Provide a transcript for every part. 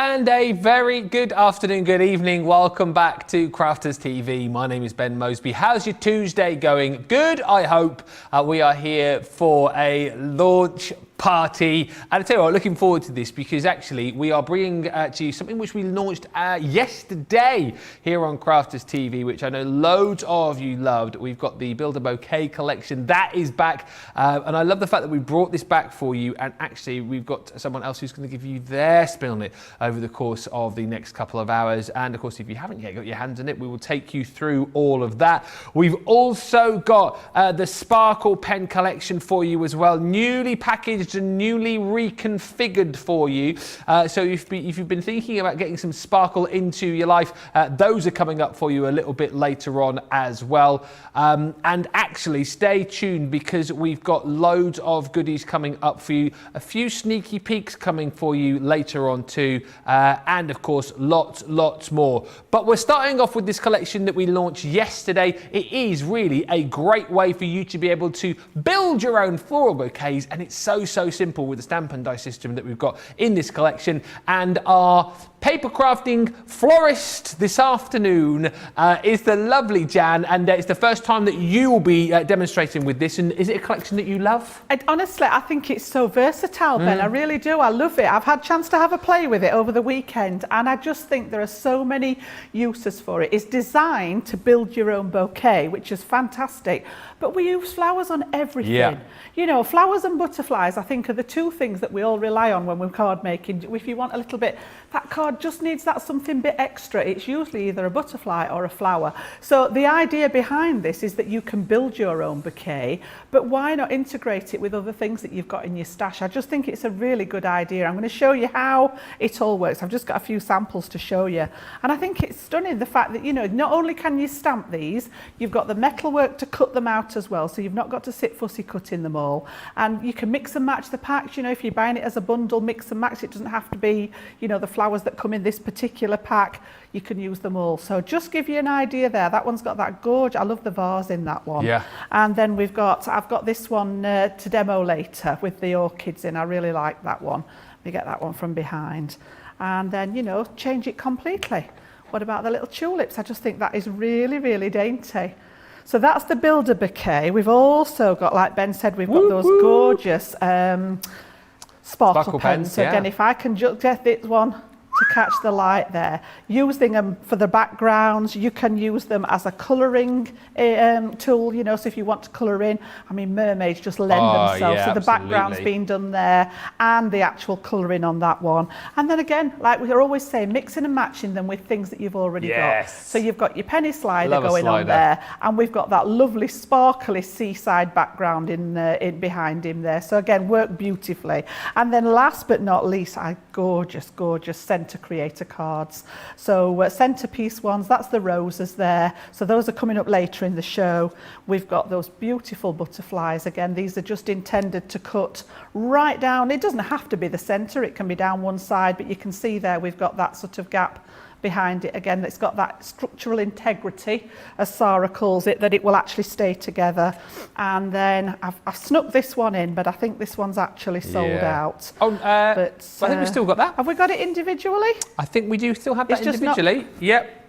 And a very good afternoon, good evening. Welcome back to Crafters TV. My name is Ben Moseby. How's your Tuesday going? Good, I hope. We are here for a launch party, and I tell you what, looking forward to this because actually we are bringing to you something which we launched yesterday here on Crafters TV, which I know loads of you loved. We've got the Build-a-Bouquet collection that is back, and I love the fact that we brought this back for you, and actually we've got someone else who's going to give you their spin on it over the course of the next couple of hours. And of course, if you haven't yet got your hands on it, we will take you through all of that. We've also got the Sparkle pen collection for you as well, newly packaged and newly reconfigured for you. So if you've been thinking about getting some sparkle into your life, those are coming up for you a little bit later on as well. And actually stay tuned because we've got loads of goodies coming up for you, a few sneaky peeks coming for you later on too, and of course lots more. But we're starting off with this collection that we launched yesterday. It is really a great way for you to be able to build your own floral bouquets, and it's so simple with the Stampin Die system that we've got in this collection. And our paper crafting florist this afternoon is the lovely Jan, and it's the first time that you will be demonstrating with this. And is it a collection that you love? Honestly, I think it's so versatile, Ben. I really do. I love it. I've had a chance to have a play with it over the weekend, and I just think there are so many uses for it. It's designed to build your own bouquet, which is fantastic, but we use flowers on everything. Yeah. You know, flowers and butterflies, I think, are the two things that we all rely on when we're card making. If you want a little bit, that card just needs that something bit extra. It's usually either a butterfly or a flower. So the idea behind this is that you can build your own bouquet, but why not integrate it with other things that you've got in your stash? I just think it's a really good idea. I'm going to show you how it all works. I've just got a few samples to show you. And I think it's stunning, the fact that, you know, not only can you stamp these, you've got the metal work to cut them out as well, so you've not got to sit fussy cutting them all. And you can mix and match the packs. You know, if you're buying it as a bundle, mix and match. It doesn't have to be, you know, the flowers that come in this particular pack. You can use them all. So just give you an idea there. That one's got that gorge. I love the vase in that one. Yeah. And then I've got this one to demo later with the orchids in. I really like that one. We get that one from behind. And then, you know, change it completely. What about the little tulips? I just think that is really dainty. So that's the Build-a-Bouquet. We've also got, like Ben said, we've got those gorgeous sparkle pens. So again, if I can just get this one to catch the light there, using them for the backgrounds. You can use them as a colouring tool, you know, so if you want to colour in, I mean, mermaids just lend themselves, so the background's being done there and the actual colouring on that one. And then again, like we're always saying, mixing and matching them with things that you've already got. So you've got your penny slider going on there, and we've got that lovely sparkly seaside background in behind him there. So again, work beautifully. And then last but not least, gorgeous Centre Creator cards. So Centerpiece ones, that's the roses there. So those are coming up later in the show. We've got those beautiful butterflies. Again, these are just intended to cut right down. It doesn't have to be the centre, it can be down one side, but you can see there we've got that sort of gap behind it. Again, it's got that structural integrity, as Sarah calls it, that it will actually stay together. And then I've snuck this one in, but I think this one's actually sold out. Oh, but I think we've still got that. Have we got it individually? I think we do still have that individually. Yep.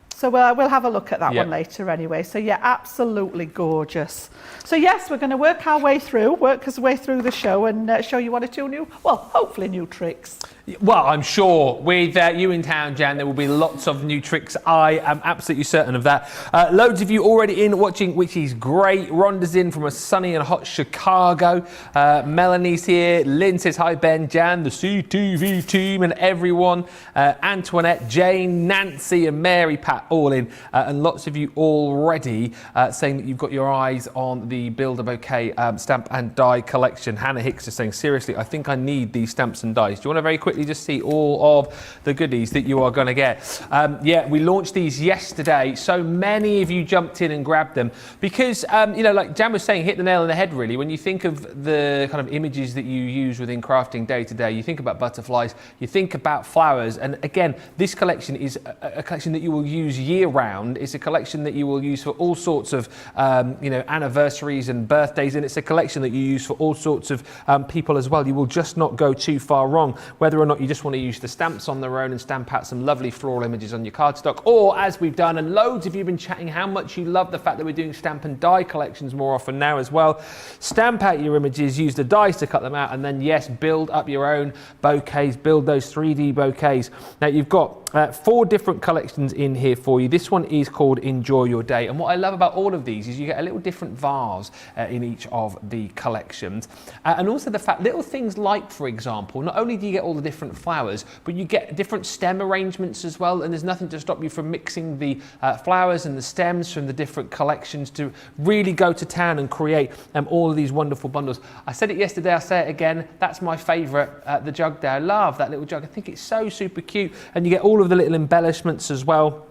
So we'll have a look at that one later anyway. So yeah, absolutely gorgeous. So yes, we're going to work our way through the show and show you one or two new, well, hopefully new tricks. Well, I'm sure with you in town, Jan, there will be lots of new tricks. I am absolutely certain of that. Loads of you already in watching, which is great. Rhonda's in from a sunny and hot Chicago. Melanie's here. Lynn says hi, Ben, Jan, the CTV team and everyone. Antoinette, Jane, Nancy and Mary Pat all in. And lots of you already saying that you've got your eyes on the Build-a-Bouquet Stamp and Die collection. Hannah Hicks is saying, seriously, I think I need these stamps and dies. Do you want to very quickly just see all of the goodies that you are going to get? Yeah, we launched these yesterday. So many of you jumped in and grabbed them because, you know, like Jan was saying, hit the nail on the head really. When you think of the kind of images that you use within crafting day to day, you think about butterflies, you think about flowers. And again, this collection is a collection that you will use year round. It's a collection that you will use for all sorts of, you know, anniversaries and birthdays. And it's a collection that you use for all sorts of people as well. You will just not go too far wrong, whether or not you just want to use the stamps on their own and stamp out some lovely floral images on your cardstock, or as we've done, and loads of you have been chatting how much you love the fact that we're doing Stampin' Die collections more often now as well. Stamp out your images, use the dies to cut them out, and then yes, build up your own bouquets, build those 3D bouquets. Now you've got 4 different collections in here for you. This one is called Enjoy Your Day, and what I love about all of these is you get a little different vase in each of the collections, and also the fact little things like, for example, not only do you get all the different flowers, but you get different stem arrangements as well, and there's nothing to stop you from mixing the flowers and the stems from the different collections to really go to town and create all of these wonderful bundles. I said it yesterday, I'll say it again, that's my favourite, the jug there. I love that little jug. I think it's so super cute, and you get all of the little embellishments as well.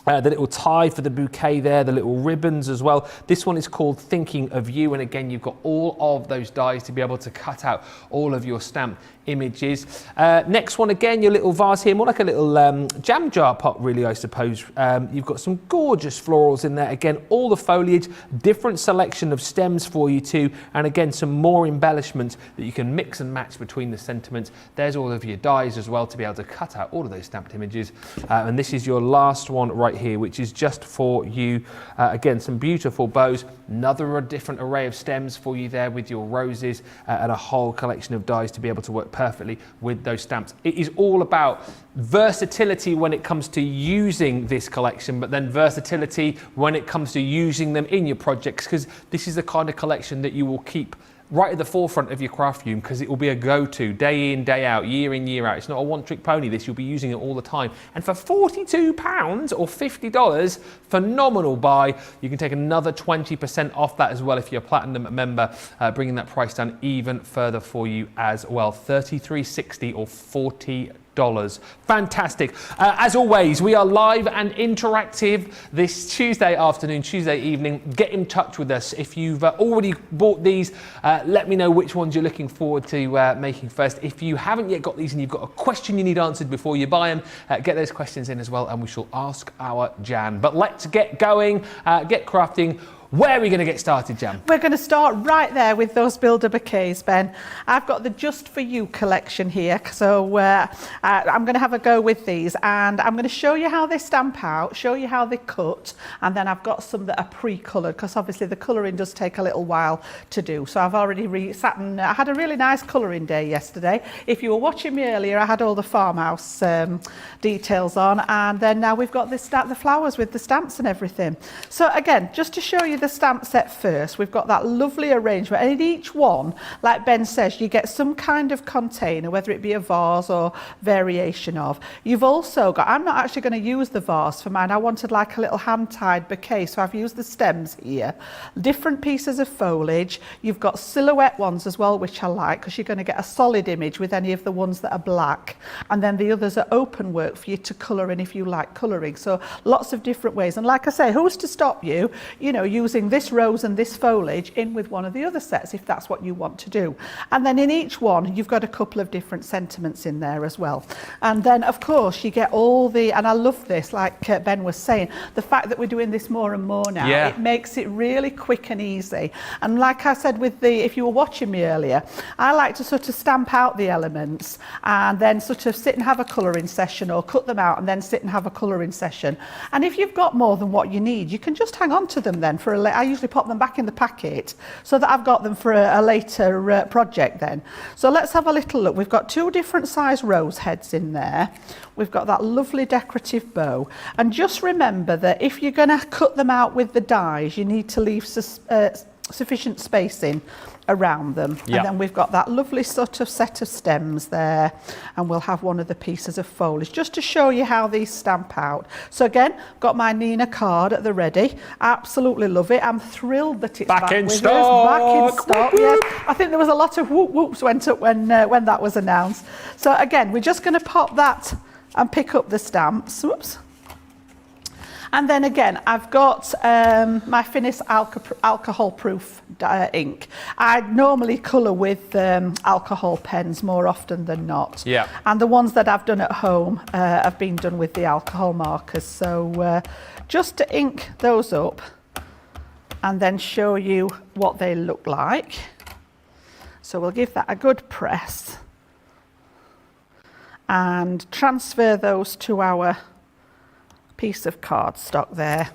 The little tie for the bouquet there, the little ribbons as well. This one is called Thinking of You, and again you've got all of those dies to be able to cut out all of your stamp images. Next one, again, your little vase here, more like a little jam jar pot really, I suppose. You've got some gorgeous florals in there. Again, all the foliage, different selection of stems for you too, and again some more embellishments that you can mix and match between the sentiments. There's all of your dies as well to be able to cut out all of those stamped images. And this is your last one right here, which is just for you. Again, some beautiful bows, another different array of stems for you there with your roses, and a whole collection of dies to be able to work perfectly with those stamps. It is all about versatility when it comes to using this collection, but then versatility when it comes to using them in your projects, because this is the kind of collection that you will keep right at the forefront of your craft room, because it will be a go-to day in, day out, year in, year out. It's not a one-trick pony, this. You'll be using it all the time. And for £42 or $50, phenomenal buy. You can take another 20% off that as well if you're a Platinum member, bringing that price down even further for you as well. $33.60 or $40. Fantastic. As always, we are live and interactive this Tuesday afternoon, Tuesday evening. Get in touch with us. If you've already bought these, let me know which ones you're looking forward to making first. If you haven't yet got these and you've got a question you need answered before you buy them, get those questions in as well, and we shall ask our Jan. But let's get going, get crafting. Where are we going to get started, Jan? We're going to start right there with those Build-a-Bouquets, Ben. I've got the Just For You collection here, so I'm going to have a go with these, and I'm going to show you how they stamp out, show you how they cut, and then I've got some that are pre-coloured, because obviously the colouring does take a little while to do. So I've already sat and I had a really nice colouring day yesterday. If you were watching me earlier, I had all the Farmhouse details on, and then now we've got the flowers with the stamps and everything. So again, just to show you the stamp set first, we've got that lovely arrangement, and in each one, like Ben says, you get some kind of container, whether it be a vase or variation of. You've also got, I'm not actually going to use the vase for mine, I wanted like a little hand-tied bouquet, so I've used the stems here. Different pieces of foliage. You've got silhouette ones as well, which I like, because you're going to get a solid image with any of the ones that are black, and then the others are open work for you to colour in if you like colouring. So lots of different ways, and like I say, who's to stop you, you know, using this rose and this foliage in with one of the other sets if that's what you want to do. And then in each one you've got a couple of different sentiments in there as well. And then of course you get all the, and I love this, like Ben was saying, the fact that we're doing this more and more now, it makes it really quick and easy. And like I said with the, if you were watching me earlier, I like to sort of stamp out the elements and then sort of sit and have a colouring session, or cut them out and then sit and have a colouring session. And if you've got more than what you need, you can just hang on to them then for a I usually pop them back in the packet so that I've got them for a later project then. So let's have a little look. We've got 2 different size rose heads in there. We've got that lovely decorative bow. And just remember that if you're going to cut them out with the dies, you need to leave sufficient spacing around them. And then we've got that lovely sort of set of stems there, and we'll have one of the pieces of foliage just to show you how these stamp out. So again, got my Nina card at the ready. Absolutely love it. I'm thrilled that it's back in stock. Back in stock. Yes. I think there was a lot of whoop whoops went up when that was announced. So again, we're just going to pop that and pick up the stamps. Whoops. And then again, I've got my Finis alcohol-proof ink. I normally colour with alcohol pens more often than not. Yeah. And the ones that I've done at home have been done with the alcohol markers. So just to ink those up and then show you what they look like. So we'll give that a good press. and transfer those to our piece of cardstock there.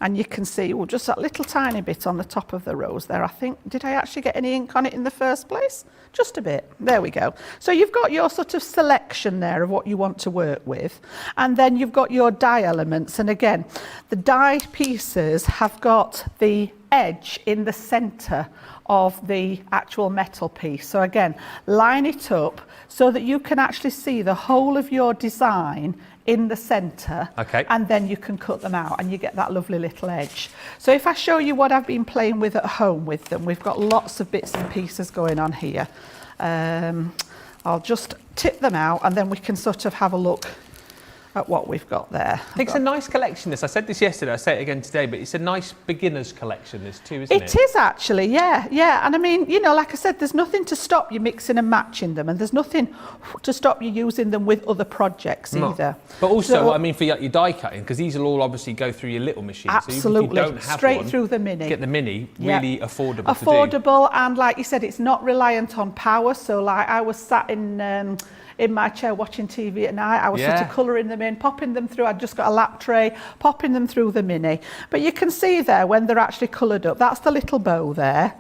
And you can see, well, just that little tiny bit on the top of the rose there. I think, did I actually get any ink on it in the first place? Just a bit. There we go. So you've got your sort of selection there of what you want to work with. And then you've got your die elements. And again, the die pieces have got the edge in the center of the actual metal piece. So again, line it up so that you can actually see the whole of your design in the center, okay, and then you can cut them out and you get that lovely little edge. So if I show you what I've been playing with at home with them, we've got lots of bits and pieces going on here. I'll just tip them out and then we can sort of have a look at what we've got there. I think it's a nice collection, this. I said this yesterday, I say it again today, but it's a nice beginner's collection, this too, isn't it? It is actually, yeah. And I mean, you know, like I said, there's nothing to stop you mixing and matching them, and there's nothing to stop you using them with other projects either. But also, so, I mean, for your die cutting, because these will all obviously go through your little machine. Absolutely, so if you don't have straight one, through the mini. Get the mini, really affordable to do. Affordable, and like you said, it's not reliant on power. So like I was sat in my chair watching TV at night, I was sort of colouring them in, popping them through. I'd just got a lap tray, popping them through the mini. But you can see there when they're actually coloured up, that's the little bow there.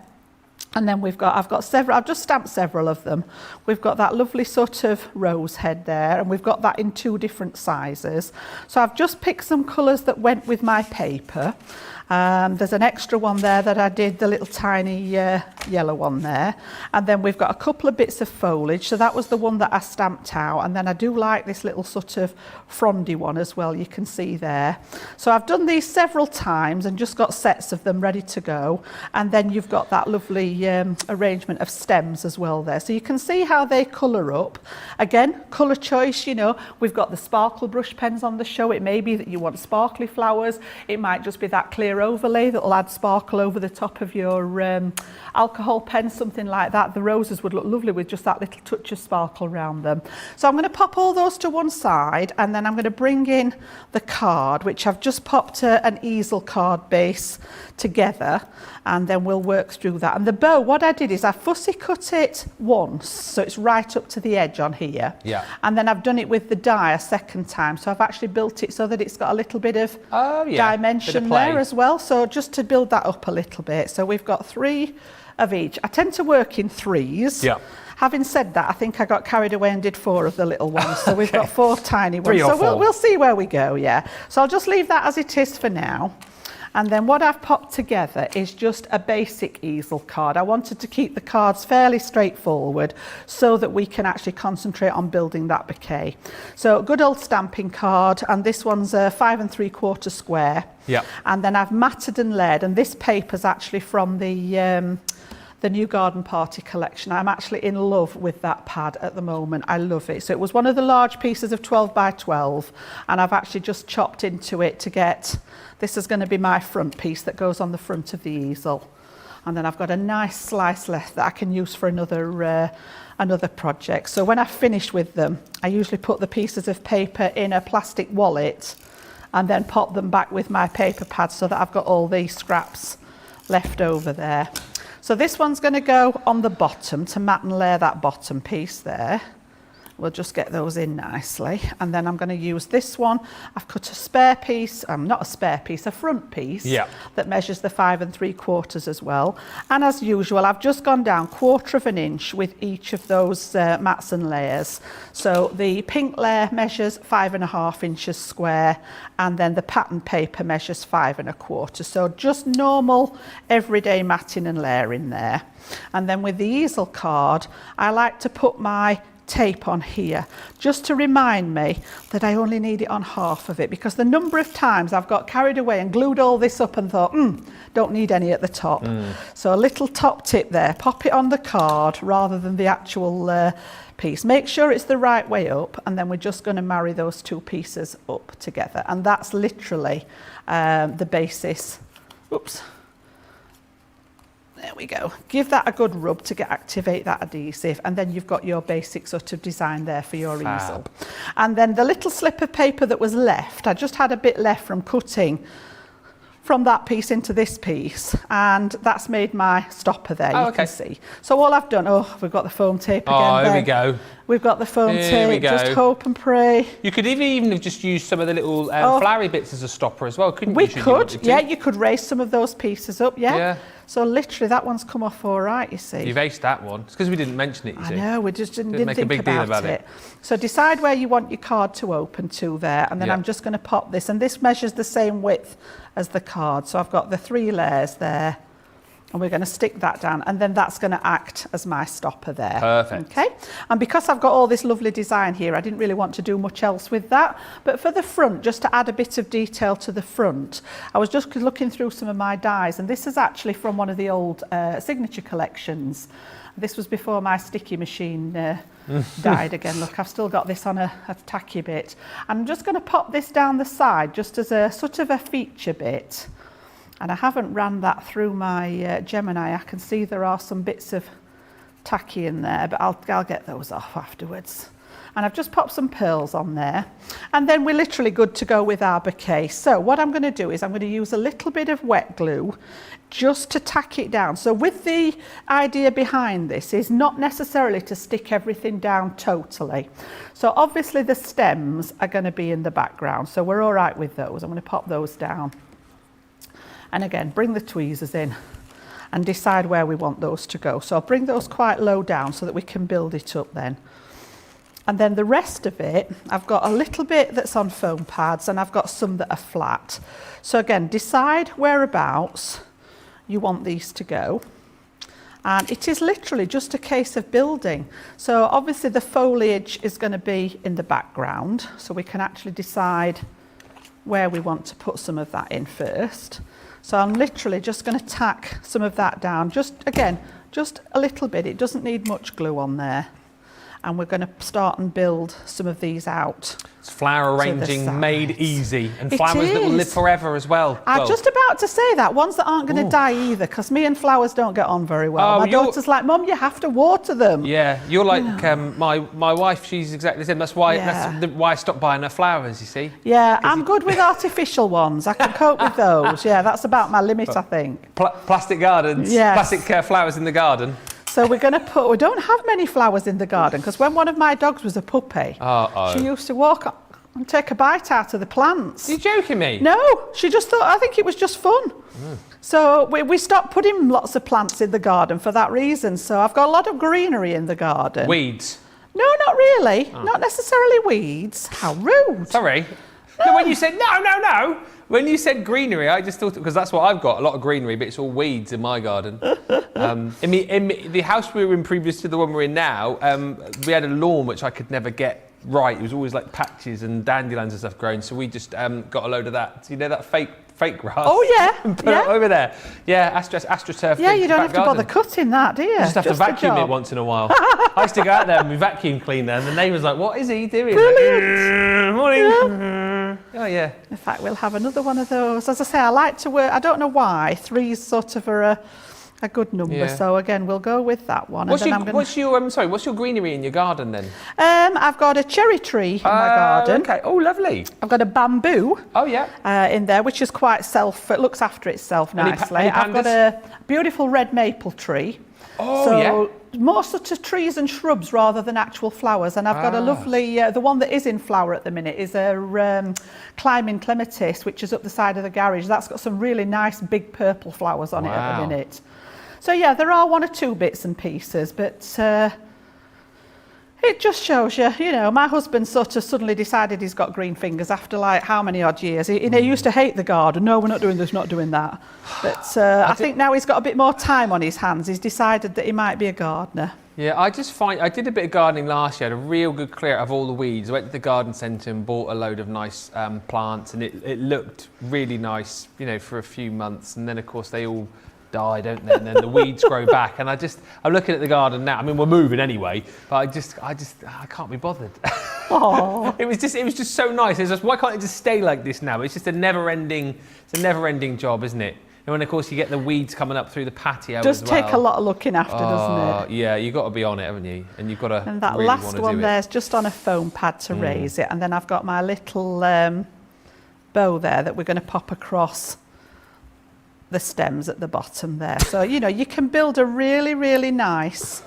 And then I've got several, I've just stamped several of them. We've got that lovely sort of rose head there, and we've got that in 2 different sizes. So I've just picked some colours that went with my paper. There's an extra one there that I did, the little tiny yellow one there. And then we've got a couple of bits of foliage. So that was the one that I stamped out. And then I do like this little sort of frondy one as well, you can see there. So I've done these several times and just got sets of them ready to go. And then you've got that lovely arrangement of stems as well there. So you can see how they colour up. Again, colour choice, you know, we've got the sparkle brush pens on the show. It may be that you want sparkly flowers. It might just be that clear overlay that will add sparkle over the top of your alcohol pen, something like that. The roses would look lovely with just that little touch of sparkle around them. So I'm going to pop all those to one side, and then I'm going to bring in the card, which I've just popped an easel card base together, and then we'll work through that. And the bow, what I did is I fussy cut it once, so it's right up to the edge on here. Yeah. And then I've done it with the die a second time, so I've actually built it so that it's got a little bit of dimension there as well. So just to build that up a little bit. So we've got 3 of each. I tend to work in 3s. Yeah. Having said that, I think I got carried away and did 4 of the little ones. So we've got 4 tiny ones. 3 or 4. So we'll see where we go, yeah. So I'll just leave that as it is for now. And then what I've popped together is just a basic easel card. I wanted to keep the cards fairly straightforward so that we can actually concentrate on building that bouquet. So good old stamping card, and this one's a 5 3/4 square. Yeah. And then I've matted and layered, and this paper's actually from the new Garden Party collection. I'm actually in love with that pad at the moment. I love it. So it was one of the large pieces of 12 by 12, and I've actually just chopped into it to get, this is going to be my front piece that goes on the front of the easel. And then I've got a nice slice left that I can use for another project. So when I finish with them, I usually put the pieces of paper in a plastic wallet and then pop them back with my paper pad so that I've got all these scraps left over there. So this one's going to go on the bottom to mat and layer that bottom piece there. We'll just get those in nicely. And then I'm going to use this one. I've cut a spare piece, not a spare piece, a front piece that measures the 5 3/4 as well. And as usual, I've just gone down 1/4 of an inch with each of those mats and layers. So the pink layer measures 5 1/2 inches square, and then the pattern paper measures 5 1/4. So just normal everyday matting and layering there. And then with the easel card, I like to put my tape on here just to remind me that I only need it on half of it, because the number of times I've got carried away and glued all this up and thought, don't need any at the top. So a little top tip there, pop it on the card rather than the actual piece. Make sure it's the right way up, and then we're just going to marry those 2 pieces up together, and that's literally the basis. Oops. There we go. Give that a good rub to activate that adhesive, and then you've got your basic sort of design there for your easel. And then the little slip of paper that was left, I just had a bit left from cutting from that piece into this piece, and that's made my stopper there, you can see. So all I've done, we've got the foam tape again. Oh, here we go. We've got the foam tape, just hope and pray. You could even have just used some of the little flowery bits as a stopper as well, couldn't you? We could, yeah, you could raise some of those pieces up, yeah. So literally that one's come off all right, you see. You've aced that one. It's because we didn't mention it, you see. I know, we just didn't make think a big deal about it. So decide where you want your card to open to there, and then I'm just going to pop this, and this measures the same width as the card. So I've got the 3 layers there, and we're going to stick that down, and then that's going to act as my stopper there. Perfect. Okay, and because I've got all this lovely design here, I didn't really want to do much else with that, but for the front, just to add a bit of detail to the front, I was just looking through some of my dies, and this is actually from one of the old signature collections. This was before my sticky machine died again. Look, I've still got this on a tacky bit. I'm just going to pop this down the side just as a sort of a feature bit. And I haven't ran that through my Gemini. I can see there are some bits of tacky in there, but I'll get those off afterwards. And I've just popped some pearls on there. And then we're literally good to go with our bouquet. So what I'm going to do is I'm going to use a little bit of wet glue just to tack it down. So with the idea behind this is not necessarily to stick everything down totally. So obviously the stems are going to be in the background. So we're all right with those. I'm going to pop those down. And again, bring the tweezers in and decide where we want those to go. So I'll bring those quite low down so that we can build it up then. And then the rest of it, I've got a little bit that's on foam pads and I've got some that are flat. So again, decide whereabouts you want these to go. And it is literally just a case of building. So obviously the foliage is going to be in the background. So we can actually decide where we want to put some of that in first. So I'm literally just going to tack some of that down. Just again, just a little bit. It doesn't need much glue on there. And we're going to start and build some of these out. It's flower arranging made easy, and flowers that will live forever as well. I'm just about to say that, ones that aren't going to die either, because me and flowers don't get on very well. My daughter's like, Mum, you have to water them. Yeah, you're like my wife, she's exactly the same. That's why I stopped buying her flowers, you see. Yeah, I'm good with artificial ones. I can cope with those. Yeah, that's about my limit, I think. Plastic gardens, plastic flowers in the garden. So we're going to we don't have many flowers in the garden, because when one of my dogs was a puppy, she used to walk up and take a bite out of the plants. Are you joking me? No, she just thought, I think it was just fun. So we stopped putting lots of plants in the garden for that reason. So I've got a lot of greenery in the garden. Weeds? No, not really. Not necessarily weeds. How rude. Sorry. No, when you said, no. When you said greenery, I just thought, because that's what I've got, a lot of greenery, but it's all weeds in my garden. In the house we were in previous to the one we're in now, we had a lawn which I could never get right. It was always like patches and dandelions and stuff growing, so we just got a load of that. So you know that fake grass? Oh, yeah. And put it over there. Yeah, AstroTurf. Yeah, you don't have to bother cutting that, do you? You just have to vacuum it once in a while. I used to go out there and we vacuum clean there, and the neighbour's like, what is he doing? Brilliant. Morning. Yeah. Oh, yeah. In fact, we'll have another one of those. As I say, I like to work, I don't know why, 3s sort of are a good number. Yeah. So again, we'll go with that one. What's your greenery in your garden then? I've got a cherry tree in my garden. Okay. Oh, lovely. I've got a bamboo. Oh, yeah. In there, which is quite it looks after itself nicely. Any I've got a beautiful red maple tree. Oh, so more sort of trees and shrubs rather than actual flowers. And I've got a lovely, the one that is in flower at the minute is a climbing clematis, which is up the side of the garage. That's got some really nice big purple flowers on it at the minute. So yeah, there are 1 or 2 bits and pieces, but it just shows you, my husband sort of suddenly decided he's got green fingers after like how many odd years. He used to hate the garden. No, we're not doing this, not doing that. But I think now he's got a bit more time on his hands. He's decided that he might be a gardener. Yeah, I did a bit of gardening last year. I had a real good clear out of all the weeds. I went to the garden centre and bought a load of nice plants, and it looked really nice, for a few months. And then of course they all die, don't they? And then the weeds grow back. And I'm looking at the garden now. I mean, we're moving anyway, but I can't be bothered. It was just so nice. It's just, why can't it just stay like this now? It's just a never-ending job, isn't it? And when of course you get the weeds coming up through the patio. Does take a lot of looking after, doesn't it? Yeah, you've got to be on it, haven't you? And you've got to. And that really last one there's just on a foam pad to raise it, and then I've got my little bow there that we're going to pop across the stems at the bottom there. So, you know, you can build a really, really nice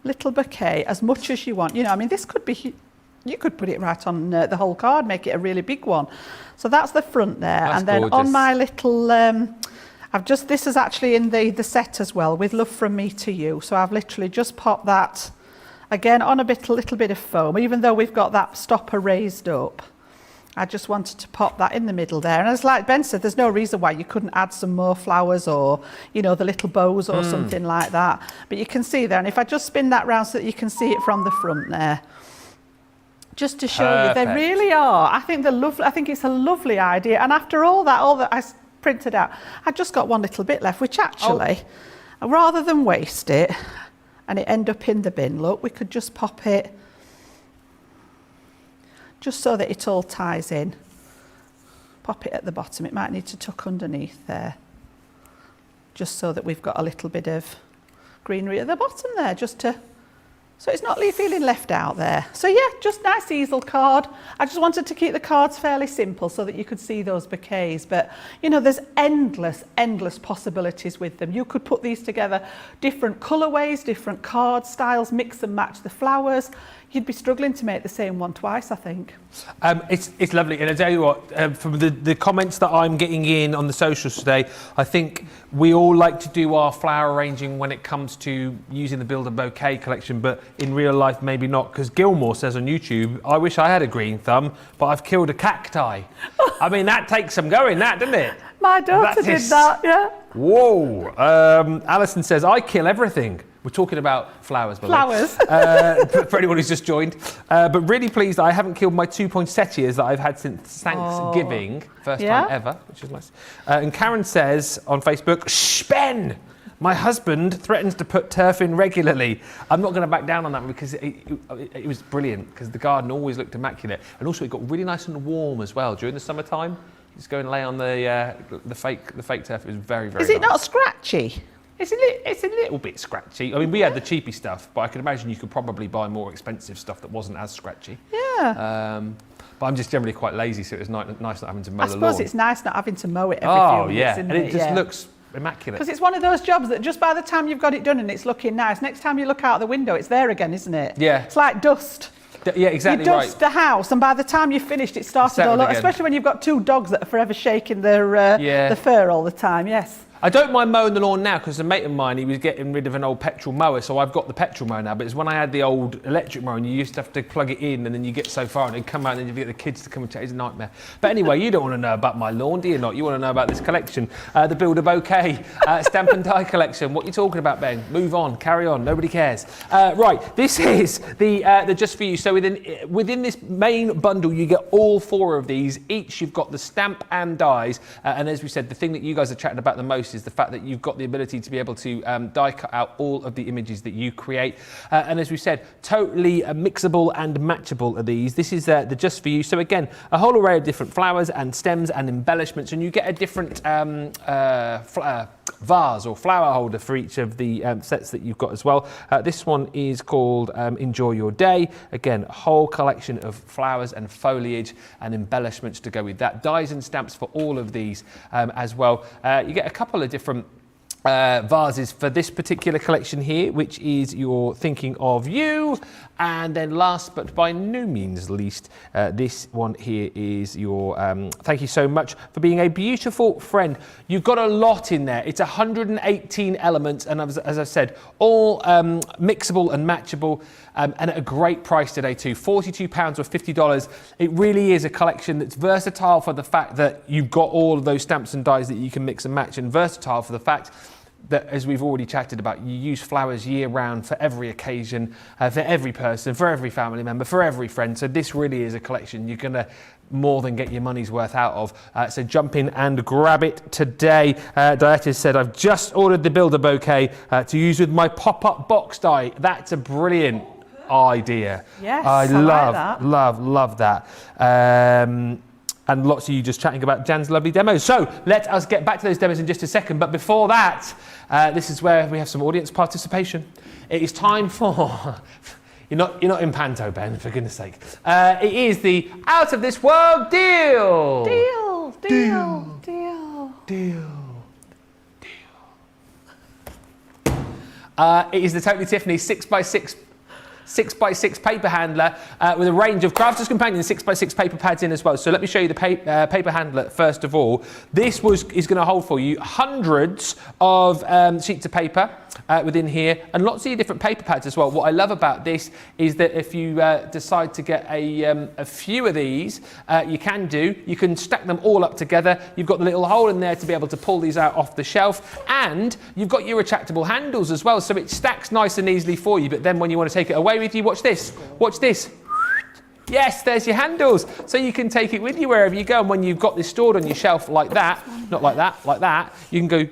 little bouquet as much as you want. You know, I mean, this could be, you could put it right on the whole card, make it a really big one. So that's the front there. That's and then gorgeous. on my little, this is actually in the set as well, with Love From Me To You. So I've literally just popped that, again, on a little bit of foam, even though we've got that stopper raised up. I just wanted to pop that in the middle there. And as like Ben said, there's no reason why you couldn't add some more flowers or, you know, the little bows or something like that. But you can see there, and if I just spin that round so that you can see it from the front there, just to show you, they really are. I think I think it's a lovely idea. And after all that I printed out, I just got one little bit left, which actually, rather than waste it and it end up in the bin, look, we could just pop it just so that it all ties in. Pop it at the bottom. It might need to tuck underneath there, just so that we've got a little bit of greenery at the bottom there, just to, so it's not feeling left out there. So yeah, just nice easel card. I just wanted to keep the cards fairly simple so that you could see those bouquets. But you know, there's endless possibilities with them. You could put these together, different colorways, different card styles, mix and match the flowers. You'd be struggling to make the same one twice, I think. It's lovely, and I tell you what, from the comments that I'm getting in on the socials today, I think we all like to do our flower arranging when it comes to using the Build-a-Bouquet collection, but in real life maybe not, because Gilmore says on YouTube, I wish I had a green thumb, but I've killed a cacti. I mean, that takes some going, that, doesn't it? My daughter did that, yeah. Whoa. Alison says, I kill everything. We're talking about flowers, by the way. For anyone who's just joined. But really pleased that I haven't killed my 2 poinsettias that I've had since Thanksgiving. First time ever, which is nice. And Karen says on Facebook, shh, Ben! My husband threatens to put turf in regularly. I'm not going to back down on that because it was brilliant, because the garden always looked immaculate. And also it got really nice and warm as well during the summertime. Just go and lay on the fake turf. It was very, very nice. Is it not scratchy? It's a little bit scratchy. I mean, we had the cheapy stuff, but I can imagine you could probably buy more expensive stuff that wasn't as scratchy. Yeah. But I'm just generally quite lazy, so it was nice not having to mow the lawn. I suppose it's nice not having to mow it every few minutes, isn't and it just looks immaculate. Because it's one of those jobs that just by the time you've got it done and it's looking nice, next time you look out the window, it's there again, isn't it? Yeah. It's like dust. Yeah, exactly you dust the house, and by the time you've finished, it started all over. Especially when you've got two dogs that are forever shaking their the fur all the time. Yes. I don't mind mowing the lawn now because a mate of mine, he was getting rid of an old petrol mower, so I've got the petrol mower now. But it's when I had the old electric mower, and you used to have to plug it in, and then you get so far, and then come out, and then you get the kids to come and check. It's a nightmare. But anyway, you don't want to know about my lawn, do you not? You want to know about this collection, the Build-a-Bouquet Stampin Die Collection. What are you talking about, Ben? Move on, carry on. Nobody cares. Right, this is the Just For You. So within this main bundle, you get all four of these. Each you've got the stamp and dies, and as we said, the thing that you guys are chatting about the most is the fact that you've got the ability to be able to die cut out all of the images that you create. And as we said, totally mixable and matchable are these. This is the Just For You. So again, a whole array of different flowers and stems and embellishments, and you get a different vase or flower holder for each of the sets that you've got as well. This one is called Enjoy Your Day. Again, a whole collection of flowers and foliage and embellishments to go with that. Dies and stamps for all of these as well. You get a couple of different vases for this particular collection here, which is your Thinking of You. And then last but by no means least, this one here is your Thank You So Much for Being a Beautiful Friend. You've got a lot in there. It's 118 elements, and as I said, all mixable and matchable, and at a great price today too, £42 or $50. It really is a collection that's versatile for the fact that you've got all of those stamps and dies that you can mix and match, and versatile for the fact that, as we've already chatted about, you use flowers year round for every occasion, for every person, for every family member, for every friend. So this really is a collection you're going to more than get your money's worth out of. So jump in and grab it today. Dieta said, I've just ordered the Build-a-Bouquet to use with my pop-up box die. That's a brilliant idea. Yes, I like love that. And lots of you just chatting about Jan's lovely demos. So let us get back to those demos in just a second. But before that, this is where we have some audience participation. It is time for... You're not in Panto, Ben, for goodness sake. It is the Out of This World Deal. Deal. It is the Totally Tiffany 6x6 paper handler with a range of Crafters Companion 6x6 paper pads in as well. So let me show you the paper handler first of all. This is going to hold for you hundreds of sheets of paper within here and lots of different paper pads as well. What I love about this is that if you decide to get a few of these, you can do. You can stack them all up together. You've got the little hole in there to be able to pull these out off the shelf, and you've got your retractable handles as well, so it stacks nice and easily for you. But then when you want to take it away with you, watch this. Watch this. Yes, there's your handles. So you can take it with you wherever you go. And when you've got this stored on your shelf like that, not like that, like that, you can go.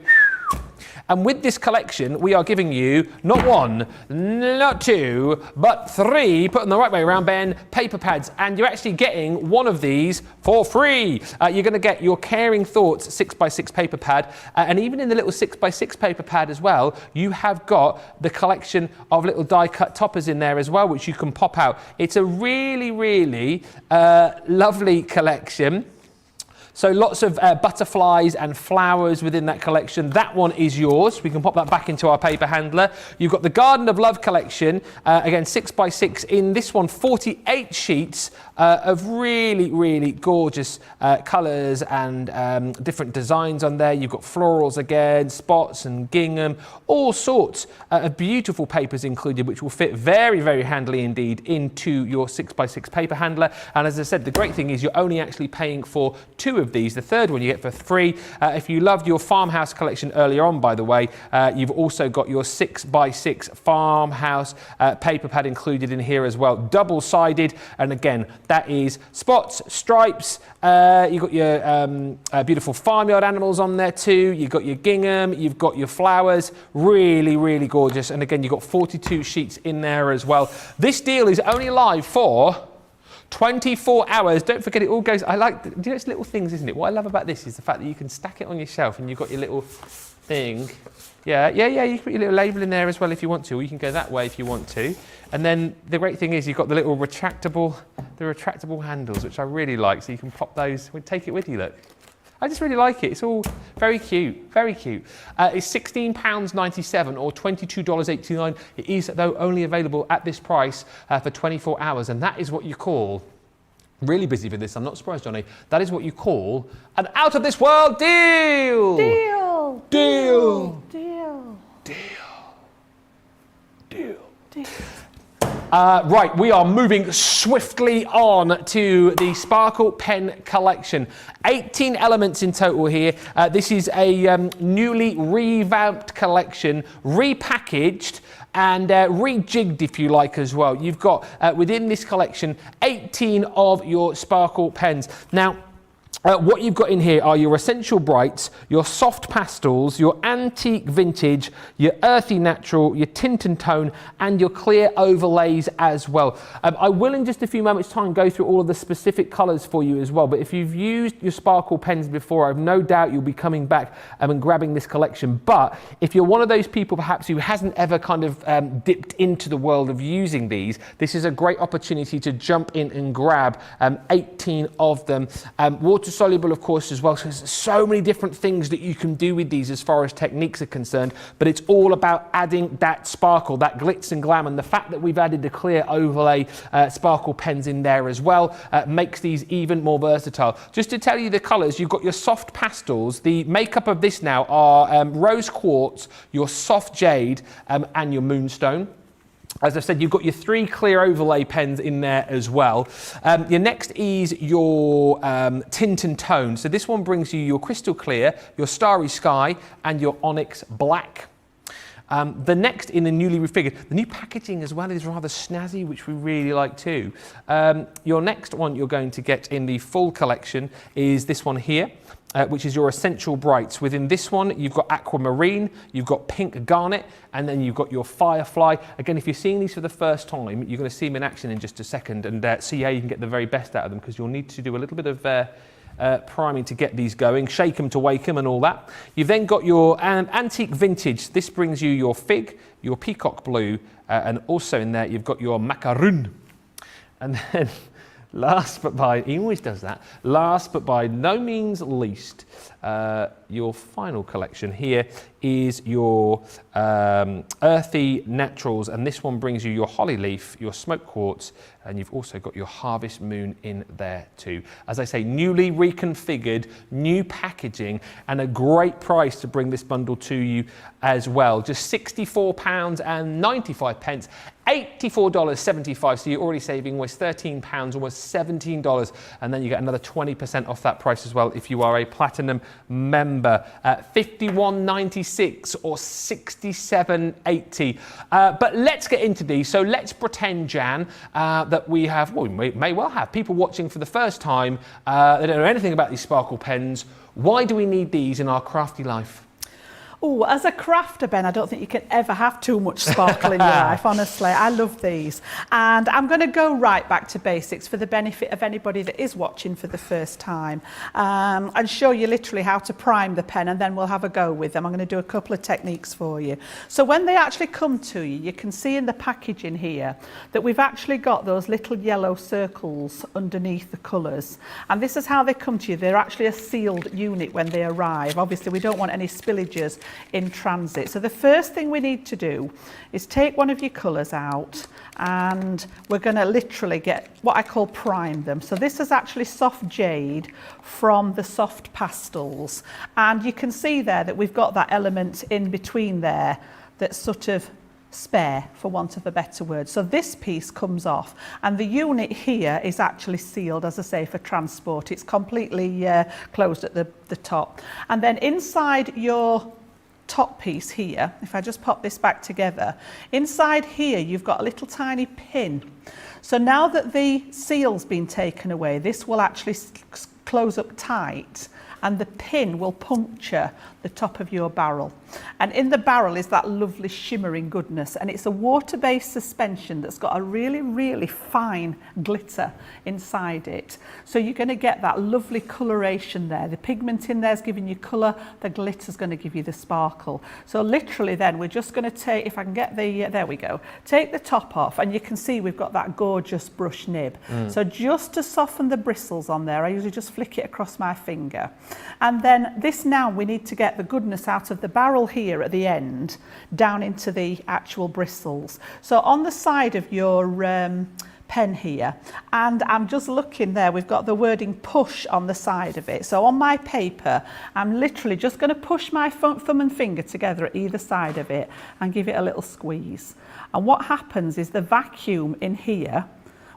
And with this collection, we are giving you not one, not two, but three, put them the right way around, Ben, paper pads. And you're actually getting one of these for free. You're going to get your Caring Thoughts 6x6 paper pad. And even in the little 6x6 paper pad as well, you have got the collection of little die cut toppers in there as well, which you can pop out. It's a really, really lovely collection. So lots of butterflies and flowers within that collection. That one is yours. We can pop that back into our paper handler. You've got the Garden of Love collection, again 6x6 in this one, 48 sheets of really, really gorgeous colours and different designs on there. You've got florals again, spots and gingham, all sorts of beautiful papers included, which will fit very, very handily indeed into your 6x6 paper handler. And as I said, the great thing is you're only actually paying for two of these. The third one you get for free. If you loved your Farmhouse collection earlier on, by the way, you've also got your 6x6 Farmhouse paper pad included in here as well, double-sided. And again, that is spots, stripes. You've got your beautiful farmyard animals on there too. You've got your gingham. You've got your flowers. Really, really gorgeous. And again, you've got 42 sheets in there as well. This deal is only live for 24 hours. Don't forget, it all goes. Do you know, it's little things, isn't it? What I love about this is the fact that you can stack it on your shelf and you've got your little thing. Yeah. You can put your little label in there as well if you want to, or you can go that way if you want to. And then the great thing is you've got the little retractable handles, which I really like. So you can pop those, take it with you, look. I just really like it. It's all very cute, very cute. It's £16.97 or $22.89. It is, though, only available at this price for 24 hours. And that is what you call, really busy for this, I'm not surprised, Johnny, that is what you call an out-of-this-world deal! Deal! Deal! Deal! Deal! Deal! Deal! Right, we are moving swiftly on to the Sparkle Pen Collection. 18 elements in total here. This is a newly revamped collection, repackaged and rejigged, if you like, as well. You've got, within this collection, 18 of your Sparkle pens. Now, what you've got in here are your Essential Brights, your Soft Pastels, your Antique Vintage, your Earthy Natural, your Tint and Tone, and your Clear Overlays as well. I will, in just a few moments' time, go through all of the specific colours for you as well, but if you've used your Sparkle pens before, I've no doubt you'll be coming back and grabbing this collection. But if you're one of those people, perhaps, who hasn't ever kind of dipped into the world of using these, this is a great opportunity to jump in and grab 18 of them. Water soluble, of course, as well. So there's so many different things that you can do with these as far as techniques are concerned, but it's all about adding that sparkle, that glitz and glam, and the fact that we've added the clear overlay sparkle pens in there as well makes these even more versatile. Just to tell you the colours, you've got your soft pastels. The makeup of this now are rose quartz, your soft jade, and your moonstone. As I said, you've got your 3 clear overlay pens in there as well. Your next is your Tint and Tone. So this one brings you your Crystal Clear, your Starry Sky, and your Onyx Black. The next in the newly refigured, the new packaging as well is rather snazzy, which we really like too. Your next one you're going to get in the full collection is this one here. Which is your Essential Brights. Within this one, you've got Aquamarine, you've got Pink Garnet, and then you've got your Firefly. Again, if you're seeing these for the first time, you're going to see them in action in just a second and see how you can get the very best out of them, because you'll need to do a little bit of priming to get these going, shake them to wake them and all that. You've then got your Antique Vintage. This brings you your Fig, your Peacock Blue, and also in there, you've got your Macaroon. And then, last but by, he always does that, last but by no means least, your final collection here is your Earthy Naturals, and this one brings you your holly leaf, your smoked quartz, and you've also got your harvest moon in there too. As I say, newly reconfigured, new packaging, and a great price to bring this bundle to you as well. Just £64.95, $84.75, so you're already saving almost £13, almost $17, and then you get another 20% off that price as well if you are a platinum member. $51.96 or $67.80. But let's get into these. So let's pretend, Jan, that we have, well, we may well have people watching for the first time. They don't know anything about these sparkle pens. Why do we need these in our crafty life? Oh, as a crafter, Ben, I don't think you can ever have too much sparkle in your life, honestly. I love these. And I'm going to go right back to basics for the benefit of anybody that is watching for the first time, and show you literally how to prime the pen, and then we'll have a go with them. I'm going to do a couple of techniques for you. So when they actually come to you, you can see in the packaging here that we've actually got those little yellow circles underneath the colours. And this is how they come to you. They're actually a sealed unit when they arrive. Obviously, we don't want any spillages in transit. So the first thing we need to do is take one of your colours out, and we're going to literally get what I call prime them. So this is actually soft jade from the soft pastels, and you can see there that we've got that element in between there that's sort of spare, for want of a better word. So this piece comes off, and the unit here is actually sealed, as I say, for transport. It's completely closed at the top. And then inside your top piece here, if I just pop this back together, inside here you've got a little tiny pin. So now that the seal's been taken away, this will actually close up tight, and the pin will puncture the top of your barrel. And in the barrel is that lovely shimmering goodness, and it's a water-based suspension that's got a really, really fine glitter inside it. So you're going to get that lovely coloration there. The pigment in there is giving you colour, the glitter's going to give you the sparkle. So literally then we're just going to take, if I can get the, there we go, take the top off, and you can see we've got that gorgeous brush nib. So just to soften the bristles on there, I usually just flick it across my finger. And then this, now we need to get the goodness out of the barrel here at the end down into the actual bristles. So on the side of your pen here, and I'm just looking there, we've got the wording push on the side of it. So on my paper, I'm literally just going to push my thumb and finger together at either side of it and give it a little squeeze. And what happens is the vacuum in here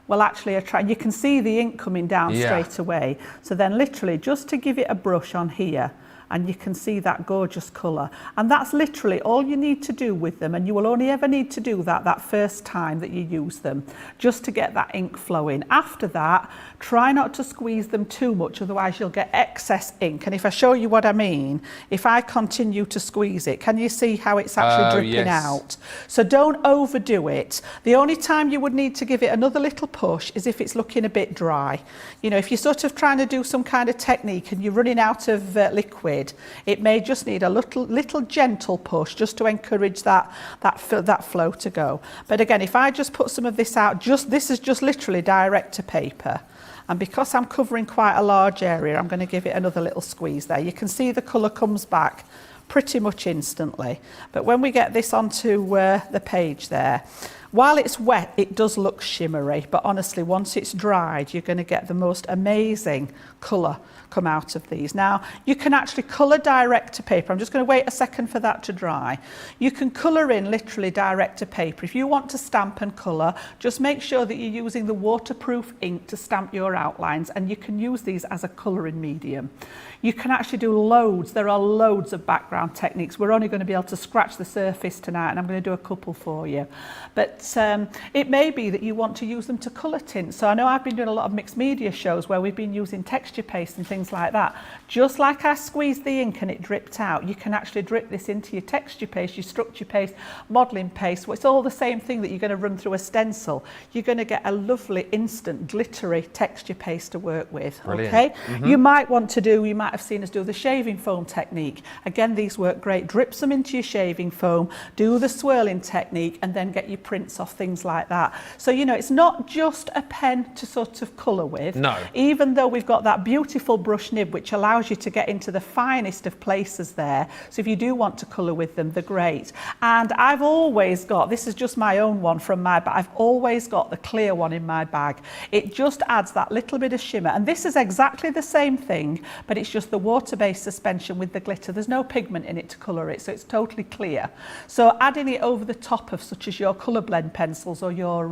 will actually attract, you can see the ink coming down straight away. So then literally just to give it a brush on here, and you can see that gorgeous colour. And that's literally all you need to do with them, and you will only ever need to do that first time that you use them, just to get that ink flowing. After that, try not to squeeze them too much, otherwise you'll get excess ink. And if I show you what I mean, if I continue to squeeze it, can you see how it's actually dripping out? So don't overdo it. The only time you would need to give it another little push is if it's looking a bit dry. You know, if you're sort of trying to do some kind of technique and you're running out of liquid, it may just need a little gentle push just to encourage that flow to go. But again, if I just put some of this out, this is just literally direct to paper. And because I'm covering quite a large area, I'm going to give it another little squeeze there. You can see the colour comes back pretty much instantly. But when we get this onto the page there, while it's wet, it does look shimmery, but honestly, once it's dried, you're going to get the most amazing colour come out of these. Now, you can actually colour direct to paper. I'm just going to wait a second for that to dry. You can colour in literally direct to paper. If you want to stamp and colour, just make sure that you're using the waterproof ink to stamp your outlines, and you can use these as a colouring medium. You can actually do loads. There are loads of background techniques. We're only going to be able to scratch the surface tonight, and I'm going to do a couple for you. But it may be that you want to use them to colour tint. So I know I've been doing a lot of mixed media shows where we've been using texture paste and things like that. Just like I squeezed the ink and it dripped out, you can actually drip this into your texture paste, your structure paste, modelling paste. Well, it's all the same thing that you're going to run through a stencil. You're going to get a lovely, instant, glittery texture paste to work with. Brilliant. Okay? You might want to do, you might have seen us do the shaving foam technique. Again, these work great. Drip some into your shaving foam, do the swirling technique, and then get your print prints off, things like that. So, you know, it's not just a pen to sort of colour with. No. Even though we've got that beautiful brush nib, which allows you to get into the finest of places there. So if you do want to colour with them, they're great. And I've always got, this is just my own one from my bag, I've always got the clear one in my bag. It just adds that little bit of shimmer. And this is exactly the same thing, but it's just the water-based suspension with the glitter. There's no pigment in it to colour it, so it's totally clear. So adding it over the top of such as your colour blend pencils or your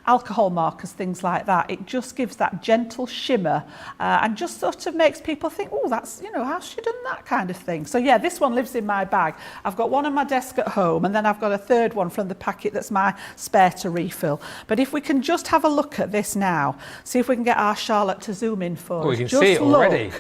alcohol markers, things like that, it just gives that gentle shimmer and just sort of makes people think, oh, that's, you know, how's she done that kind of thing? So yeah, this one lives in my bag. I've got one on my desk at home, and then I've got a third one from the packet that's my spare to refill. But if we can just have a look at this now, see if we can get our Charlotte to zoom in for us. Oh, you can just see it already.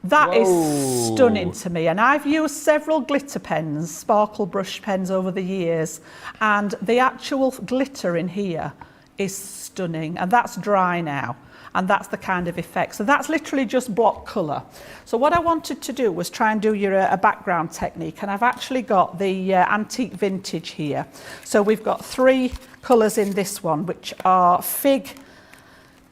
That Whoa. is stunning to me, and I've used several glitter pens, sparkle brush pens over the years, and the actual glitter in here is stunning, and that's dry now, and that's the kind of effect. So that's literally just block colour. So what I wanted to do was try and do a background technique, and I've actually got the antique vintage here. So we've got 3 colours in this one, which are fig,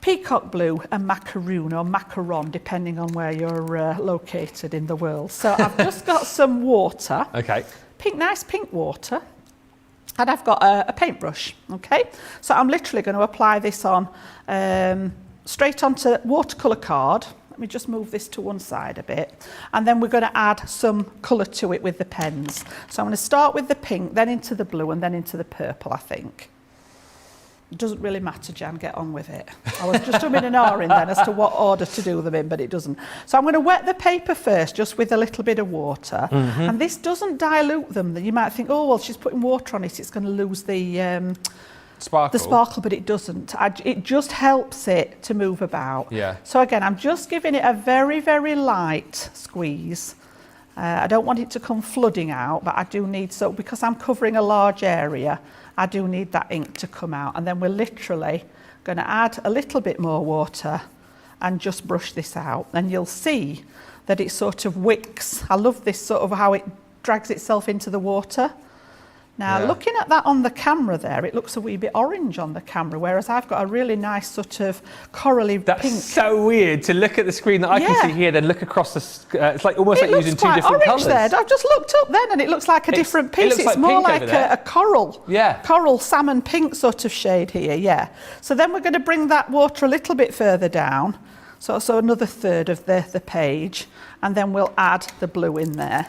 peacock blue and macaroon, or macaron, depending on where you're located in the world. So I've just got some water, Okay. nice pink water, and I've got a paintbrush, okay? So I'm literally going to apply this on straight onto watercolour card. Let me just move this to one side a bit, and then we're going to add some colour to it with the pens. So I'm going to start with the pink, then into the blue, and then into the purple, I think. It doesn't really matter, Jan, get on with it. I was just umming and ahhing then as to what order to do them in, but it doesn't. So I'm going to wet the paper first, just with a little bit of water. And this doesn't dilute them. You might think, oh, well, she's putting water on it, it's going to lose the sparkle, but it doesn't. It just helps it to move about. Yeah. So again, I'm just giving it a very, very light squeeze. I don't want it to come flooding out, but I do need, so because I'm covering a large area, I do need that ink to come out. And then we're literally going to add a little bit more water and just brush this out. And you'll see that it sort of wicks. I love this sort of how it drags itself into the water. Now, looking at that on the camera there, it looks a wee bit orange on the camera, whereas I've got a really nice sort of corally pink. That's so weird to look at the screen that I can see here, then look across the. It's like almost like using 2 different colours. There. I've just looked up then, and it looks like a different piece. It's more like a coral. Yeah. Coral salmon pink sort of shade here. Yeah. So then we're going to bring that water a little bit further down, so another third of the page, and then we'll add the blue in there.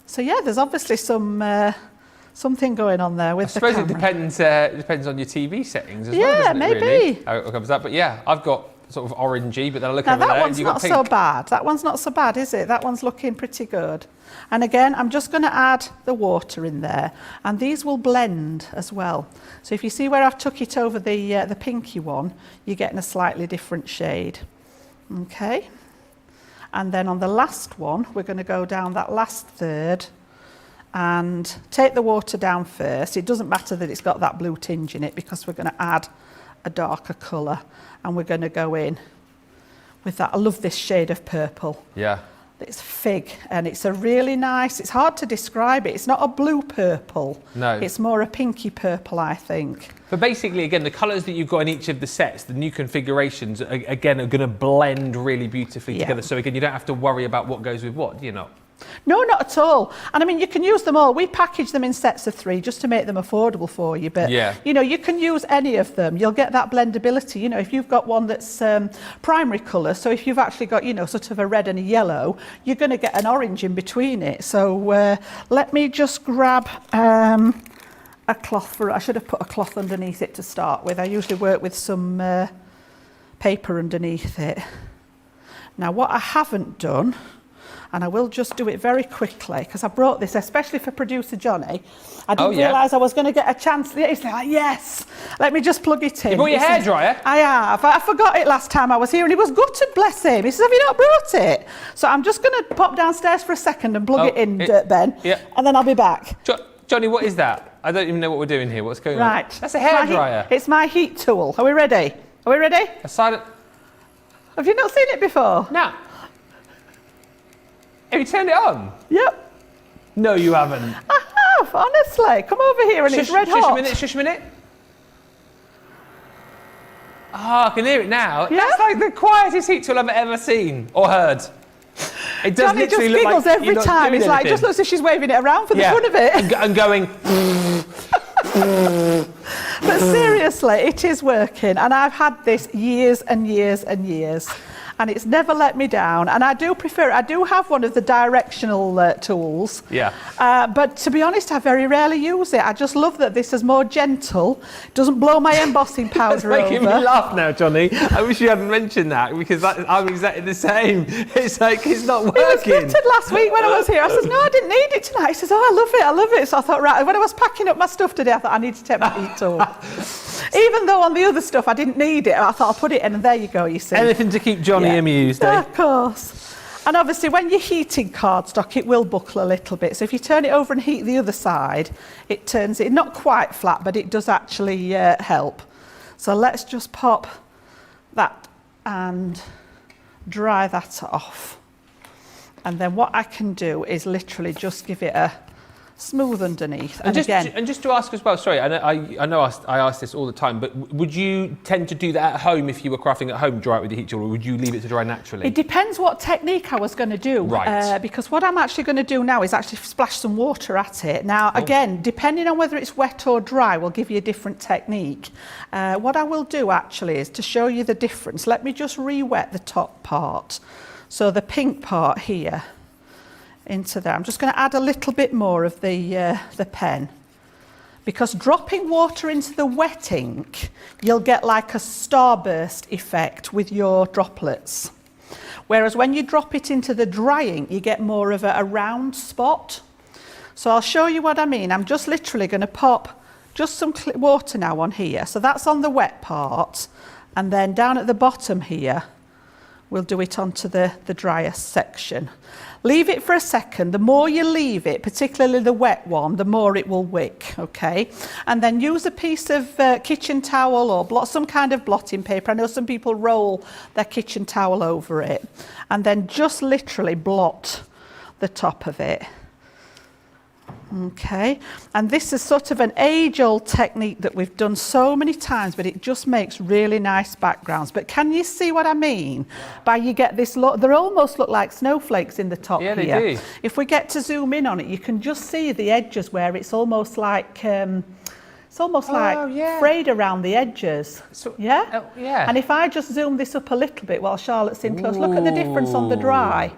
So yeah, there's obviously something going on there with the camera. I suppose it depends on your TV settings as well, doesn't it, maybe. Really, how it covers that. But yeah, I've got sort of orangey, but then I look over there and you've got pink. That one's not so bad. That one's not so bad, is it? That one's looking pretty good. And again, I'm just going to add the water in there, and these will blend as well. So if you see where I've took it over the pinky one, you're getting a slightly different shade. Okay. And then on the last one, we're going to go down that last third and take the water down first. It doesn't matter that it's got that blue tinge in it, because we're going to add a darker colour, and we're going to go in with that. I love this shade of purple. Yeah. It's fig, and it's a really nice, it's hard to describe it. It's not a blue purple. No. It's more a pinky purple, I think. But basically, again, the colours that you've got in each of the sets, the new configurations, again, are going to blend really beautifully together. So again, you don't have to worry about what goes with what, do you not? No, not at all. And I mean, you can use them all. We package them in sets of 3 just to make them affordable for you. But, you know, you can use any of them. You'll get that blendability. You know, if you've got one that's primary colour, so if you've actually got, you know, sort of a red and a yellow, you're going to get an orange in between it. So let me just grab a cloth I should have put a cloth underneath it to start with. I usually work with some paper underneath it. Now, what I haven't done, and I will just do it very quickly, because I brought this especially for producer Johnny. I didn't realise I was going to get a chance. He's like, yes, let me just plug it in. You brought your hairdryer? I have. I forgot it last time I was here, and he was gutted, bless him. He says, have you not brought it? So I'm just going to pop downstairs for a second and plug it in, Ben, and then I'll be back. Johnny, what is that? I don't even know what we're doing here. What's going on? Right. That's a hairdryer. It's my heat tool. Are we ready? Are we ready? A silent... Have you not seen it before? No. Have you turned it on? Yep. No, you haven't. I enough, honestly. Come over here and it's red hot. Shush a minute. Oh, I can hear it now. Yeah? That's like the quietest heat tool I've ever seen or heard. It does Johnny literally just look giggles like every time. It's like, just looks as if she's waving it around for the fun of it. And going... But seriously, it is working. And I've had this years and years and years. And it's never let me down. And I do prefer it. I do have one of the directional tools. Yeah. But to be honest, I very rarely use it. I just love that this is more gentle. Doesn't blow my embossing powder over. It's making me laugh now, Johnny. I wish you hadn't mentioned that because I'm exactly the same. It's like, it's not working. It was glittered last week when I was here. I said, no, I didn't need it tonight. He says, oh, I love it. So I thought, right, when I was packing up my stuff today, I thought I need to take my heat tool. Even though on the other stuff I didn't need it, I thought I'll put it in and there you go, you see. Anything to keep Johnny amused, eh? Of course. And obviously when you're heating cardstock, it will buckle a little bit. So if you turn it over and heat the other side, it turns it not quite flat, but it does actually help. So let's just pop that and dry that off. And then what I can do is literally just give it a smooth underneath. And just to ask as well, sorry, I know I ask this all the time, but would you tend to do that at home if you were crafting at home, dry it with your heat tool, or would you leave it to dry naturally? It depends what technique I was going to do. Right. Because what I'm actually going to do now is actually splash some water at it. Now, again, depending on whether it's wet or dry will give you a different technique. What I will do actually is to show you the difference. Let me just re-wet the top part. So the pink part here into there. I'm just going to add a little bit more of the pen, because dropping water into the wet ink, you'll get like a starburst effect with your droplets. Whereas when you drop it into the dry ink, you get more of a round spot. So I'll show you what I mean. I'm just literally going to pop just some water now on here. So that's on the wet part. And then down at the bottom here, we'll do it onto the driest section. Leave it for a second. The more you leave it, particularly the wet one, the more it will wick, okay? And then use a piece of kitchen towel or some kind of blotting paper. I know some people roll their kitchen towel over it. And then just literally blot the top of it. Okay, and this is sort of an age-old technique that we've done so many times, but it just makes really nice backgrounds. But can you see what I mean? By you get this look, they almost look like snowflakes in the top here. Yeah, they do. If we get to zoom in on it, you can just see the edges where it's almost like frayed around the edges. So, yeah? Yeah. And if I just zoom this up a little bit while Charlotte's in close, look at the difference on the dry.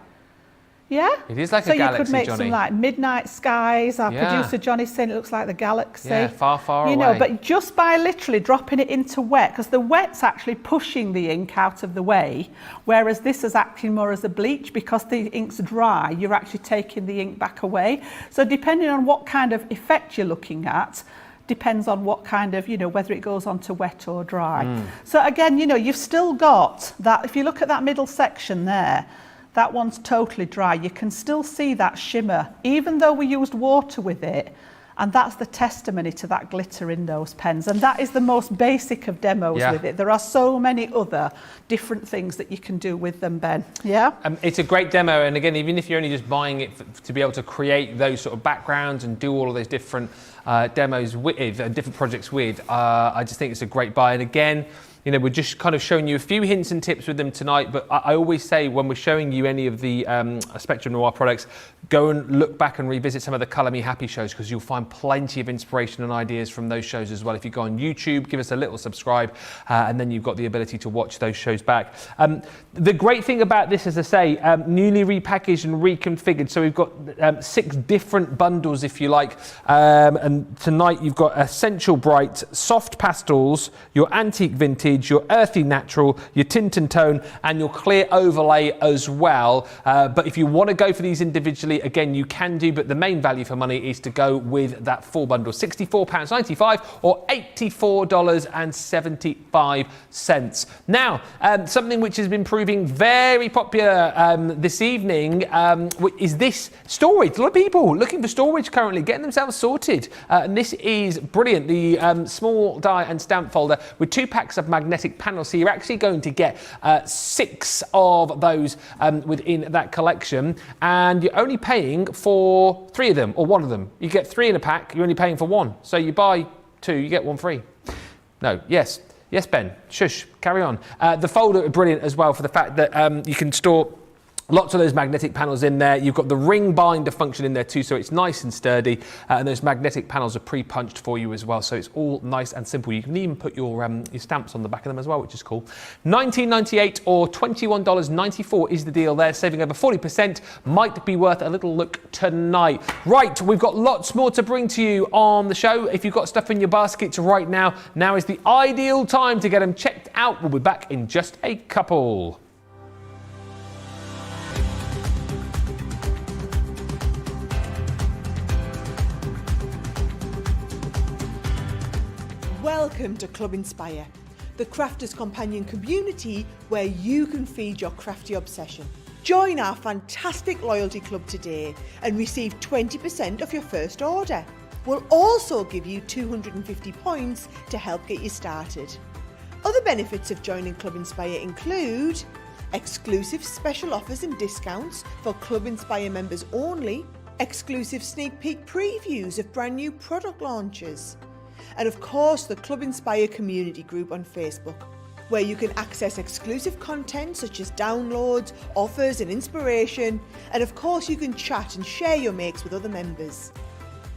Yeah? It is like a galaxy, So you could make Johnny. some like midnight skies. Our producer Johnny's saying it looks like the galaxy. Yeah, far away. You know, but just by literally dropping it into wet, because the wet's actually pushing the ink out of the way, whereas this is acting more as a bleach. Because the ink's dry, you're actually taking the ink back away. So depending on what kind of effect you're looking at, depends on what kind of, you know, whether it goes on to wet or dry. So again, you know, you've still got that, if you look at that middle section there, that one's totally dry. You can still see that shimmer, even though we used water with it. And that's the testimony to that glitter in those pens. And that is the most basic of demos with it. There are so many other different things that you can do with them, Ben. Yeah? It's a great demo. And again, even if you're only just buying it to be able to create those sort of backgrounds and do all of those different demos with, different projects with, I just think it's a great buy. And again, you know, we're just kind of showing you a few hints and tips with them tonight, but I always say when we're showing you any of the Spectrum Noir products, go and look back and revisit some of the Colour Me Happy shows, because you'll find plenty of inspiration and ideas from those shows as well. If you go on YouTube, give us a little subscribe, and then you've got the ability to watch those shows back. The great thing about this, as I say, newly repackaged and reconfigured. So we've got 6 different bundles, if you like. And tonight you've got Essential Bright, Soft Pastels, your Antique Vintage, your Earthy Natural, your Tint and Tone, and your Clear Overlay as well. But if you want to go for these individually, again, you can do, but the main value for money is to go with that full bundle, £64.95 or $84.75. Now, something which has been proving very popular this evening is this storage. A lot of people looking for storage currently, getting themselves sorted. And this is brilliant. The small die and stamp folder with 2 packs of magazines magnetic panels. So you're actually going to get 6 of those within that collection, and you're only paying for 3 of them, or 1 of them. You get 3 in a pack, you're only paying for 1. So you buy 2, you get 1 free. No, yes, Ben, shush, carry on. The folder is brilliant as well for the fact that you can store lots of those magnetic panels in there. You've got the ring binder function in there too, so it's nice and sturdy. And those magnetic panels are pre-punched for you as well, so it's all nice and simple. You can even put your stamps on the back of them as well, which is cool. $19.98 or $21.94 is the deal there, saving over 40%. Might be worth a little look tonight. Right, we've got lots more to bring to you on the show. If you've got stuff in your baskets right now, now is the ideal time to get them checked out. We'll be back in just a couple. Welcome to Club Inspire, the crafters' companion community where you can feed your crafty obsession. Join our fantastic loyalty club today and receive 20% of your first order. We'll also give you 250 points to help get you started. Other benefits of joining Club Inspire include exclusive special offers and discounts for Club Inspire members only, exclusive sneak peek previews of brand new product launches, and of course the Club Inspire community group on Facebook, where you can access exclusive content such as downloads, offers and inspiration, and of course you can chat and share your makes with other members.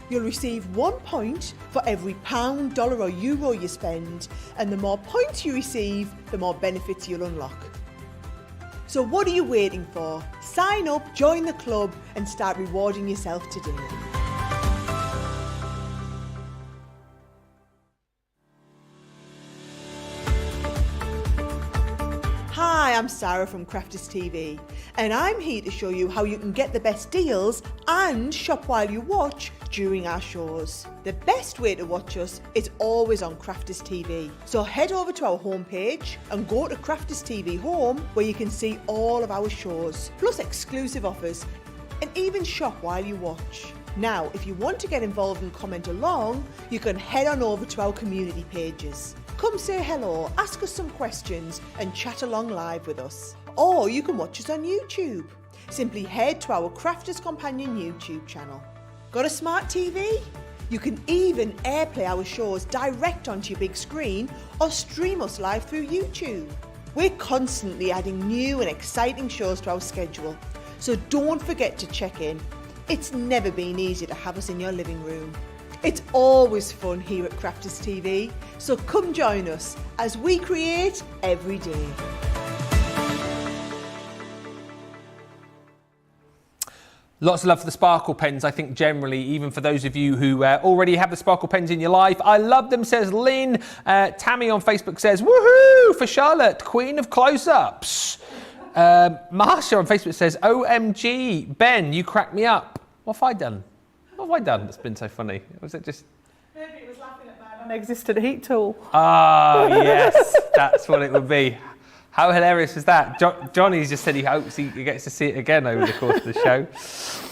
You'll receive 1 point for every £1, dollar or euro you spend, and the more points you receive, the more benefits you'll unlock. So what are you waiting for? Sign up, join the club and start rewarding yourself today. Hi, I'm Sarah from Crafters TV, and I'm here to show you how you can get the best deals and shop while you watch during our shows. The best way to watch us is always on Crafters TV. So head over to our homepage and go to Crafters TV Home, where you can see all of our shows, plus exclusive offers, and even shop while you watch. Now, if you want to get involved and comment along, you can head on over to our community pages. Come say hello, ask us some questions and chat along live with us. Or you can watch us on YouTube. Simply head to our Crafters Companion YouTube channel. Got a smart TV? You can even airplay our shows direct onto your big screen or stream us live through YouTube. We're constantly adding new and exciting shows to our schedule, so don't forget to check in. It's never been easier to have us in your living room. It's always fun here at Crafters TV, so come join us as we create every day. Lots of love for the sparkle pens, I think, generally, even for those of you who already have the sparkle pens in your life. I love them, says Lynn. Tammy on Facebook says, woohoo, for Charlotte, queen of close-ups. Marsha on Facebook says, OMG, Ben, you cracked me up. What have I done? What have I done that's been so funny? Was it just... Maybe it was laughing at my non-existent heat tool. Oh, yes, that's what it would be. How hilarious is that? Johnny's just said he hopes he gets to see it again over the course of the show.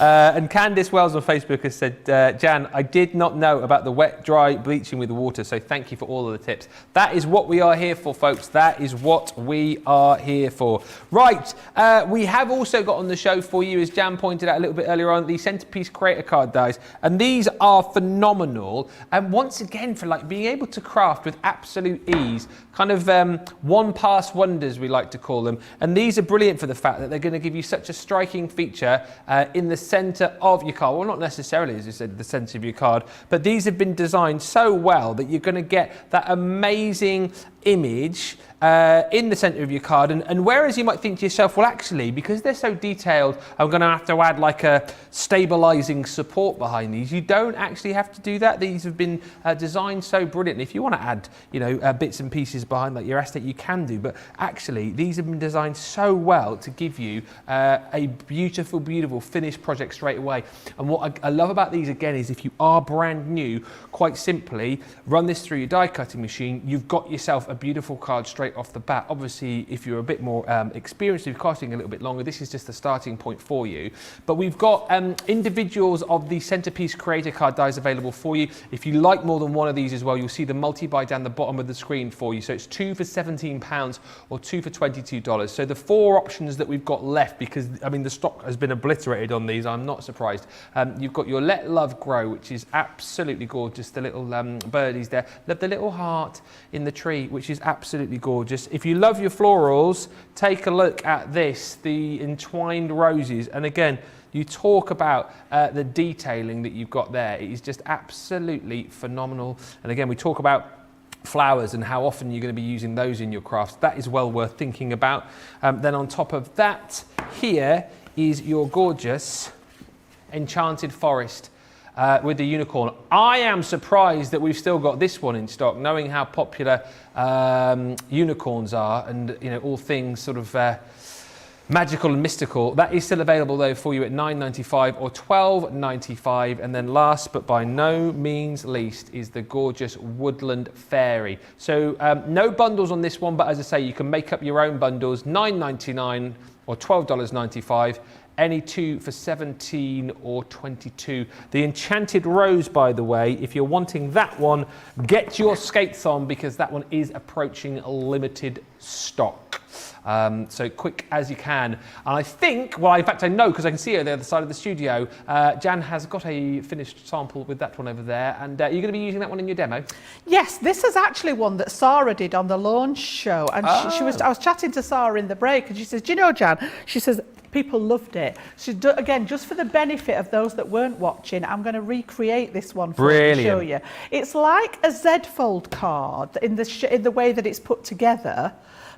And Candice Wells on Facebook has said, Jan, I did not know about the wet, dry bleaching with the water, so thank you for all of the tips. That is what we are here for, folks. That is what we are here for. Right, we have also got on the show for you, as Jan pointed out a little bit earlier on, the Centerpiece Creator Card dies. And these are phenomenal. And once again, for like being able to craft with absolute ease, kind of one-pass wonders, we like to call them. And these are brilliant for the fact that they're going to give you such a striking feature in the centre of your card. Well, not necessarily, as you said, the centre of your card, but these have been designed so well that you're going to get that amazing image in the centre of your card, and whereas you might think to yourself, well actually, because they're so detailed, I'm going to have to add like a stabilising support behind these. You don't actually have to do that. These have been designed so brilliantly. If you want to add, you know, bits and pieces behind like your aesthetic, you can do, but actually these have been designed so well to give you a beautiful, beautiful finished project straight away. And what I love about these again is if you are brand new, quite simply run this through your die cutting machine, you've got yourself a beautiful card straight off the bat. Obviously, if you're a bit more experienced, if you're casting a little bit longer, this is just the starting point for you. But we've got individuals of the Centerpiece Creator card dies available for you. If you like more than one of these as well, you'll see the multi-buy down the bottom of the screen for you. So it's 2 for £17 or 2 for $22. So the 4 options that we've got left, because I mean the stock has been obliterated on these, I'm not surprised. You've got your Let Love Grow, which is absolutely gorgeous. The little birdies there. Love the little heart in the tree, which is absolutely gorgeous. If you love your florals, take a look at this, the Entwined Roses. And again, you talk about the detailing that you've got there. It is just absolutely phenomenal. And again, we talk about flowers and how often you're going to be using those in your crafts. That is well worth thinking about. Then on top of that, here is your gorgeous Enchanted Forest with the unicorn. I am surprised that we've still got this one in stock, knowing how popular unicorns are, and you know, all things sort of magical and mystical. That is still available though for you at $9.95 or $12.95. And then last but by no means least is the gorgeous Woodland Fairy. So no bundles on this one, but as I say, you can make up your own bundles, $9.99 or $12.95. Any 2 for $17 or $22. The Enchanted Rose, by the way, if you're wanting that one, get your skates on, because that one is approaching limited stock. So quick as you can. And I think, well, in fact I know, because I can see her on the other side of the studio, Jan has got a finished sample with that one over there, and you're going to be using that one in your demo? Yes, this is actually one that Sarah did on the launch show, and I was chatting to Sarah in the break, and she says, do you know, Jan, she says, people loved it. So again, just for the benefit of those that weren't watching, I'm going to recreate this one for you to show you. It's like a Z-fold card in the way that it's put together,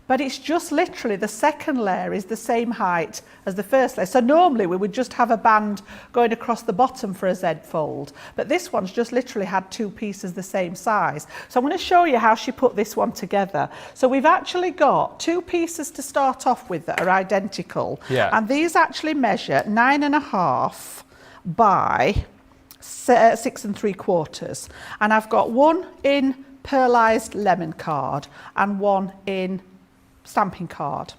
but it's just literally the second layer is the same height as the first layer. So normally we would just have a band going across the bottom for a Z fold, but this one's just literally had 2 pieces the same size. So I'm going to show you how she put this one together. So we've actually got 2 pieces to start off with that are identical, and these actually measure 9.5 by 6 3/4, and I've got one in pearlized lemon card and one in stamping card.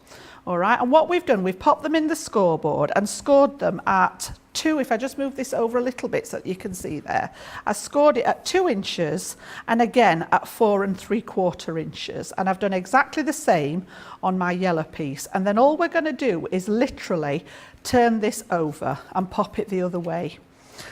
All right, and what we've done, we've popped them in the scoreboard and scored them at 2, if I just move this over a little bit so that you can see there, I scored it at 2 inches and again at 4 3/4 inches, and I've done exactly the same on my yellow piece. And then all we're going to do is literally turn this over and pop it the other way,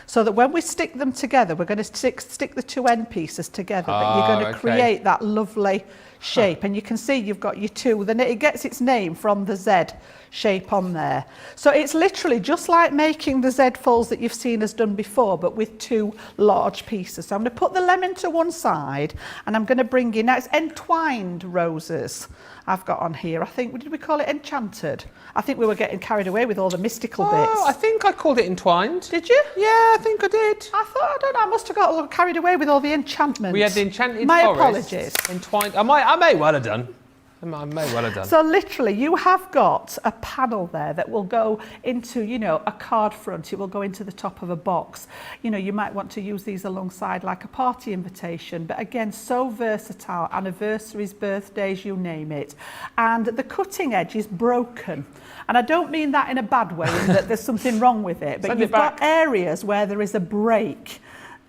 so that when we stick them together, we're going to stick the 2 end pieces together, but you're going to create that lovely shape. And you can see you've got your 2, then it gets its name from the Z shape on there. So it's literally just like making the Z folds that you've seen us done before, but with 2 large pieces. So I'm going to put the lemon to one side, and I'm going to bring in, now it's Entwined Roses I've got on here. I think, did we call it Enchanted? I think we were getting carried away with all the mystical bits. I think I called it Entwined. Did you? Yeah, I think I did. I thought, I don't know, I must have got a little carried away with all the enchantments. We had the Enchanted My Forest. apologies. Entwined. I may well have done. I may well have done. So literally you have got a panel there that will go into, you know, a card front. It will go into the top of a box. You know, you might want to use these alongside like a party invitation, but again, so versatile, anniversaries, birthdays, you name it. And the cutting edge is broken. And I don't mean that in a bad way, in that there's something wrong with it, but you've got areas where there is a break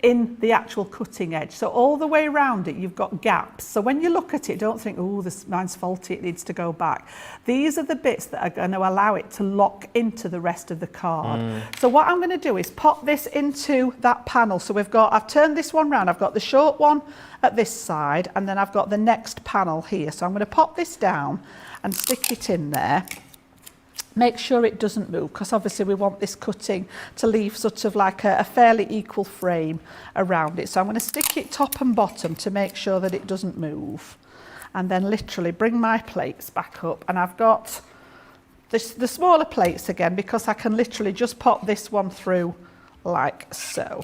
in the actual cutting edge. So all the way around it, you've got gaps. So when you look at it, don't think, oh, mine's faulty, it needs to go back. These are the bits that are going to allow it to lock into the rest of the card. So what I'm going to do is pop this into that panel. So I've turned this one round. I've got the short one at this side, and then I've got the next panel here. So I'm going to pop this down and stick it in there. Make sure it doesn't move, because obviously we want this cutting to leave sort of like a fairly equal frame around it. So I'm going to stick it top and bottom to make sure that it doesn't move. And then literally bring my plates back up. And I've got the smaller plates again, because I can literally just pop this one through like so.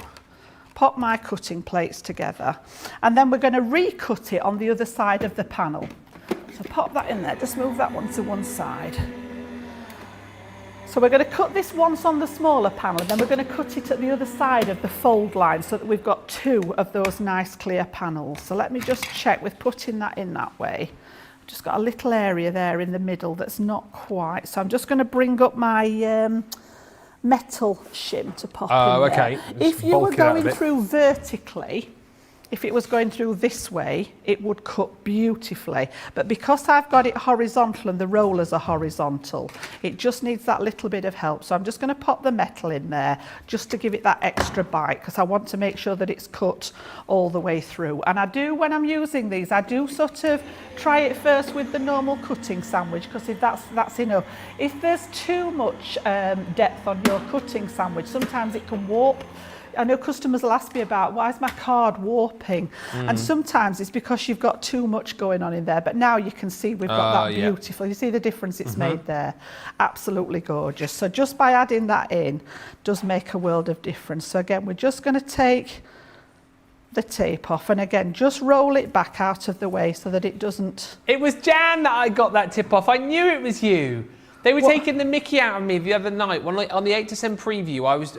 Pop my cutting plates together. And then we're going to recut it on the other side of the panel. So pop that in there, just move that one to one side. So we're going to cut this once on the smaller panel, then we're going to cut it at the other side of the fold line so that we've got 2 of those nice clear panels. So let me just check with putting that in that way. I've just got a little area there in the middle that's not quite. So I'm just going to bring up my metal shim to pop in there. Okay. If you were going through vertically, if it was going through this way, it would cut beautifully. But because I've got it horizontal and the rollers are horizontal, it just needs that little bit of help. So I'm just going to pop the metal in there just to give it that extra bite, because I want to make sure that it's cut all the way through. And I do, when I'm using these, I do sort of try it first with the normal cutting sandwich, because if that's enough. If there's too much depth on your cutting sandwich, sometimes it can warp. I know customers will ask me about, why is my card warping? And sometimes it's because you've got too much going on in there. But now you can see we've got that beautiful. You see the difference it's made there? Absolutely gorgeous. So just by adding that in does make a world of difference. So again, we're just going to take the tape off, and again, just roll it back out of the way so that it doesn't... It was Jan that I got that tip off. I knew it was you. They were taking the mickey out of me the other night. On the 8 to 10 preview, I was,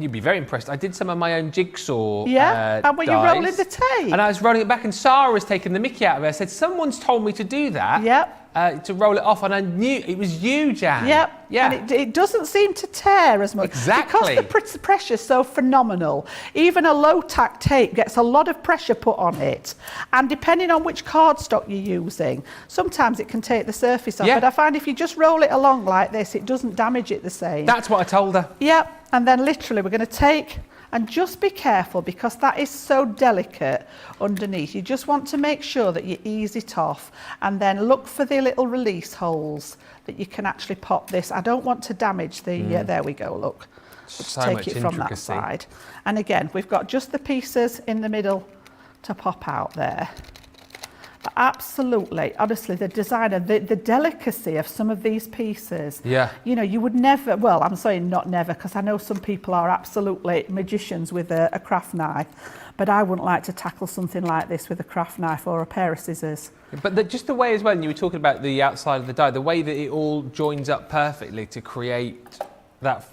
you'd be very impressed, I did some of my own jigsaw and when you're rolling the tape. And I was rolling it back, and Sarah was taking the mickey out of it. I said, someone's told me to do that. To roll it off, and I knew it was you, Jan. Yeah. And it doesn't seem to tear as much. Exactly. Because the pressure's so phenomenal. Even a low-tack tape gets a lot of pressure put on it. And depending on which cardstock you're using, sometimes it can take the surface off. But I find if you just roll it along like this, it doesn't damage it the same. That's what I told her. And then literally we're going to take... And just be careful, because that is so delicate underneath. You just want to make sure that you ease it off, and then look for the little release holes that you can actually pop this. I don't want to damage the, there we go, look. Let's take it from that side. And again, we've got just the pieces in the middle to pop out there. But absolutely, honestly, the designer, the delicacy of some of these pieces, you know, you would never, well, I'm saying not never, because I know some people are absolutely magicians with a craft knife, but I wouldn't like to tackle something like this with a craft knife or a pair of scissors. But just the way as well, and you were talking about the outside of the die, the way that it all joins up perfectly to create that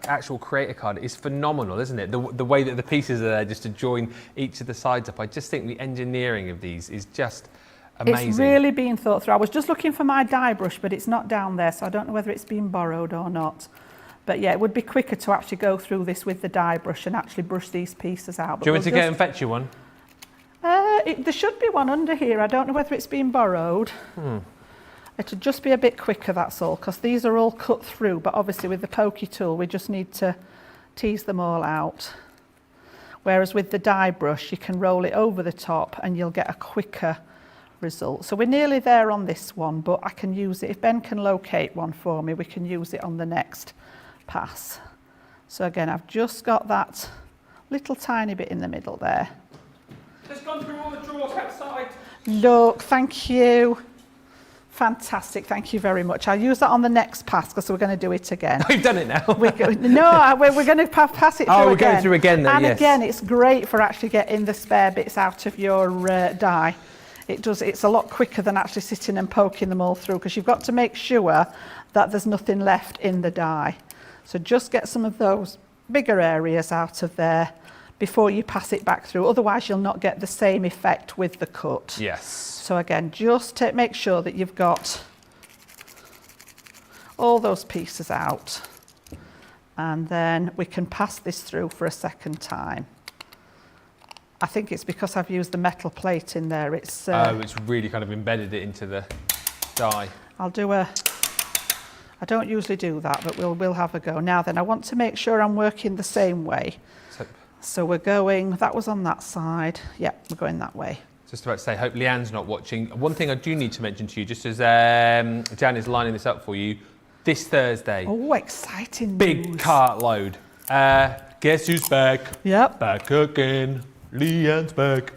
actual creator card is phenomenal, isn't it? The way that the pieces are there just to join each of the sides up. I just think the engineering of these is just amazing. It's really been thought through. I was just looking for my die brush, but it's not down there, so I don't know whether it's been borrowed or not. But yeah, it would be quicker to actually go through this with the die brush and actually brush these pieces out. But do you want me to go and fetch you one? There should be one under here. I don't know whether it's been borrowed. It'll just be a bit quicker, that's all, because these are all cut through, but obviously with the pokey tool we just need to tease them all out. Whereas with the die brush you can roll it over the top and you'll get a quicker result. So we're nearly there on this one, but I can use it. If Ben can locate one for me, we can use it on the next pass. So again, I've just got that little tiny bit in the middle there. Just gone through all the drawers outside. Look, thank you. Fantastic, thank you very much. I'll use that on the next pass because we're going to do it again. We've done it now. We're going to pass it through again. We're going through again then, and again, it's great for actually getting the spare bits out of your die. It's a lot quicker than actually sitting and poking them all through, because you've got to make sure that there's nothing left in the die. So just get some of those bigger areas out of there before you pass it back through. Otherwise, you'll not get the same effect with the cut. Yes. So again, just make sure that you've got all those pieces out, and then we can pass this through for a second time. I think it's because I've used the metal plate in there. It's really kind of embedded it into the die. I don't usually do that, but we'll have a go. Now then, I want to make sure I'm working the same way. So we're going, that was on that side. Yeah, we're going that way. Just about to say, hope Leanne's not watching. One thing I do need to mention to you, just as Jan is lining this up for you, this Thursday. Oh, exciting big news. Cartload. Guess who's back? Yep. Back again. Leanne's back.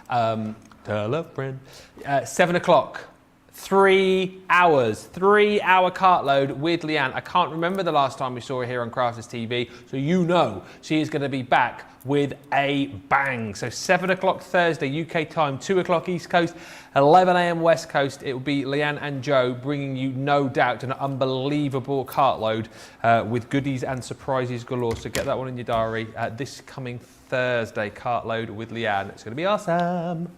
Tell a friend. 7 o'clock 3 hours, 3-hour cartload with Leanne. I can't remember the last time we saw her here on Crafters TV, so you know she is going to be back with a bang. So 7 o'clock Thursday UK time, 2 o'clock East Coast, 11 a.m. West Coast. It will be Leanne and Joe bringing you, no doubt, an unbelievable cartload with goodies and surprises galore. So get that one in your diary. This coming Thursday, cartload with Leanne. It's going to be awesome.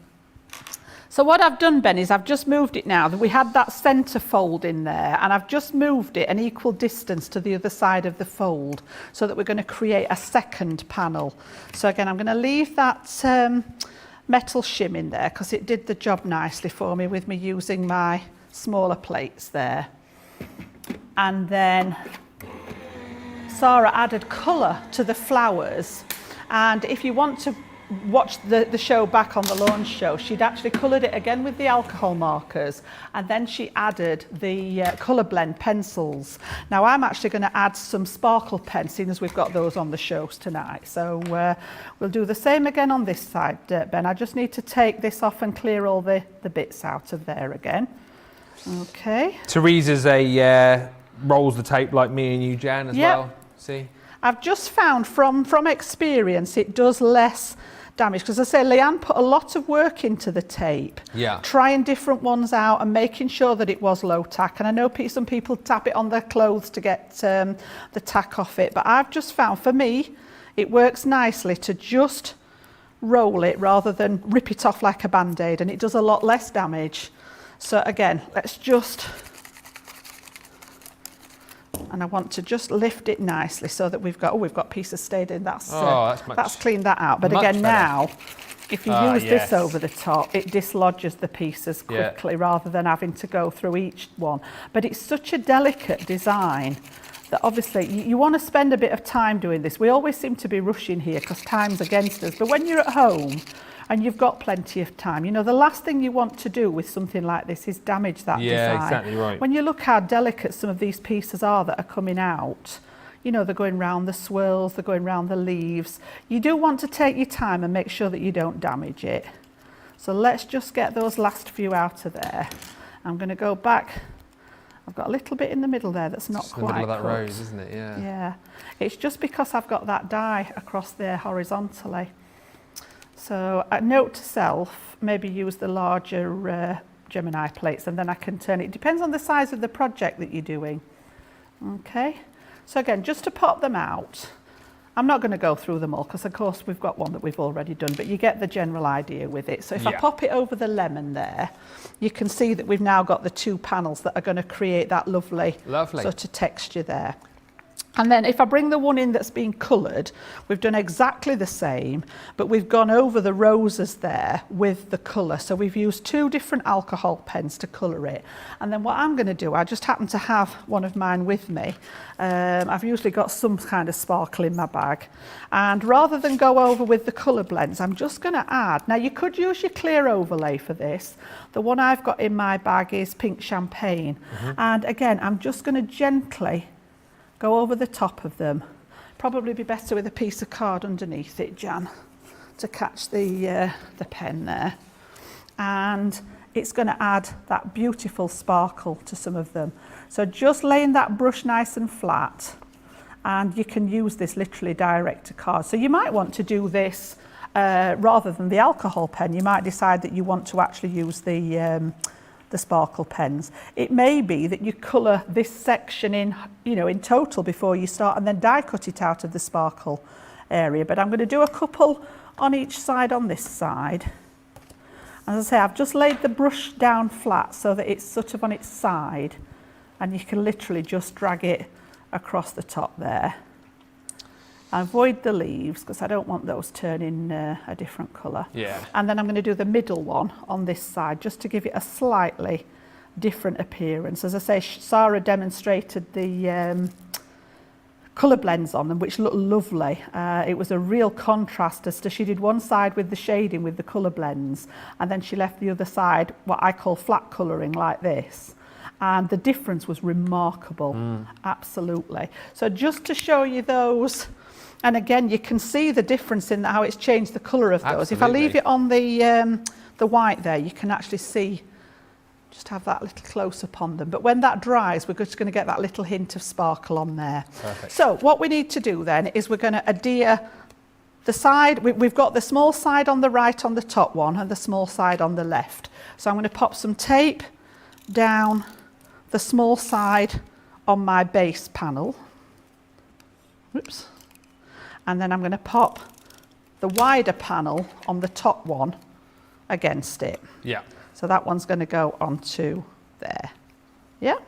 So what I've done, Ben, is I've just moved it now. We had that centre fold in there, and I've just moved it an equal distance to the other side of the fold so that we're going to create a second panel. So again, I'm going to leave that metal shim in there because it did the job nicely for me with me using my smaller plates there. And then Sarah added colour to the flowers. And if you want to watch the show back on the launch show, she'd actually coloured it again with the alcohol markers, and then she added the colour blend pencils. Now I'm actually going to add some sparkle pens, seeing as we've got those on the shows tonight. So we'll do the same again on this side, Ben. I just need to take this off and clear all the bits out of there again. Okay. Teresa's rolls the tape like me and you, Jan, as well. See? I've just found from experience it does less damage, because I say Leanne put a lot of work into the tape, trying different ones out and making sure that it was low tack. And I know some people tap it on their clothes to get the tack off it, but I've just found for me it works nicely to just roll it rather than rip it off like a band-aid, and it does a lot less damage. So again, let's just, and I want to just lift it nicely so that we've got pieces stayed in. That's cleaned that out. But again, better. Now, if you use this over the top, it dislodges the pieces quickly rather than having to go through each one. But it's such a delicate design that obviously you want to spend a bit of time doing this. We always seem to be rushing here because time's against us. But when you're at home and you've got plenty of time, you know, the last thing you want to do with something like this is damage that design. Yeah, exactly right. When you look how delicate some of these pieces are that are coming out, you know, they're going round the swirls, they're going round the leaves. You do want to take your time and make sure that you don't damage it. So let's just get those last few out of there. I'm going to go back. I've got a little bit in the middle there that's not quite in the middle of that cooked. rose, isn't it? Yeah. Yeah. It's just because I've got that die across there horizontally. So a note to self, maybe use the larger Gemini plates, and then I can turn it. It depends on the size of the project that you're doing. Okay, so again, just to pop them out, I'm not going to go through them all because of course we've got one that we've already done, but you get the general idea with it. So if I pop it over the lemon there, you can see that we've now got the two panels that are going to create that lovely sort of texture there. And then if I bring the one in that's been coloured, we've done exactly the same, but we've gone over the roses there with the colour. So we've used two different alcohol pens to colour it. And then what I'm going to do, I just happen to have one of mine with me. I've usually got some kind of sparkle in my bag. And rather than go over with the colour blends, I'm just going to add. Now you could use your clear overlay for this. The one I've got in my bag is pink champagne. And again, I'm just going to gently go over the top of them. Probably be better with a piece of card underneath it, Jan, to catch the pen there. And it's going to add that beautiful sparkle to some of them. So just laying that brush nice and flat, and you can use this literally direct to card. So you might want to do this rather than the alcohol pen. You might decide that you want to actually use the sparkle pens. It may be that you colour this section in, you know, in total before you start, and then die cut it out of the sparkle area. But I'm going to do a couple on each side on this side. As I say, I've just laid the brush down flat so that it's sort of on its side, and you can literally just drag it across the top there. I avoid the leaves because I don't want those turning a different colour. Yeah. And then I'm going to do the middle one on this side just to give it a slightly different appearance. As I say, Sarah demonstrated the colour blends on them, which look lovely. It was a real contrast as to she did one side with the shading with the colour blends, and then she left the other side what I call flat colouring like this. And the difference was remarkable, absolutely. So just to show you those, and again, you can see the difference in how it's changed the colour of those. Absolutely. If I leave it on the white there, you can actually see Just have that little close up on them. But when that dries, we're just going to get that little hint of sparkle on there. Perfect. So what we need to do then is we're going to adhere the side. We've got the small side on the right on the top one and the small side on the left. So I'm going to pop some tape down the small side on my base panel. Whoops. And then I'm going to pop the wider panel on the top one against it. Yeah. So that one's going to go onto there. Yeah.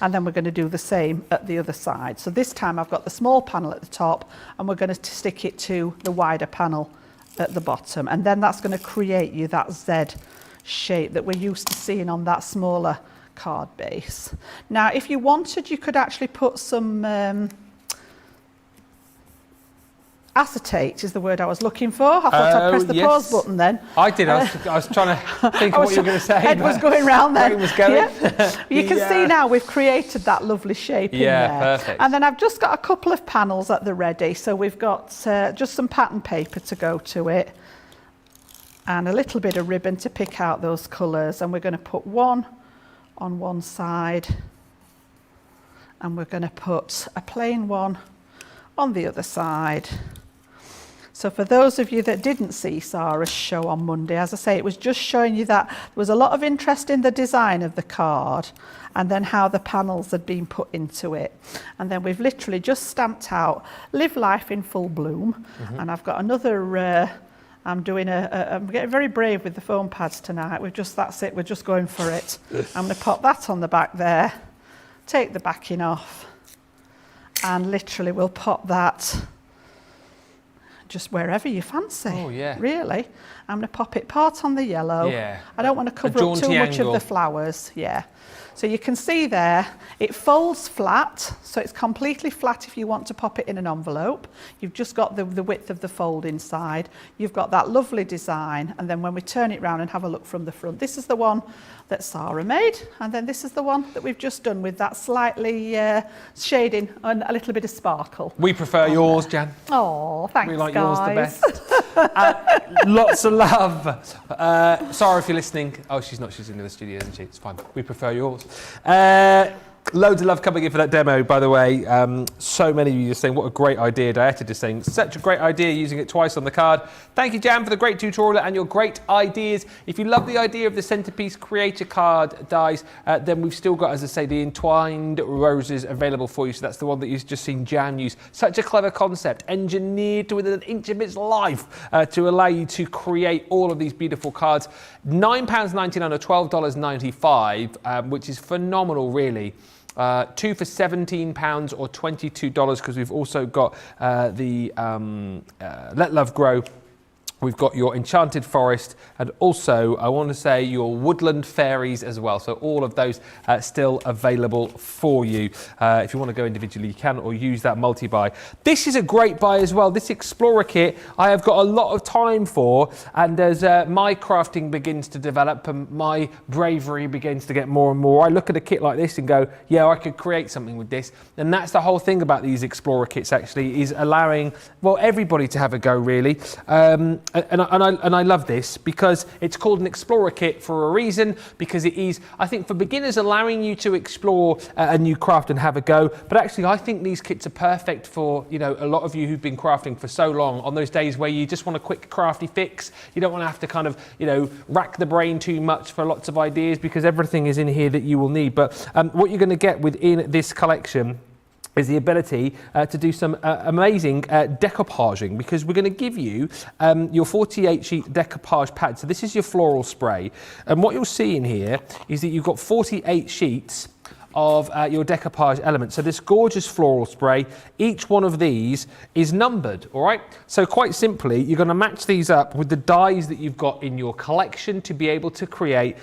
And then we're going to do the same at the other side. So this time I've got the small panel at the top and we're going to stick it to the wider panel at the bottom. And then that's going to create you that Z shape that we're used to seeing on that smaller card base. Now, if you wanted, you could actually put some acetate is the word I was looking for. I thought I'd press the pause button then. I did. I was trying to think of what you were going to say. Head was going round then. Brain was going. Yeah. You can see now we've created that lovely shape in there. Yeah, perfect. And then I've just got a couple of panels at the ready. So we've got just some pattern paper to go to it and a little bit of ribbon to pick out those colours. And we're going to put one on one side and we're going to put a plain one on the other side. So for those of you that didn't see Sarah's show on Monday, as I say, it was just showing you that there was a lot of interest in the design of the card and then how the panels had been put into it. And then we've literally just stamped out Live Life in Full Bloom. And I've got another, I'm getting very brave with the foam pads tonight. That's it, we're just going for it. I'm going to pop that on the back there, take the backing off, and literally we'll pop that just wherever you fancy. Oh, yeah. Really. I'm going to pop it part on the yellow. Yeah. I don't want to cover up too much of the flowers. Yeah. So you can see there, it folds flat. So it's completely flat if you want to pop it in an envelope. You've just got the width of the fold inside. You've got that lovely design. And then when we turn it round and have a look from the front, this is the one that Sarah made. And then this is the one that we've just done with that slightly shading and a little bit of sparkle. We prefer yours, Jan. Oh, thanks, We like guys. yours the best. Lots of love. Sarah, if you're listening. Oh, she's not. She's in the studio, isn't she? It's fine. We prefer yours. Loads of love coming in for that demo, by the way. So many of you just saying, what a great idea. Dieta just saying, such a great idea, using it twice on the card. Thank you, Jan, for the great tutorial and your great ideas. If you love the idea of the Centerpiece Creator card dies, then we've still got, as I say, the Entwined Roses available for you. So that's the one that you've just seen Jan use. Such a clever concept, engineered to within an inch of its life to allow you to create all of these beautiful cards. £9.99 or $12.95, which is phenomenal, really. Two for £17 or $22 because we've also got the Let Love Grow. We've got your Enchanted Forest and also, I want to say, your Woodland Fairies as well. So all of those still available for you. If you want to go individually, you can, or use that multi-buy. This is a great buy as well. This Explorer kit, I have got a lot of time for. And as my crafting begins to develop and my bravery begins to get more and more, I look at a kit like this and go, yeah, I could create something with this. And that's the whole thing about these Explorer kits, actually, is allowing, well, everybody to have a go, really. And I love this because it's called an Explorer kit for a reason, because it is, I think, for beginners, allowing you to explore a new craft and have a go. But actually, I think these kits are perfect for, you know, a lot of you who've been crafting for so long, on those days where you just want a quick crafty fix. You don't want to have to kind of, you know, rack the brain too much for lots of ideas, because everything is in here that you will need. But what you're going to get within this collection is the ability to do some amazing decoupaging, because we're going to give you your 48 sheet decoupage pad. So this is your Floral Spray, and what you'll see in here is that you've got 48 sheets of your decoupage elements. So this gorgeous Floral Spray, each one of these is numbered, all right? So quite simply, you're going to match these up with the dies that you've got in your collection to be able to create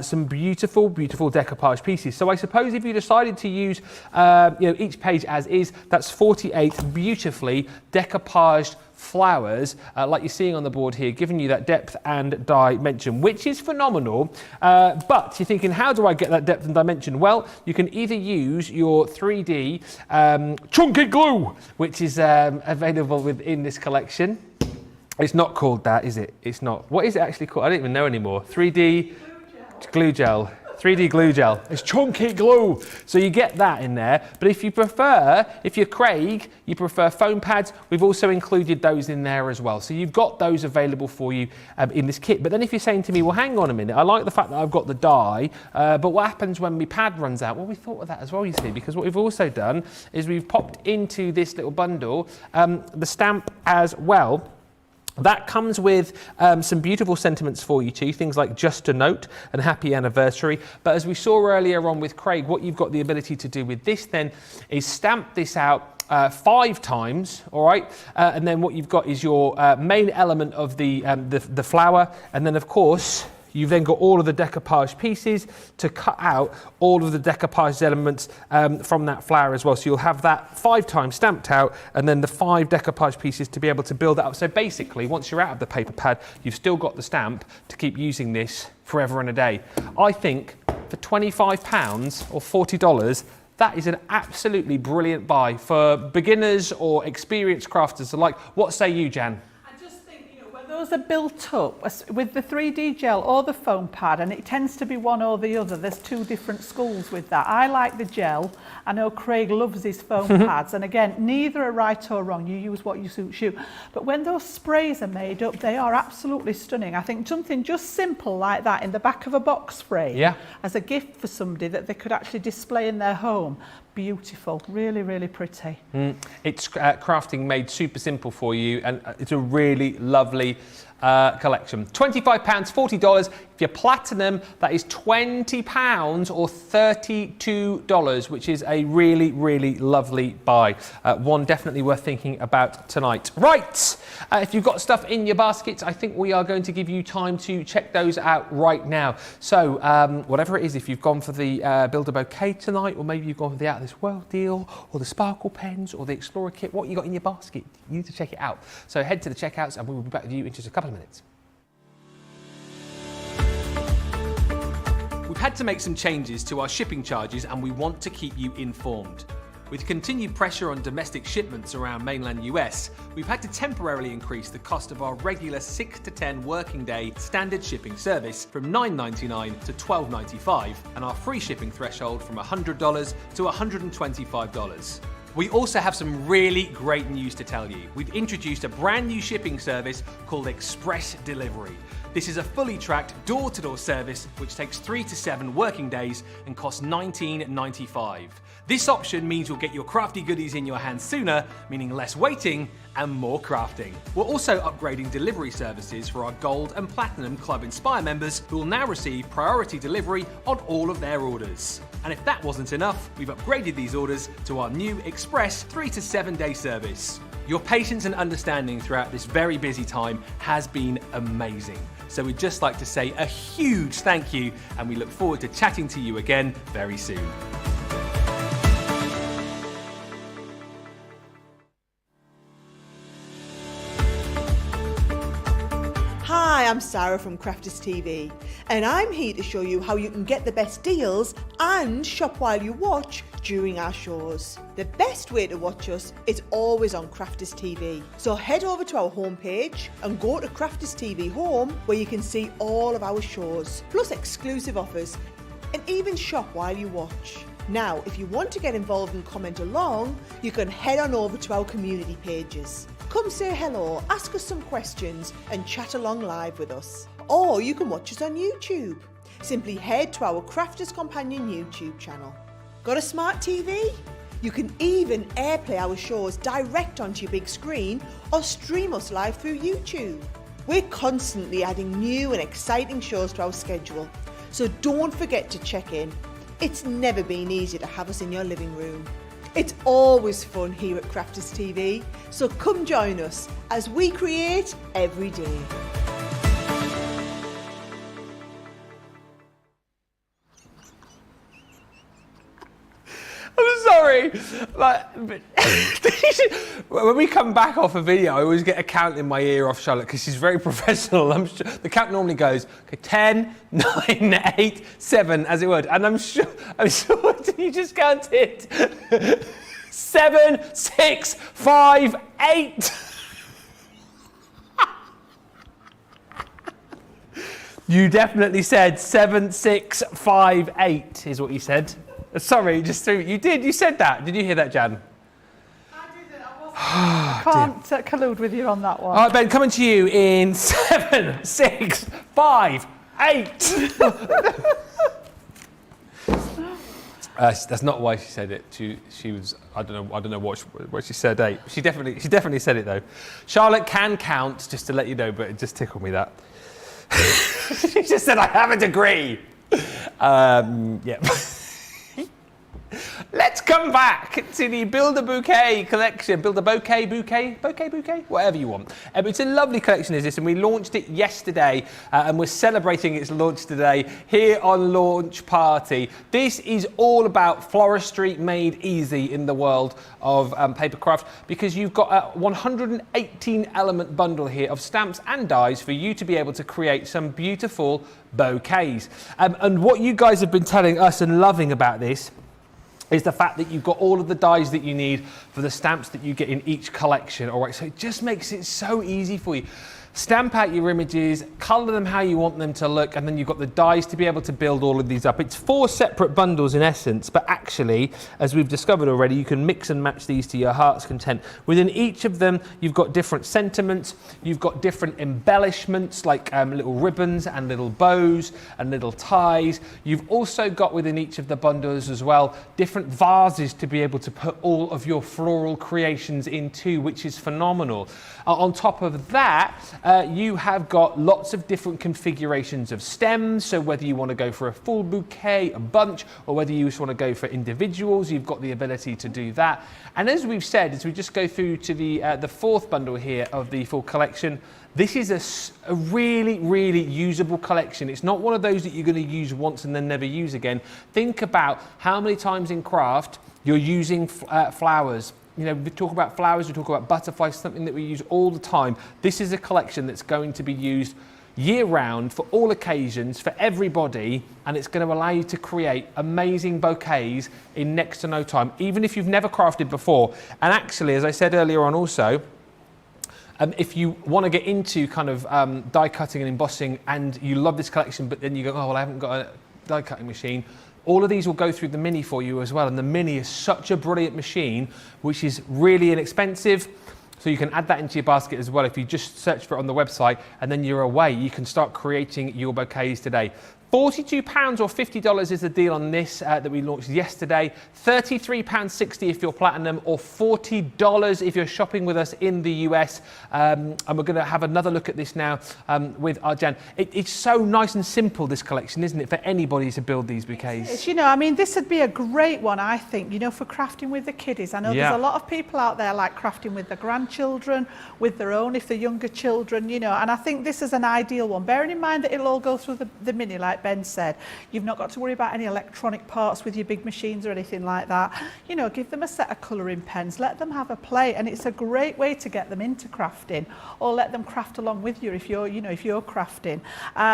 some beautiful, beautiful decoupage pieces. So I suppose if you decided to use each page as is, that's 48 beautifully decoupaged flowers like you're seeing on the board here, giving you that depth and dimension, which is phenomenal. But you're thinking, how do I get that depth and dimension? Well, you can either use your 3D chunky glue, which is available within this collection. It's not called that, is it? It's not. What is it actually called? I don't even know anymore. 3D glue gel. 3D glue gel. It's chunky glue. So you get that in there. But if you're Craig, you prefer foam pads, we've also included those in there as well. So you've got those available for you in this kit. But then if you're saying to me, well, hang on a minute, I like the fact that I've got the die, but what happens when my pad runs out? Well, we thought of that as well, you see, because what we've also done is we've popped into this little bundle the stamp as well. That comes with some beautiful sentiments for you too, things like just a note and happy anniversary. But as we saw earlier on with Craig, what you've got the ability to do with this then is stamp this out 5 times, all right? And then what you've got is your main element of the flower. And then of course, you've then got all of the decoupage pieces to cut out all of the decoupage elements from that flower as well. So you'll have that 5 times stamped out and then the 5 decoupage pieces to be able to build that up. So basically, once you're out of the paper pad, you've still got the stamp to keep using this forever and a day. I think for £25 or $40, that is an absolutely brilliant buy for beginners or experienced crafters alike. What say you, Jan? Those are built up with the 3D gel or the foam pad, and it tends to be one or the other. There's 2 different schools with that. I like the gel. I know Craig loves his foam pads, and again, neither are right or wrong. You use what you suits you. But when those sprays are made up, they are absolutely stunning. I think something just simple like that in the back of a box frame as a gift for somebody that they could actually display in their home. Beautiful, really, really pretty. It's crafting made super simple for you, and it's a really lovely collection. £25, $40. If you're platinum, that is £20 or $32, which is a really, really lovely buy. One definitely worth thinking about tonight. Right, if you've got stuff in your baskets, I think we are going to give you time to check those out right now. So whatever it is, if you've gone for the Build-a-Bouquet tonight, or maybe you've gone for the Out of This World deal, or the Sparkle pens, or the Explorer kit, what you got in your basket, you need to check it out. So head to the checkouts and we will be back with you in just a couple of minutes. We've had to make some changes to our shipping charges and we want to keep you informed. With continued pressure on domestic shipments around mainland US, we've had to temporarily increase the cost of our regular 6 to 10 working day standard shipping service from $9.99 to $12.95 and our free shipping threshold from $100 to $125. We also have some really great news to tell you. We've introduced a brand new shipping service called Express Delivery. This is a fully tracked door-to-door service which takes 3 to 7 working days and costs $19.95. This option means you'll get your crafty goodies in your hands sooner, meaning less waiting and more crafting. We're also upgrading delivery services for our Gold and Platinum Club Inspire members who will now receive priority delivery on all of their orders. And if that wasn't enough, we've upgraded these orders to our new Express 3 to 7 day service. Your patience and understanding throughout this very busy time has been amazing. So we'd just like to say a huge thank you, and we look forward to chatting to you again very soon. Hi, I'm Sarah from Crafters TV, and I'm here to show you how you can get the best deals and shop while you watch during our shows. The best way to watch us is always on Crafters TV. So head over to our homepage and go to Crafters TV Home, where you can see all of our shows, plus exclusive offers, and even shop while you watch. Now, if you want to get involved and comment along, you can head on over to our community pages. Come say hello, ask us some questions and chat along live with us. Or you can watch us on YouTube. Simply head to our Crafters Companion YouTube channel. Got a smart TV? You can even airplay our shows direct onto your big screen or stream us live through YouTube. We're constantly adding new and exciting shows to our schedule, so don't forget to check in. It's never been easier to have us in your living room. It's always fun here at Crafters TV, so come join us as we create every day. I'm sorry, but when we come back off a video, I always get a count in my ear off Charlotte because she's very professional. I'm sure the count normally goes, okay, 10, 9, 8, 7, as it would, and I'm sure you just counted 7, 6, 5, 8. You definitely said 7658 is what you said. Sorry, just threw you did. You said that. Did you hear that, Jan? I didn't. I can't collude with you on that one. All right, Ben, coming to you in 7, 6, 5, 8. That's not why she said it. She was I don't know what she said. 8. She definitely said it though. Charlotte can count, just to let you know, but it just tickled me that. She just said I have a degree. Yeah. Let's come back to the Build-a-Bouquet collection. Build-a-Bouquet, whatever you want. It's a lovely collection, is this, and we launched it yesterday, and we're celebrating its launch today here on Launch Party. This is all about floristry made easy in the world of papercraft, because you've got a 118 element bundle here of stamps and dies for you to be able to create some beautiful bouquets. And what you guys have been telling us and loving about this is the fact that you've got all of the dies that you need for the stamps that you get in each collection. All right, so it just makes it so easy for you. Stamp out your images, colour them how you want them to look, and then you've got the dies to be able to build all of these up. It's 4 separate bundles in essence, but actually, as we've discovered already, you can mix and match these to your heart's content. Within each of them, you've got different sentiments, you've got different embellishments like little ribbons and little bows and little ties. You've also got within each of the bundles as well, different vases to be able to put all of your floral creations into, which is phenomenal. On top of that, you have got lots of different configurations of stems, so whether you want to go for a full bouquet, a bunch, or whether you just want to go for individuals, you've got the ability to do that. And as we've said, as we just go through to the 4th bundle here of the full collection, this is a really, really usable collection. It's not one of those that you're going to use once and then never use again. Think about how many times in craft you're using flowers. You know, we talk about flowers, we talk about butterflies, something that we use all the time. This is a collection that's going to be used year round for all occasions, for everybody, and it's going to allow you to create amazing bouquets in next to no time, even if you've never crafted before. And actually, as I said earlier on also, if you want to get into kind of die cutting and embossing and you love this collection, but then you go, oh, well, I haven't got a die cutting machine, all of these will go through the Mini for you as well. And the Mini is such a brilliant machine, which is really inexpensive. So you can add that into your basket as well. If you just search for it on the website and then you're away, you can start creating your bouquets today. £42 or $50 is the deal on this that we launched yesterday. £33.60 if you're platinum, or $40 if you're shopping with us in the US. And we're going to have another look at this now with our Jan. It's so nice and simple, this collection, isn't it, for anybody to build these bouquets? You know, I mean, this would be a great one, I think, you know, for crafting with the kiddies. I know there's a lot of people out there like crafting with their grandchildren, with their own, if they're younger children, you know, and I think this is an ideal one. Bearing in mind that it'll all go through the Mini, like Ben said. You've not got to worry about any electronic parts with your big machines or anything like that. You know, give them a set of colouring pens, let them have a play, and it's a great way to get them into crafting, or let them craft along with you if you're, you know, if you're crafting.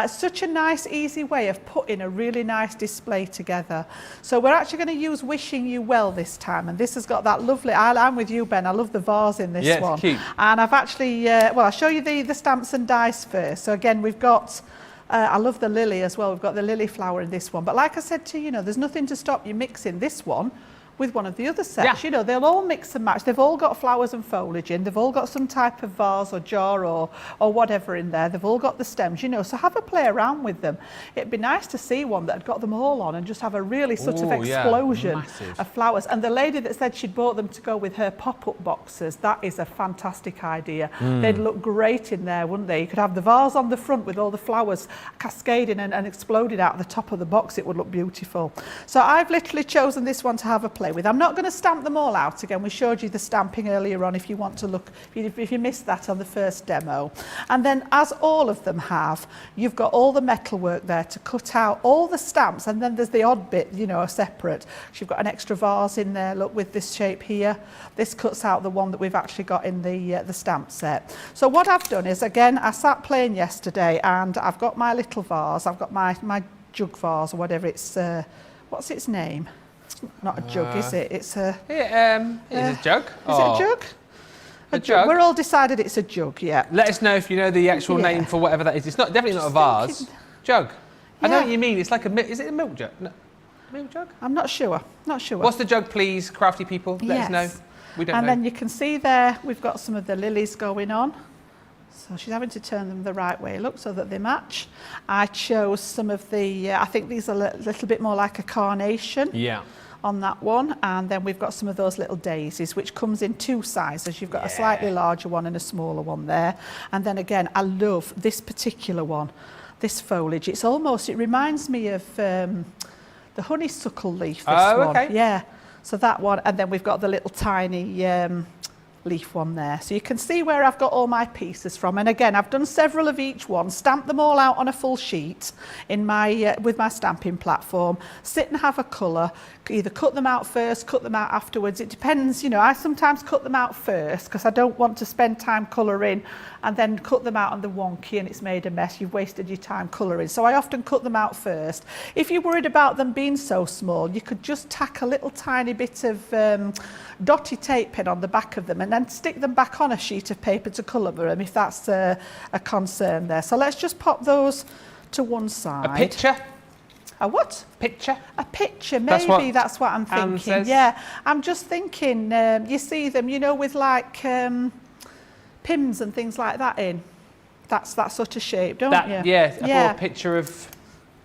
Such a nice, easy way of putting a really nice display together. So we're actually going to use Wishing You Well this time, and this has got that lovely, I'm with you, Ben, I love the vase in this one. Cute. And I've actually, well, I'll show you the stamps and dies first. So again, we've got I love the lily as well. We've got the lily flower in this one. But like I said to you, you know, there's nothing to stop you mixing this one with one of the other sets. You know, they'll all mix and match. They've all got flowers and foliage in. They've all got some type of vase or jar or whatever in there. They've all got the stems, you know, so have a play around with them. It'd be nice to see one that had got them all on and just have a really sort of explosion of flowers. And the lady that said she'd bought them to go with her pop-up boxes, that is a fantastic idea. They'd look great in there, wouldn't they? You could have the vase on the front with all the flowers cascading and exploding out the top of the box. It would look beautiful. So I've literally chosen this one to have a play with. I'm not going to stamp them all out again. We showed you the stamping earlier on if you want to look, if you missed that on the first demo. And then, as all of them have, you've got all the metalwork there to cut out all the stamps, and then there's the odd bit, you know, separate. So you've got an extra vase in there, look, with this shape here. This cuts out the one that we've actually got in the stamp set. So what I've done is, again, I sat playing yesterday, and I've got my little vase. I've got my jug vase, or whatever it's, what's its name? Not a jug, is it? It's a... Is it a jug? Is it a jug? A jug. We're all decided it's a jug, yeah. Let us know if you know the actual name for whatever that is. It's not definitely not a vase. Jug. I know Yeah. what you mean. It's like is it a milk jug? No. Milk jug? I'm not sure. Not sure. What's the jug, please, crafty people? Let us know. We don't know. And then you can see there, we've got some of the lilies going on. So she's having to turn them the right way, look, so that they match. I chose some of the, I think these are a little bit more like a carnation. Yeah. On that one, and then we've got some of those little daisies, which comes in 2 sizes. You've got a slightly larger one and a smaller one there. And then again, I love this particular one, this foliage. It's almost, it reminds me of the honeysuckle leaf, this one. Okay. Yeah, so that one, and then we've got the little tiny leaf one there. So you can see where I've got all my pieces from. And again, I've done several of each one, stamped them all out on a full sheet in my with my stamping platform, sit and have a colour, either cut them out first, cut them out afterwards. It depends, you know, I sometimes cut them out first because I don't want to spend time colouring and then cut them out and they're wonky and it's made a mess. You've wasted your time colouring. So I often cut them out first. If you're worried about them being so small, you could just tack a little tiny bit of dotty tape pen on the back of them and then stick them back on a sheet of paper to colour them if that's a concern there. So let's just pop those to one side. A picture? A what? Picture? A picture, maybe that's what I'm Anne thinking. says. Yeah, I'm just thinking, you see them, you know, with like pims and things like that in. That's that sort of shape, don't you? Yeah, I thought a picture of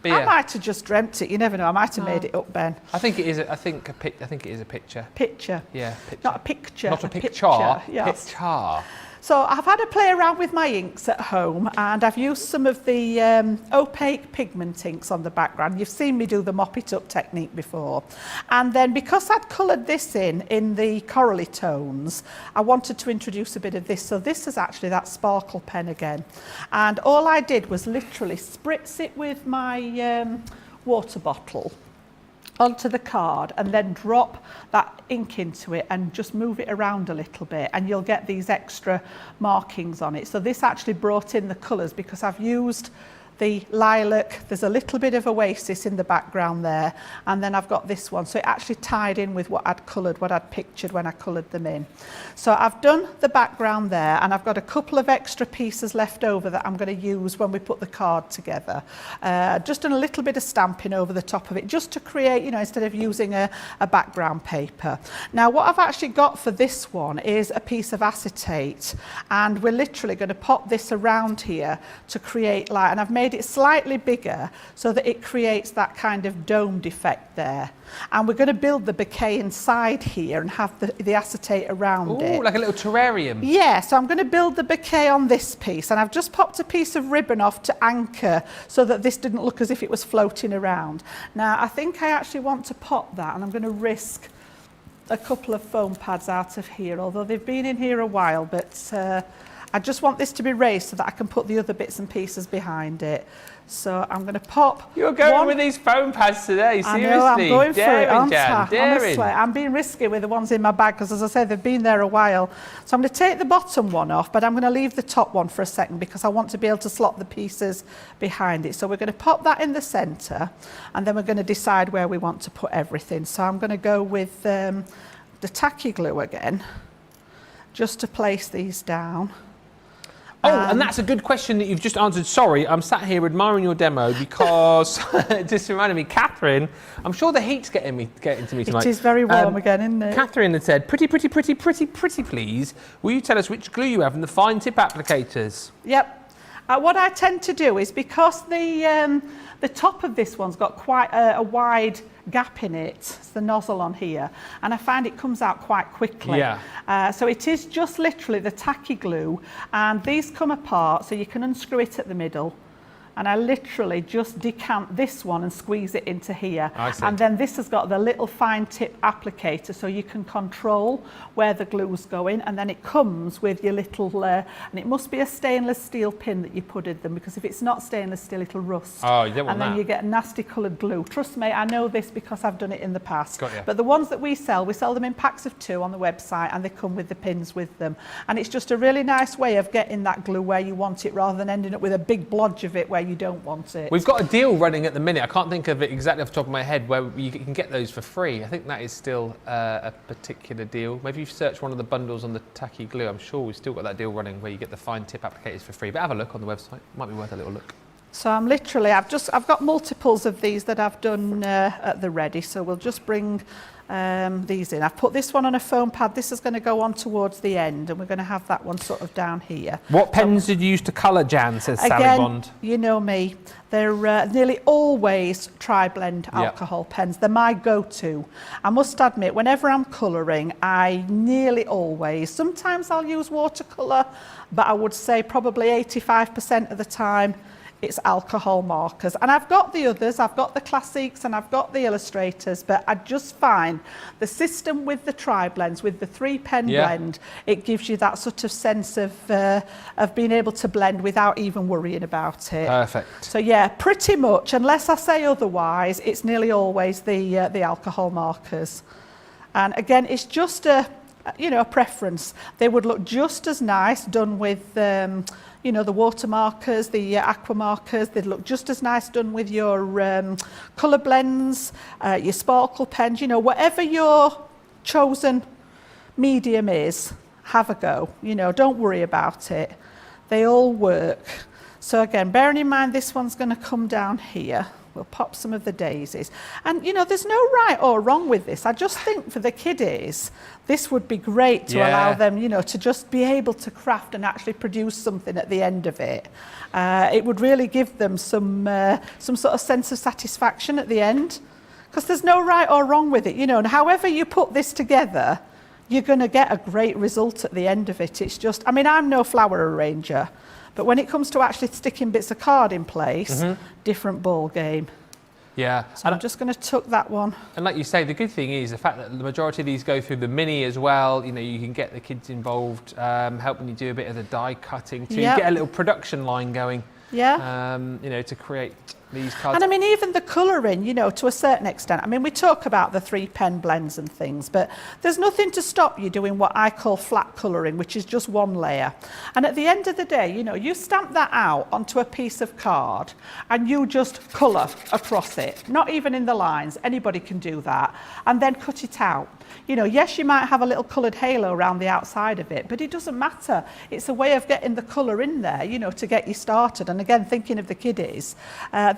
beer. I might have just dreamt it. You never know. I might have made it up, Ben. I think it is. I think it is a picture. Picture. Yeah, picture. Not a picture. Not a picture. Yes. Picture. So I've had a play around with my inks at home and I've used some of the opaque pigment inks on the background. You've seen me do the mop it up technique before. And then because I'd coloured this in the corally tones, I wanted to introduce a bit of this. So this is actually that sparkle pen again. And all I did was literally spritz it with my water bottle onto the card and then drop that ink into it and just move it around a little bit and you'll get these extra markings on it. So this actually brought in the colours because I've used the lilac, there's a little bit of oasis in the background there, and then I've got this one. So it actually tied in with what I'd coloured, what I'd pictured when I coloured them in. So I've done the background there, and I've got a couple of extra pieces left over that I'm going to use when we put the card together. Just done a little bit of stamping over the top of it, just to create, you know, instead of using a background paper. Now what I've actually got for this one is a piece of acetate, and we're literally going to pop this around here to create like, and I've made it slightly bigger so that it creates that kind of domed effect there. And we're going to build the bouquet inside here and have the acetate around it. Ooh, like a little terrarium. Yeah, so I'm going to build the bouquet on this piece, and I've just popped a piece of ribbon off to anchor so that this didn't look as if it was floating around. Now I think I actually want to pop that, and I'm going to risk a couple of foam pads out of here, although they've been in here a while, but I just want this to be raised so that I can put the other bits and pieces behind it. So I'm going to pop. You're going with these foam pads today, seriously. I know, I'm going for it, aren't I? Daring. Honestly, I'm being risky with the ones in my bag because, as I said, they've been there a while. So I'm going to take the bottom one off, but I'm going to leave the top one for a second because I want to be able to slot the pieces behind it. So we're going to pop that in the centre, and then we're going to decide where we want to put everything. So I'm going to go with the tacky glue again, just to place these down. Oh, and that's a good question that you've just answered. Sorry, I'm sat here admiring your demo because it just reminded me, Catherine, I'm sure the heat's getting to me tonight. It is very warm again, isn't it? Catherine had said, pretty, please, will you tell us which glue you have and the fine tip applicators? Yep. What I tend to do is, because the top of this one's got quite a wide gap in it, it's the nozzle on here, and I find it comes out quite quickly. Yeah. So it is just literally the tacky glue, and these come apart so you can unscrew it at the middle. And I literally just decant this one and squeeze it into here. I see. And then this has got the little fine tip applicator so you can control where the glue's going, and then it comes with your little, and it must be a stainless steel pin that you put in them, because if it's not stainless steel it'll rust. Oh, you don't want that. And then that. you get nasty coloured glue. Trust me, I know this because I've done it in the past. Got you. But the ones that we sell them in packs of 2 on the website, and they come with the pins with them. And it's just a really nice way of getting that glue where you want it, rather than ending up with a big blodge of it where you don't want it. We've got a deal running at the minute. I can't think of it exactly off the top of my head, where you can get those for free. I think that is still a particular deal. Maybe you've searched one of the bundles on the tacky glue. I'm sure we've still got that deal running where you get the fine tip applicators for free. But have a look on the website. Might be worth a little look. So I'm literally, I've got multiples of these that I've done at the ready. So we'll just bring these in. I've put this one on a foam pad. This is going to go on towards the end, and we're going to have that one sort of down here. What pens did you use to colour, Jan, says Sally Again, Bond? you know me. They're nearly always tri-blend alcohol pens. They're my go-to. I must admit, whenever I'm colouring, I nearly always, sometimes I'll use watercolour, but I would say probably 85% of the time, it's alcohol markers. And I've got the others, I've got the classics and I've got the illustrators, but I just find the system with the tri-blends, with the 3-pen blend, it gives you that sort of sense of being able to blend without even worrying about it. Perfect. So yeah, pretty much, unless I say otherwise, it's nearly always the alcohol markers. And again, it's just a preference. They would look just as nice done with the water markers, the aqua markers. They'd look just as nice done with your colour blends, your sparkle pens, whatever your chosen medium is, have a go. Don't worry about it. They all work. So again, bearing in mind this one's going to come down here. We'll pop some of the daisies. And, there's no right or wrong with this. I just think for the kiddies, this would be great to allow them, to just be able to craft and actually produce something at the end of it. It would really give them some sort of sense of satisfaction at the end. Because there's no right or wrong with it, and however you put this together, you're going to get a great result at the end of it. It's just, I'm no flower arranger. But when it comes to actually sticking bits of card in place, different ball game. Yeah. So I'm just going to tuck that one. And like you say, the good thing is the fact that the majority of these go through the mini as well. You can get the kids involved, helping you do a bit of the die cutting too. Yep. Get a little production line going. Yeah. To create these cards. And even the colouring, to a certain extent. We talk about the 3-pen blends and things, but there's nothing to stop you doing what I call flat colouring, which is just one layer. And at the end of the day, you stamp that out onto a piece of card and you just colour across it, not even in the lines. Anybody can do that. And then cut it out. Yes, you might have a little coloured halo around the outside of it, but it doesn't matter. It's a way of getting the colour in there, to get you started. And again, thinking of the kiddies,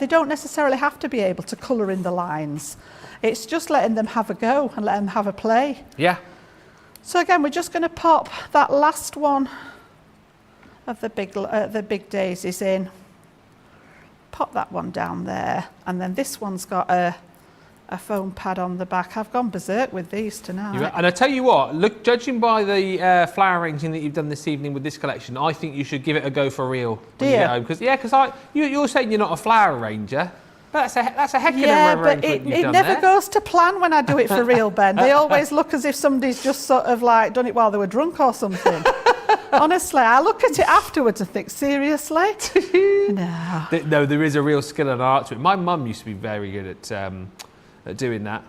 they don't necessarily have to be able to colour in the lines. It's just letting them have a go and let them have a play. Yeah. So again, we're just going to pop that last one of the big daisies in. Pop that one down there, and then this one's got a foam pad on the back. I've gone berserk with these tonight. And I tell you what, look, judging by the flower arranging that you've done this evening with this collection, I think you should give it a go for real when you get home. Because you're saying you're not a flower arranger, but that's a heck of a arrangement you've done. It never goes to plan when I do it for real, Ben. They always look as if somebody's just sort of like done it while they were drunk or something. Honestly, I look at it afterwards and think, seriously? No. No, there is a real skill and art to it. My mum used to be very good at doing that,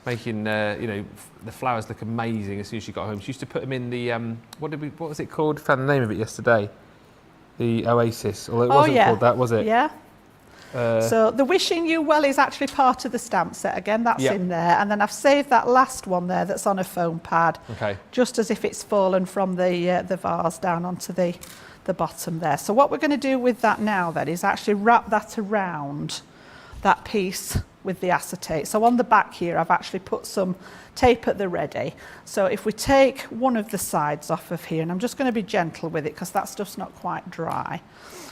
making the flowers look amazing as soon as she got home. She used to put them in the what was it called? I found the name of it yesterday. The Oasis, although it wasn't called that, was it? Yeah. So the Wishing You Well is actually part of the stamp set. Again, that's in there. And then I've saved that last one there that's on a foam pad. Okay. Just as if it's fallen from the vase down onto the bottom there. So what we're going to do with that now then is actually wrap that around that piece with the acetate. So on the back here, I've actually put some tape at the ready. So if we take one of the sides off of here, and I'm just going to be gentle with it because that stuff's not quite dry.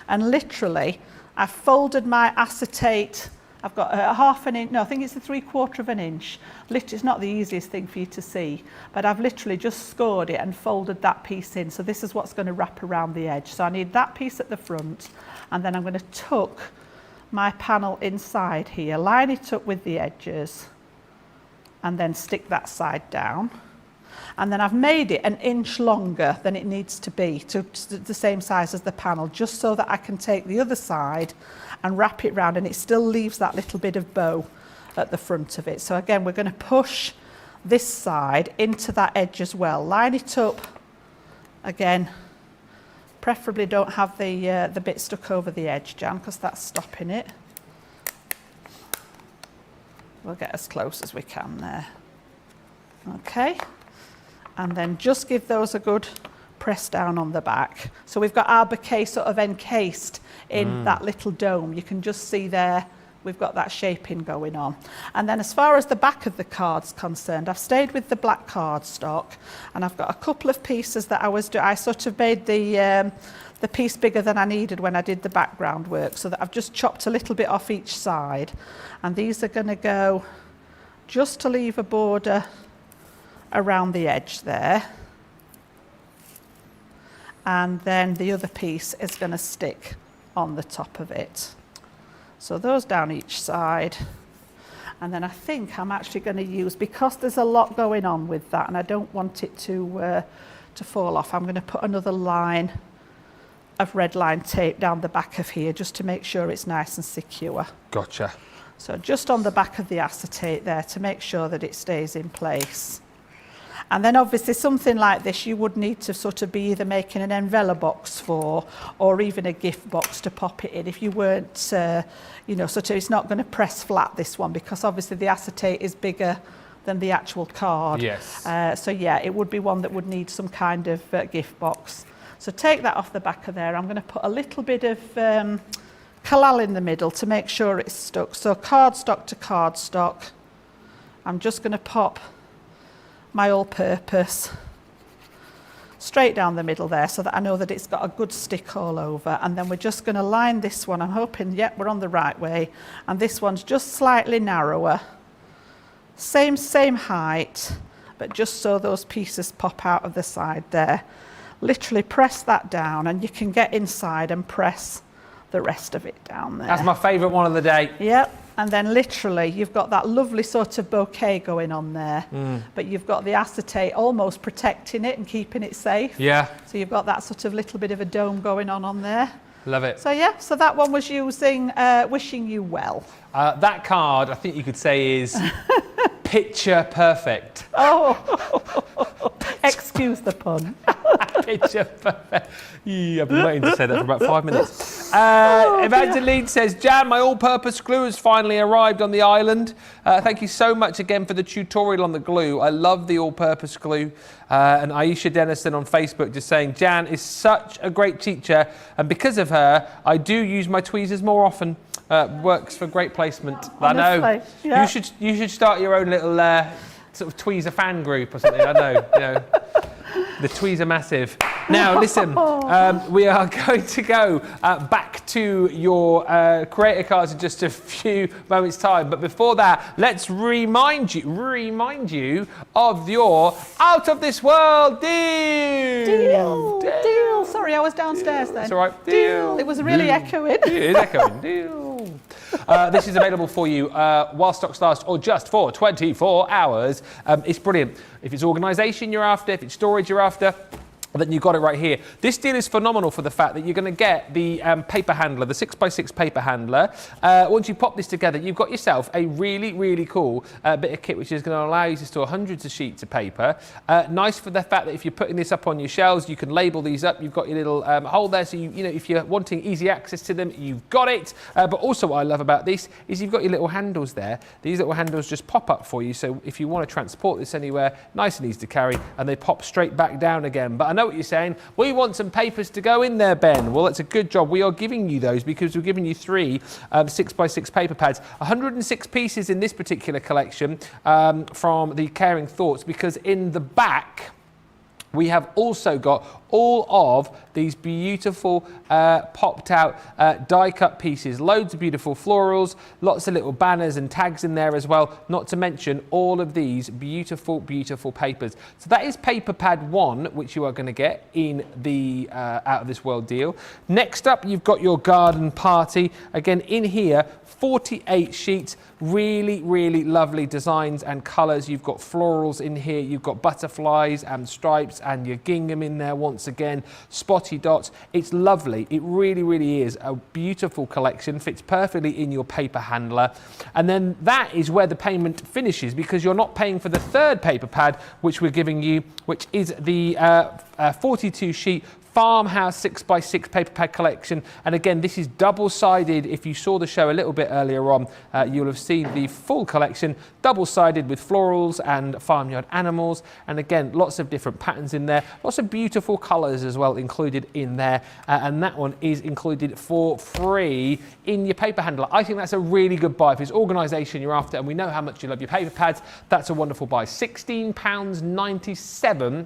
And literally, I've folded my acetate. I've got a half an inch, no, I think it's a 3/4 of an inch. It's not the easiest thing for you to see, but I've literally just scored it and folded that piece in. So this is what's going to wrap around the edge. So I need that piece at the front, and then I'm going to tuck my panel inside here, line it up with the edges, and then stick that side down. And then I've made it an inch longer than it needs to be, to the same size as the panel, just so that I can take the other side and wrap it round, and it still leaves that little bit of bow at the front of it. So again, we're going to push this side into that edge as well. Line it up again. Preferably don't have the bit stuck over the edge, Jan, because that's stopping it. We'll get as close as we can there. Okay. And then just give those a good press down on the back. So we've got our bouquet sort of encased in that little dome. You can just see there, we've got that shaping going on. And then as far as the back of the card's concerned, I've stayed with the black cardstock, and I've got a couple of pieces that I sort of made the piece bigger than I needed when I did the background work, so that I've just chopped a little bit off each side. And these are going to go just to leave a border around the edge there. And then the other piece is going to stick on the top of it. So those down each side. And then I think I'm actually going to use, because there's a lot going on with that and I don't want it to fall off, I'm going to put another line of red line tape down the back of here just to make sure it's nice and secure. Gotcha. So just on the back of the acetate there to make sure that it stays in place. And then obviously something like this you would need to sort of be either making an envelope box for, or even a gift box to pop it in if you weren't, you know, sort of, it's not going to press flat, this one, because obviously the acetate is bigger than the actual card. Yes. So yeah, it would be one that would need some kind of gift box. So take that off the back of there. I'm going to put a little bit of collal in the middle to make sure it's stuck. So cardstock to cardstock. I'm just going to pop my all-purpose straight down the middle there so that I know that it's got a good stick all over. And then we're just going to line this one. I'm hoping, yep, we're on the right way. And this one's just slightly narrower. Same height, but just so those pieces pop out of the side there. Literally press that down and you can get inside and press the rest of it down there. That's my favourite one of the day. Yep. And then literally you've got that lovely sort of bouquet going on there, but you've got the acetate almost protecting it and keeping it safe. Yeah. So you've got that sort of little bit of a dome going on there. Love it. So yeah, so that one was using Wishing You Well. That card, I think you could say, is picture perfect. Oh, excuse the pun. Picture perfect. Yeah, I've been waiting to say that for about 5 minutes. Evangeline says, Jan, my all-purpose glue has finally arrived on the island. Thank you so much again for the tutorial on the glue. I love the all-purpose glue. And Aisha Dennison on Facebook just saying, Jan is such a great teacher, and because of her, I do use my tweezers more often. Works for great placement. Honestly, I know. yeah. You should start your own little sort of tweezer fan group or something. I know. You know. The tweezer massive. Now, listen, we are going to go back to your creator cards in just a few moments' time. But before that, let's remind you of your Out of This World deal. Deal. Sorry, I was downstairs then. That's all right. Deal. It was really echoing. It is echoing. Deal. This is available for you while stocks last, or just for 24 hours. It's brilliant. If it's organisation you're after, if it's storage you're after, then you've got it right here. This deal is phenomenal for the fact that you're going to get the paper handler, the 6x6 paper handler. Once you pop this together, you've got yourself a really, really cool bit of kit, which is going to allow you to store hundreds of sheets of paper. Nice for the fact that if you're putting this up on your shelves, you can label these up. You've got your little hole there, so you know, if you're wanting easy access to them, you've got it. But also what I love about this is you've got your little handles there. These little handles just pop up for you, so if you want to transport this anywhere, nice and easy to carry, and they pop straight back down again. But I know what you're saying. We want some papers to go in there, Ben. Well, that's a good job. We are giving you those because we're giving you 3 6x6 paper pads. 106 pieces in this particular collection from the Caring Thoughts, because in the back we have also got all of these beautiful popped out die cut pieces, loads of beautiful florals, lots of little banners and tags in there as well, not to mention all of these beautiful, beautiful papers. So that is paper pad 1, which you are going to get in the Out of This World deal. Next up, you've got your garden party. Again, in here, 48 sheets, really, really lovely designs and colours. You've got florals in here, you've got butterflies and stripes and your gingham in there once again, spotty dots. It's lovely. It really, really is a beautiful collection, fits perfectly in your paper handler. And then that is where the payment finishes, because you're not paying for the third paper pad, which we're giving you, which is the 42 sheet Farmhouse 6x6 paper pad collection, and again this is double-sided. If you saw the show a little bit earlier on, you'll have seen the full collection, double-sided with florals and farmyard animals, and again lots of different patterns in there, lots of beautiful colours as well included in there, and that one is included for free in your paper handler. I think that's a really good buy if it's organisation you're after, and we know how much you love your paper pads. That's a wonderful buy. £16.97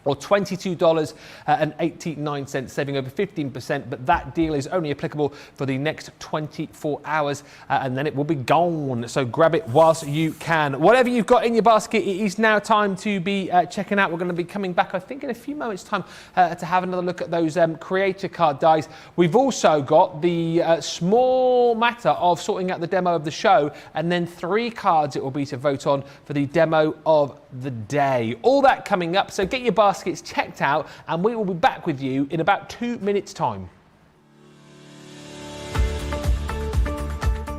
or $22.89, saving over 15%, but that deal is only applicable for the next 24 hours and then it will be gone. So grab it whilst you can. Whatever you've got in your basket, it is now time to be checking out. We're going to be coming back, I think, in a few moments' time to have another look at those creator card dies. We've also got the small matter of sorting out the demo of the show, and then 3 cards it will be to vote on for the demo of the day. All that coming up, so get your baskets checked out and we will be back with you in about 2 minutes' time.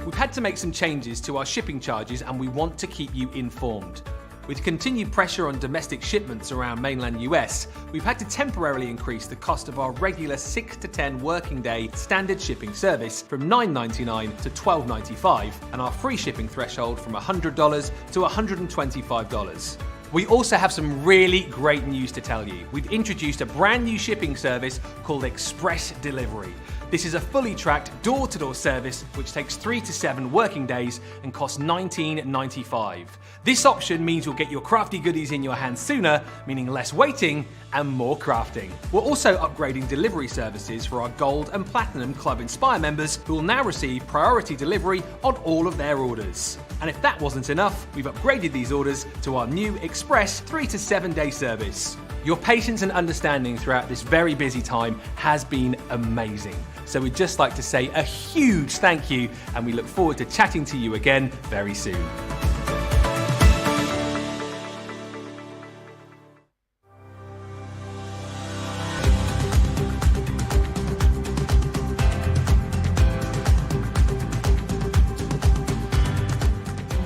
We've had to make some changes to our shipping charges and we want to keep you informed. With continued pressure on domestic shipments around mainland US, we've had to temporarily increase the cost of our regular 6 to 10 working day standard shipping service from $9.99 to $12.95 and our free shipping threshold from $100 to $125. We also have some really great news to tell you. We've introduced a brand new shipping service called Express Delivery. This is a fully tracked door-to-door service which takes 3 to 7 working days and costs $19.95. This option means you'll get your crafty goodies in your hands sooner, meaning less waiting and more crafting. We're also upgrading delivery services for our Gold and Platinum Club Inspire members, who will now receive priority delivery on all of their orders. And if that wasn't enough, we've upgraded these orders to our new Express 3 to 7 day service. Your patience and understanding throughout this very busy time has been amazing. So we'd just like to say a huge thank you, and we look forward to chatting to you again very soon.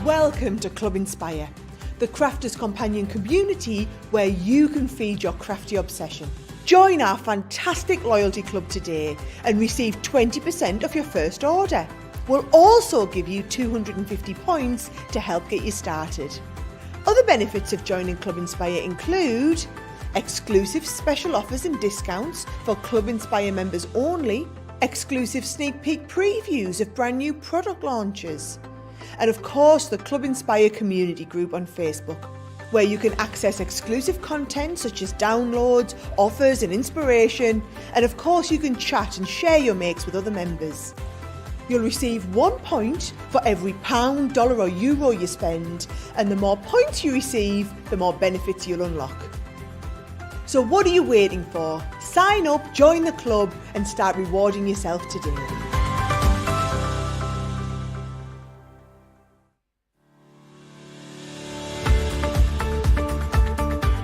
Welcome to Club Inspire, the crafters' companion community where you can feed your crafty obsession. Join our fantastic loyalty club today and receive 20% off your first order. We'll also give you 250 points to help get you started. Other benefits of joining Club Inspire include exclusive special offers and discounts for Club Inspire members only, exclusive sneak peek previews of brand new product launches, and of course the Club Inspire community group on Facebook, where you can access exclusive content such as downloads, offers and inspiration, and of course you can chat and share your makes with other members. You'll receive 1 point for every £1, dollar or euro you spend, and the more points you receive, the more benefits you'll unlock. So what are you waiting for? Sign up, join the club and start rewarding yourself today.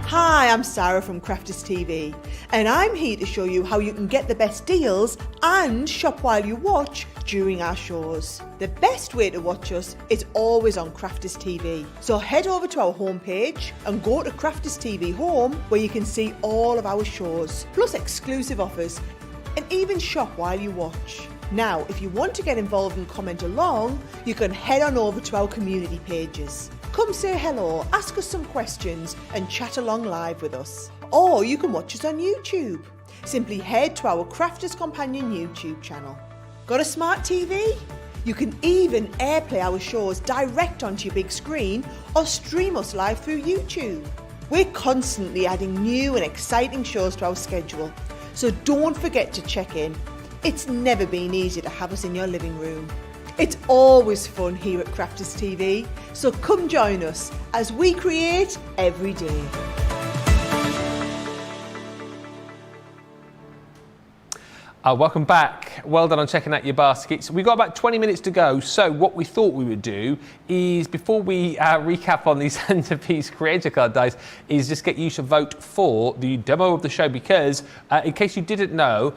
Hi, I'm Sarah from Crafters TV, and I'm here to show you how you can get the best deals and shop while you watch during our shows. The best way to watch us is always on Crafters TV. So head over to our homepage and go to Crafters TV Home, where you can see all of our shows, plus exclusive offers, and even shop while you watch. Now, if you want to get involved and comment along, you can head on over to our community pages. Come say hello, ask us some questions and chat along live with us. Or you can watch us on YouTube. Simply head to our Crafters Companion YouTube channel. Got a smart TV? You can even airplay our shows direct onto your big screen or stream us live through YouTube. We're constantly adding new and exciting shows to our schedule, so don't forget to check in. It's never been easier to have us in your living room. It's always fun here at Crafters TV, so come join us as we create every day. Welcome back. Well done on checking out your baskets. We've got about 20 minutes to go, so what we thought we would do is, before we recap on these Centerpiece creator card dies, is just get you to vote for the demo of the show, because in case you didn't know,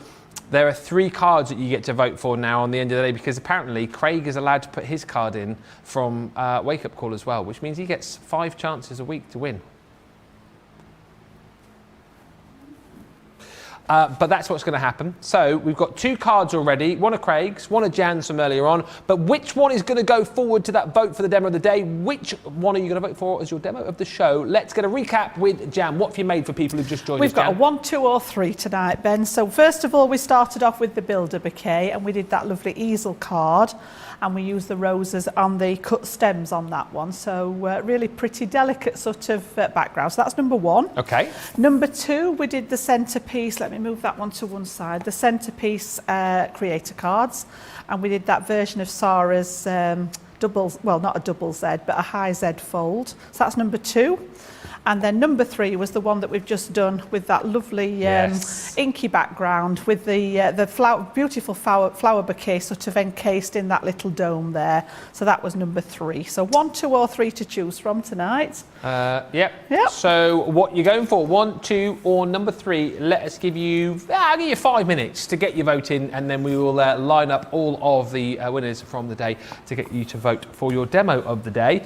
there are 3 cards that you get to vote for now on the end of the day, because apparently Craig is allowed to put his card in from Wake Up Call as well, which means he gets 5 chances a week to win. but that's what's going to happen. So we've got 2 cards already, one of Craig's, one of Jan's from earlier on, but which one is going to go forward to that vote for the demo of the day? Which one are you going to vote for as your demo of the show? Let's get a recap with Jan. What have you made for people who've just joined us, We've got Jan? a 1, 2 or 3 tonight, Ben. So first of all, we started off with the Build-a-Bouquet and we did that lovely easel card and we used the roses on the cut stems on that one. So really pretty delicate sort of background. So that's number 1. Okay. Number 2, we did the Centerpiece. Let me move that one to one side. The Centerpiece creator cards. And we did that version of Sarah's double, well, not a double Z, but a high Z fold. So that's number 2. And then number 3 was the one that we've just done with that lovely inky background with the beautiful flower bouquet sort of encased in that little dome there. So that was number 3. So 1, 2 or 3 to choose from tonight. Yep. So what you're going for, 1, 2 or number 3, let us give you, I'll give you 5 minutes to get your vote in and then we will line up all of the winners from the day to get you to vote for your demo of the day.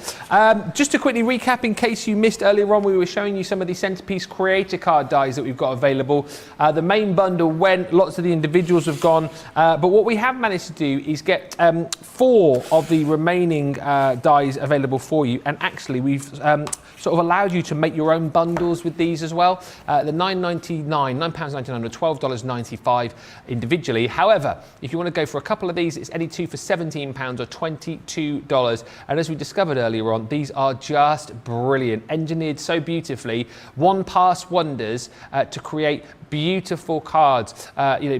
Just to quickly recap in case you missed earlier on, we were showing you some of the Centerpiece creator card dies that we've got available. The main bundle went, lots of the individuals have gone, but what we have managed to do is get 4 of the remaining dies available for you, and actually we've sort of allowed you to make your own bundles with these as well. The £9.99 or $12.95 individually. However, if you want to go for a couple of these, it's any 2 for £17 or $22. And as we discovered earlier on, these are just brilliant, engineered so beautifully, one-pass wonders to create beautiful cards,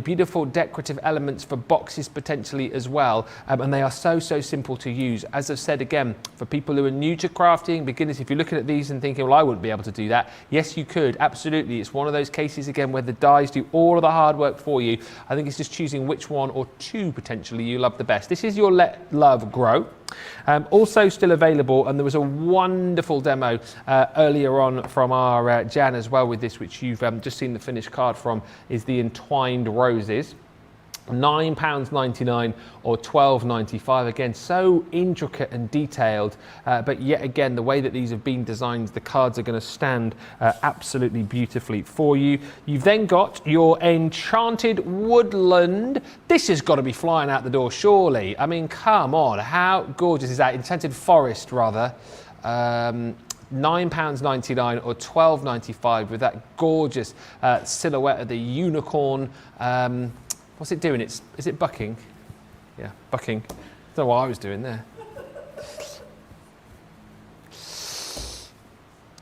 beautiful decorative elements for boxes potentially as well, and they are so simple to use. As I've said again, for people who are new to crafting, beginners, if you're looking at these and thinking, well, I wouldn't be able to do that, yes you could, absolutely. It's one of those cases again where the dies do all of the hard work for you. I think it's just choosing which one or 2 potentially you love the best. This is your Let Love Grow. Also still available, and there was a wonderful demo earlier on from our Jan as well with this, which you've just seen the finished card from, is the Entwined Roses. £9.99 or $12.95. Again, so intricate and detailed, but yet again, the way that these have been designed, the cards are going to stand absolutely beautifully for you. You've then got your Enchanted Woodland. This has got to be flying out the door, surely. I mean, come on, how gorgeous is that? Enchanted Forest, rather. £9.99 or $12.95 with that gorgeous silhouette of the unicorn. What's it doing? Is it bucking? Yeah, bucking. I don't know what I was doing there.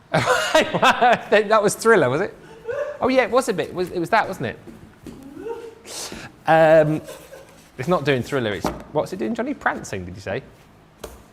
That was Thriller, was it? Oh yeah, it was a bit. It was that, wasn't it? It's not doing Thriller. What's it doing, Johnny? Prancing, did you say?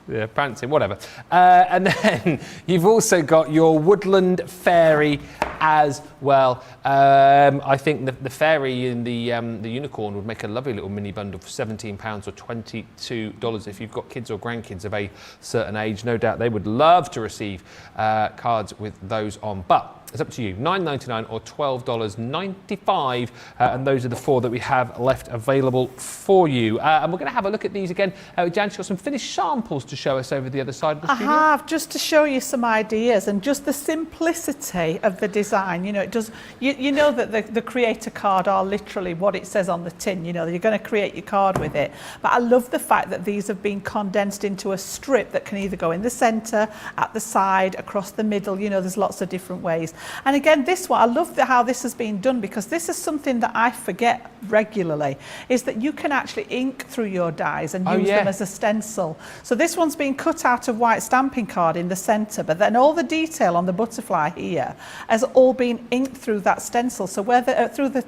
Yeah, prancing, whatever. And then you've also got your Woodland Fairy as well. I think the fairy and the unicorn would make a lovely little mini bundle for £17 or $22 if you've got kids or grandkids of a certain age. No doubt they would love to receive cards with those on. But it's up to you, $9.99 or $12.95, and those are the 4 that we have left available for you. And we're going to have a look at these again. Jan's got some finished samples to show us over the other side of the studio. I have, just to show you some ideas and just the simplicity of the design. You know, it does. You know that the creator card are literally what it says on the tin. You know, you're going to create your card with it. But I love the fact that these have been condensed into a strip that can either go in the centre, at the side, across the middle. You know, there's lots of different ways. And again, this one, I love how this has been done, because this is something that I forget regularly, is that you can actually ink through your dies and use them as a stencil. So this one's been cut out of white stamping card in the centre, but then all the detail on the butterfly here has all been inked through that stencil. So where through the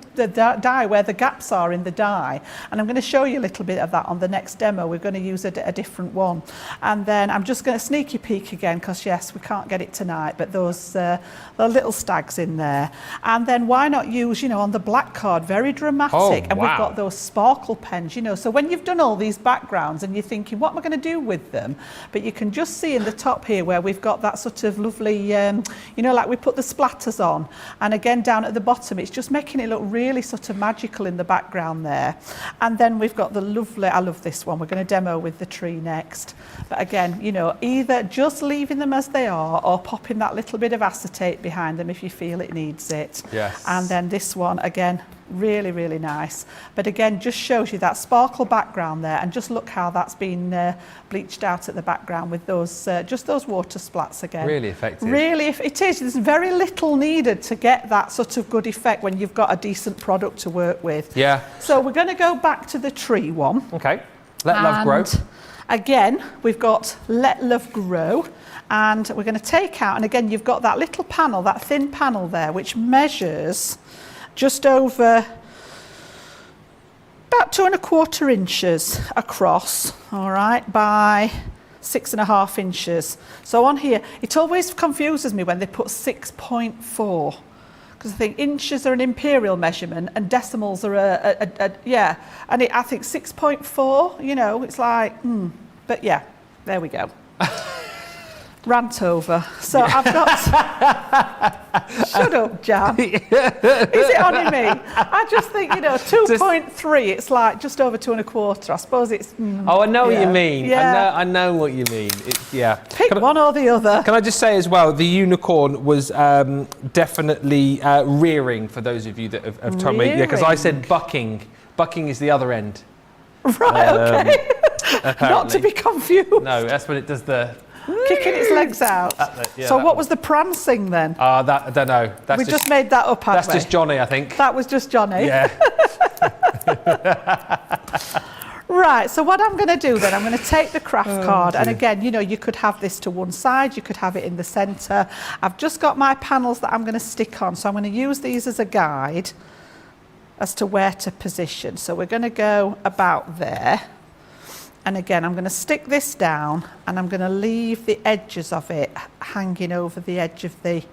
die, where the gaps are in the die. And I'm going to show you a little bit of that on the next demo. We're going to use a different one. And then I'm just going to sneaky peek again, because yes, we can't get it tonight, but those the little stags in there. And then why not use, you know, on the black card, very dramatic. And we've got those sparkle pens, you know. So when you've done all these backgrounds and you're thinking, what am I going to do with them? But you can just see in the top here where we've got that sort of lovely, you know, like we put the splatters on. And again, down at the bottom, it's just making it look really sort of magical in the background there. And then we've got the lovely, I love this one. We're going to demo with the tree next. But again, you know, either just leaving them as they are or popping that little bit of acetate behind behind them if you feel it needs it. Yes. And then this one, again, really, really nice. But again, just shows you that sparkle background there, and just look how that's been bleached out at the background with those, just those water splats again. Really effective. Really, it is. There's very little needed to get that sort of good effect when you've got a decent product to work with. Yeah. So we're going to go back to the tree one. Okay. Let Love Grow. Again, we've got Let Love Grow, and we're going to take out, and again, you've got that little panel, that thin panel there, which measures just over about 2¼ inches across, all right, by 6½ inches. So on here, it always confuses me when they put 6.4, because I think inches are an imperial measurement and decimals are yeah, and I think 6.4, you know, it's like, but yeah, there we go. Rant over. So I've got... Shut up, Jan. Is it on me? I just think, you know, 2.3, it's like just over 2¼ I suppose it's... Oh, I know what you mean. Yeah. I know what you mean. Yeah. Pick one or the other. Can I just say as well, the unicorn was definitely rearing for those of you that have told me. Yeah, because I said bucking. Bucking is the other end. Right, okay. Not to be confused. No, that's when it does the... Kicking its legs out. Yeah, so what was the prancing then? That I don't know. We just made that up, hadn't That's just Johnny, I think. That was just Johnny. Yeah. Right, so what I'm going to do then, I'm going to take the craft card, and again, you know, you could have this to one side, you could have it in the centre. I've just got my panels that I'm going to stick on, so I'm going to use these as a guide as to where to position. So we're going to go about there. And again, I'm going to stick this down, and I'm going to leave the edges of it hanging over the edge of the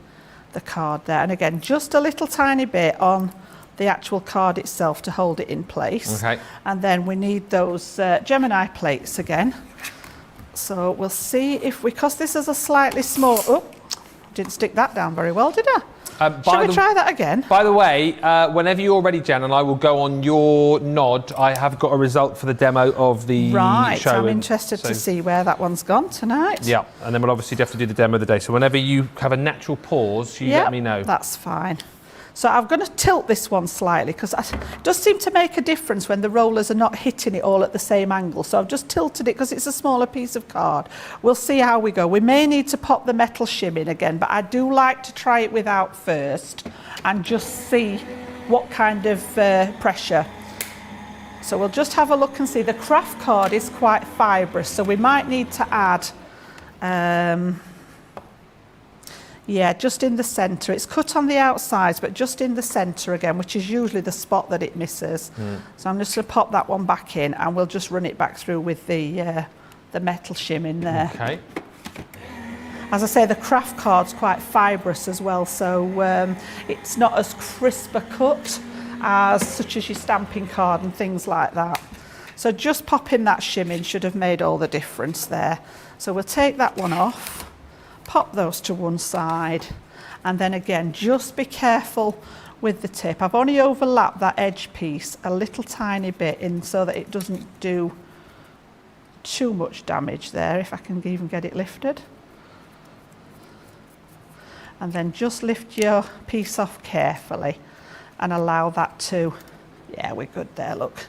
card there. And again, just a little tiny bit on the actual card itself to hold it in place. Okay. And then we need those Gemini plates again. So we'll see if we, because this is a slightly small, oh, didn't stick that down very well, did I? Shall we try that again? By the way, whenever you're ready, Jan, and I will go on your nod, I have got a result for the demo of the show. Right, I'm interested to see where that one's gone tonight. Yeah, and then we'll obviously definitely do the demo of the day. So whenever you have a natural pause, you let me know. That's fine. So I'm going to tilt this one slightly, because it does seem to make a difference when the rollers are not hitting it all at the same angle. So I've just tilted it because it's a smaller piece of card. We'll see how we go. We may need to pop the metal shim in again, but I do like to try it without first and just see what kind of pressure. So we'll just have a look and see. The craft card is quite fibrous, so we might need to add... yeah, just in the centre. It's cut on the outsides, but just in the centre again, which is usually the spot that it misses. So I'm just going to pop that one back in, and we'll just run it back through with the metal shim in there. Okay. As I say, the craft card's quite fibrous as well, so it's not as crisp a cut as such as your stamping card and things like that. So just popping that shim in should have made all the difference there. So we'll take that one off. Pop those to one side, and then again, just be careful with the tip. I've only overlapped that edge piece a little tiny bit in so that it doesn't do too much damage there, if I can even get it lifted. And then just lift your piece off carefully and allow that to, yeah, we're good there, look.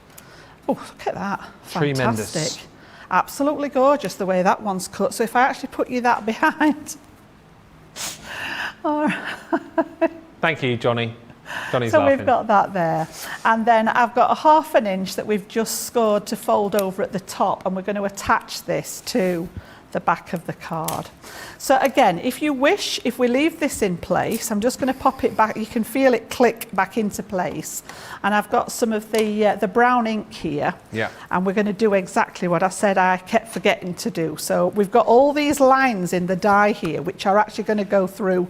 Oh, look at that, fantastic. Tremendous. Absolutely gorgeous the way that one's cut. So if I actually put you that behind. All right. Thank you, Johnny. Johnny's so laughing. We've got that there. And then I've got a ½ inch that we've just scored to fold over at the top, and we're going to attach this to the back of the card. So again, if you wish, if we leave this in place, I'm just going to pop it back. You can feel it click back into place. And I've got some of the brown ink here. Yeah. And we're going to do exactly what I said I kept forgetting to do. So we've got all these lines in the die here, which are actually going to go through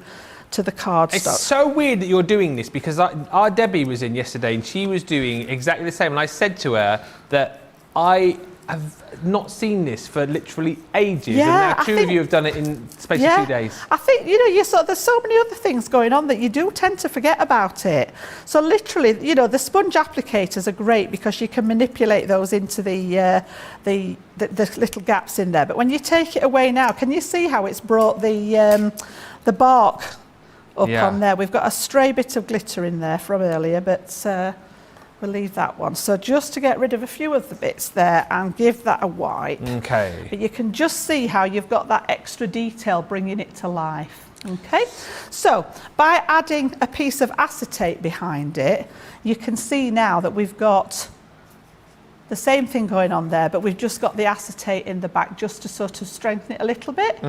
to the cardstock. It's so weird that you're doing this, because our Debbie was in yesterday and she was doing exactly the same. And I said to her that I have not seen this for literally ages, and now two of you have done it in space of 2 days. I think, you know, there's so many other things going on that you do tend to forget about it. So literally, you know, the sponge applicators are great because you can manipulate those into the little gaps in there. But when you take it away now, can you see how it's brought the bark up on there. We've got a stray bit of glitter in there from earlier, but we'll leave that one. So just to get rid of a few of the bits there and give that a wipe. Okay. But you can just see how you've got that extra detail bringing it to life. Okay, so by adding a piece of acetate behind it, you can see now that we've got the same thing going on there, but we've just got the acetate in the back just to sort of strengthen it a little bit.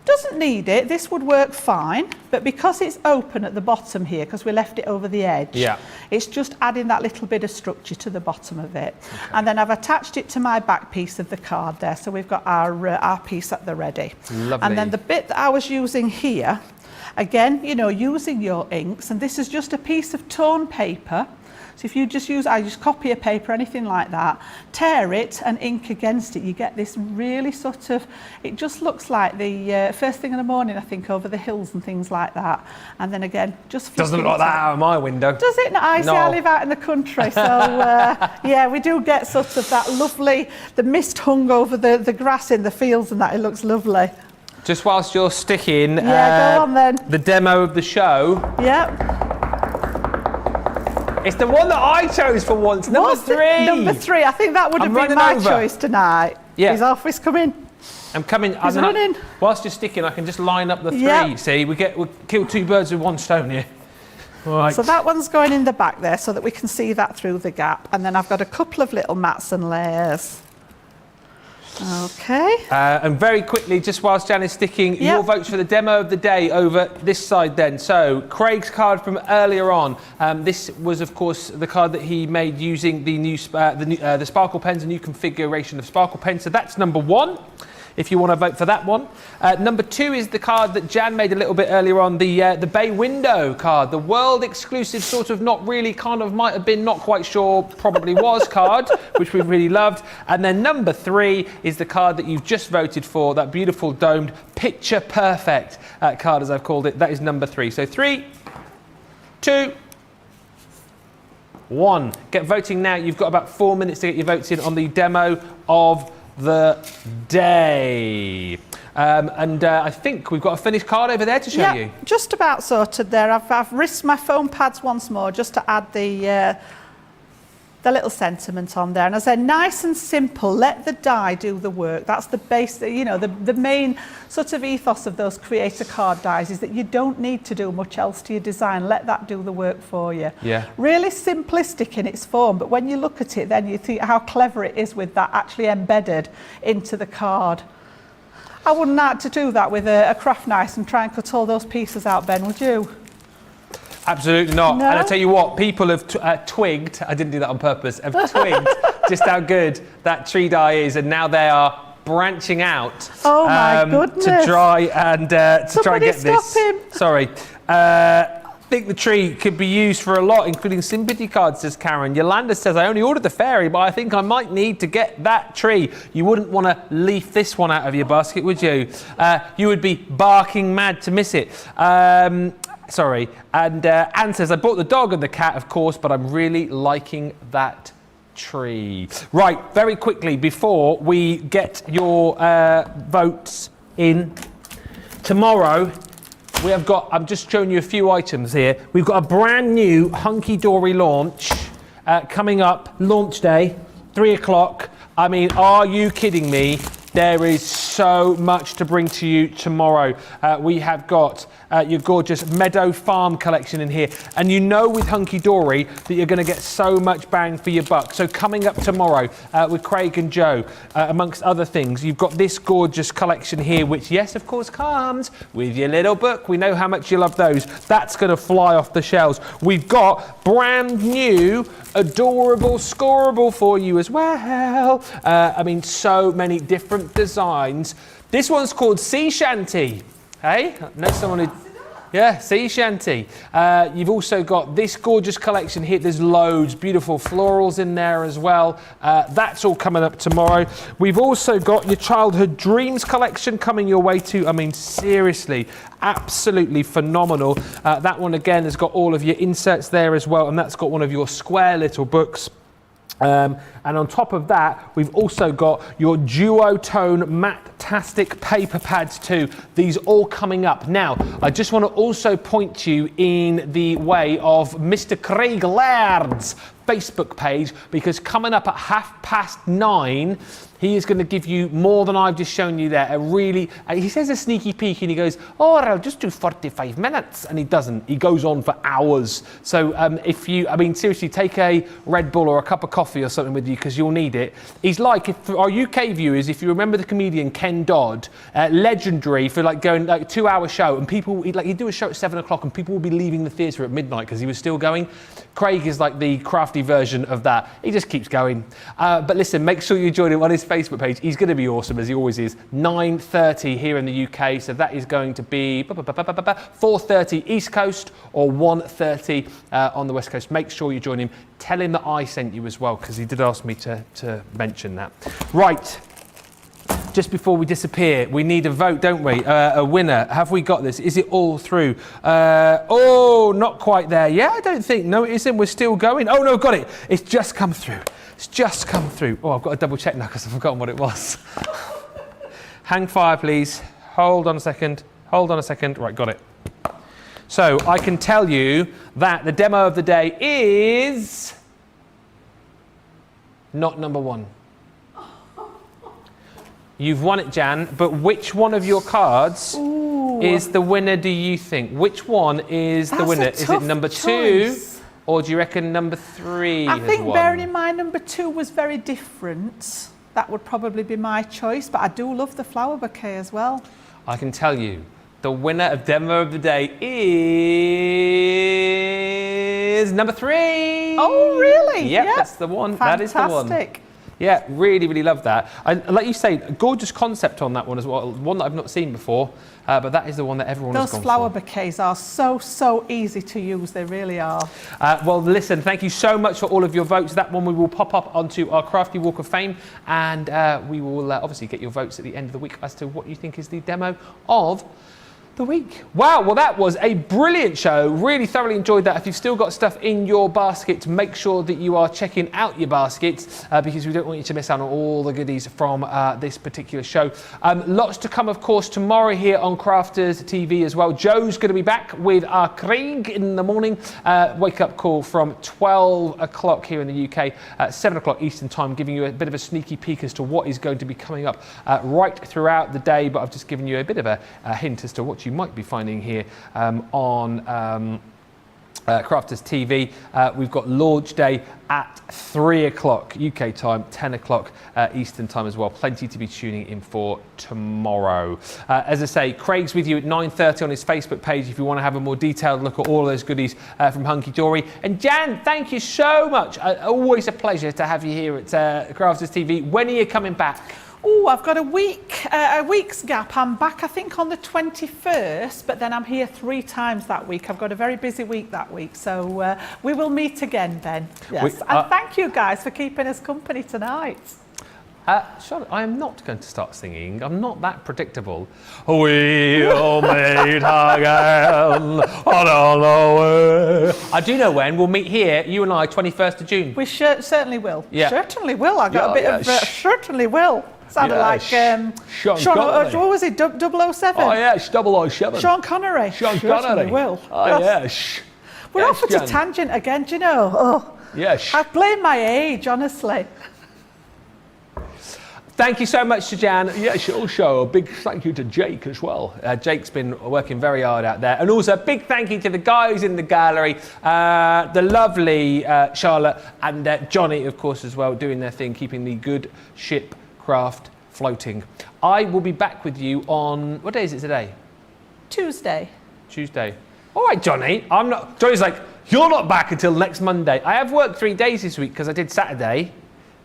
Doesn't need it, this would work fine, but because it's open at the bottom here, because we left it over the edge, it's just adding that little bit of structure to the bottom of it. Okay. And then I've attached it to my back piece of the card there, so we've got our piece at the ready. Lovely. And then the bit that I was using here, again, you know, using your inks, and this is just a piece of torn paper. So if you just use, I just copy a paper, anything like that, tear it and ink against it, you get this really sort of, it just looks like the first thing in the morning, I think, over the hills and things like that. And then again, just doesn't look like that out of my window. Does it? No, I see, I live out in the country, so yeah, we do get sort of that lovely, the mist hung over the grass in the fields and that, it looks lovely. Just whilst you're sticking go on then. The demo of the show. Yep. It's the one that I chose for once, number 3. Number 3, I think that would have been my choice tonight. Yeah. He's off, he's coming. I'm coming. He's running. Whilst you're sticking, I can just line up the 3. See, we kill 2 birds with 1 stone here. All right. So that one's going in the back there so that we can see that through the gap. And then I've got a couple of little mats and layers. Okay. And very quickly, just whilst Jan is sticking, your votes for the demo of the day over this side then. So, Craig's card from earlier on. This was, of course, the card that he made using the new the sparkle pens, a new configuration of sparkle pens. So that's number 1, if you want to vote for that one. Number 2 is the card that Jan made a little bit earlier on, the Bay Window card, the world exclusive, sort of not really, kind of might have been, not quite sure, probably was card, which we really loved. And then number 3 is the card that you've just voted for, that beautiful domed picture perfect card, as I've called it. That is number 3. So 3, 2, 1. Get voting now. You've got about 4 minutes to get your votes in on the demo of the day. I think we've got a finished card over there to show you. Just about sorted there. I've risked my foam pads once more just to add the little sentiment on there. And I said, nice and simple, let the die do the work. That's the base, you know, the main sort of ethos of those creator card dies is that you don't need to do much else to your design. Let that do the work for you. Yeah. Really simplistic in its form, but when you look at it, then you think how clever it is with that actually embedded into the card. I wouldn't like to do that with a craft knife and try and cut all those pieces out, Ben, would you? Absolutely not. No? And I tell you what, people have twigged, I didn't do that on purpose, have twigged just how good that tree die is, and now they are branching out. Oh my goodness. To try and get this. Him. Sorry. I think the tree could be used for a lot, including sympathy cards, says Karen. Yolanda says, I only ordered the fairy, but I think I might need to get that tree. You wouldn't want to leaf this one out of your basket, would you? You would be barking mad to miss it. Sorry. And Anne says, I bought the dog and the cat, of course, but I'm really liking that tree. Right, very quickly, before we get your votes in, tomorrow, we have got, I'm just showing you a few items here. We've got a brand new Hunky Dory launch coming up, launch day, 3 o'clock. I mean, are you kidding me? There is so much to bring to you tomorrow. We have got your gorgeous Meadow Farm collection in here. And you know with Hunky Dory that you're going to get so much bang for your buck. So coming up tomorrow with Craig and Joe, amongst other things, you've got this gorgeous collection here, which, yes, of course, comes with your little book. We know how much you love those. That's going to fly off the shelves. We've got brand new, adorable, scoreable for you as well. I mean, so many different designs. This one's called Sea Shanty. Hey, I know someone who... Yeah, Sea Shanty. You've also got this gorgeous collection here. There's loads, beautiful florals in there as well. That's all coming up tomorrow. We've also got your Childhood Dreams collection coming your way too. I mean, seriously, absolutely phenomenal. That one, again, has got all of your inserts there as well, and that's got one of your square little books. And on top of that, we've also got your duotone matte-tastic paper pads too. These all coming up. Now, I just want to also point you in the way of Mr. Craig Laird's Facebook page, because coming up at 9:30, he is going to give you more than I've just shown you there. He says a sneaky peek and he goes, oh, I'll just do 45 minutes. And he doesn't. He goes on for hours. So seriously, take a Red Bull or a cup of coffee or something with you, because you'll need it. He's like, for our UK viewers, if you remember the comedian Ken Dodd, legendary for going a 2-hour show, and people, he'd do a show at 7 o'clock and people would be leaving the theatre at midnight because he was still going. Craig is like the crafty version of that. He just keeps going. But listen, make sure you join him on his Facebook page. He's going to be awesome, as he always is. 9:30 here in the UK, so that is going to be 4:30 East Coast or 1:30 on the West Coast. Make sure you join him. Tell him that I sent you as well, because he did ask me to mention that. Right. Just before we disappear, we need a vote, don't we? A winner. Have we got this? Is it all through? Oh, not quite there. Yeah, I don't think. No, it isn't. We're still going. Oh, no, got it. It's just come through. It's just come through. Oh, I've got to double check now because I've forgotten what it was. Hang fire, please. Hold on a second. Hold on a second. Right, got it. So I can tell you that the demo of the day is not number 1. You've won it, Jan, but which one of your cards is the winner, do you think? Which one is the winner? Is it number 2, or do you reckon number 3 I think, won? bearing in mind number 2 was very different, that would probably be my choice, but I do love the flower bouquet as well. I can tell you, the winner of Demo of the Day is number 3. Oh, really? Yep, that's the one. Fantastic. That is the one. Yeah, really, really love that. And like you say, a gorgeous concept on that one as well. One that I've not seen before, but that is the one that everyone has gone for. Those flower bouquets are so easy to use. They really are. Well, listen, thank you so much for all of your votes. That one we will pop up onto our Crafty Walk of Fame, and we will obviously get your votes at the end of the week as to what you think is the demo of the week. Wow, well that was a brilliant show. Really thoroughly enjoyed that. If you've still got stuff in your basket, make sure that you are checking out your baskets because we don't want you to miss out on all the goodies from this particular show. Lots to come, of course, tomorrow here on Crafters TV as well. Joe's going to be back with our Craig in the morning. Wake up call from 12 o'clock here in the UK, 7 o'clock Eastern time, giving you a bit of a sneaky peek as to what is going to be coming up right throughout the day. But I've just given you a bit of a hint as to what you might be finding here on Crafters TV. We've got launch day at 3 o'clock UK time, 10 o'clock Eastern time as well. Plenty to be tuning in for tomorrow. As I say, Craig's with you at 9:30 on his Facebook page if you want to have a more detailed look at all of those goodies from Hunky Dory. And Jan, thank you so much. Always a pleasure to have you here at Crafters TV. When are you coming back? Oh, I've got a week's gap. I'm back, I think, on the 21st, but then I'm here 3 times that week. I've got a very busy week that week, so we will meet again, Ben. Yes, and thank you guys for keeping us company tonight. Charlotte, I am not going to start singing. I'm not that predictable. We'll meet again. I don't know when. I do know when. We'll meet here, you and I, 21st of June. We certainly will. Yeah. Certainly will. I got a bit of certainly will. Sounded like Sean what was it? 007? Oh yeah, 007. Sean Connery. Sean Connery. Will. Oh yes. We're off at a tangent again, do you know? Oh. Yes. I blame my age, honestly. Thank you so much to Jan. Yes, also a big thank you to Jake as well. Jake's been working very hard out there. And also a big thank you to the guys in the gallery, the lovely Charlotte and Johnny, of course, as well, doing their thing, keeping the good ship craft floating. I will be back with you on, what day is it today? Tuesday. All right, Johnny. Johnny's like, you're not back until next Monday. I have worked 3 days this week because I did Saturday,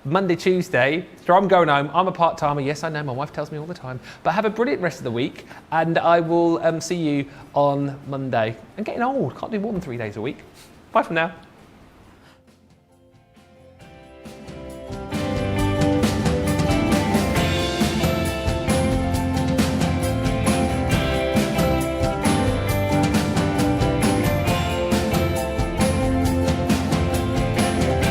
Monday, Tuesday. So I'm going home. I'm a part-timer. Yes, I know. My wife tells me all the time. But have a brilliant rest of the week. And I will see you on Monday. I'm getting old. Can't do more than 3 days a week. Bye from now.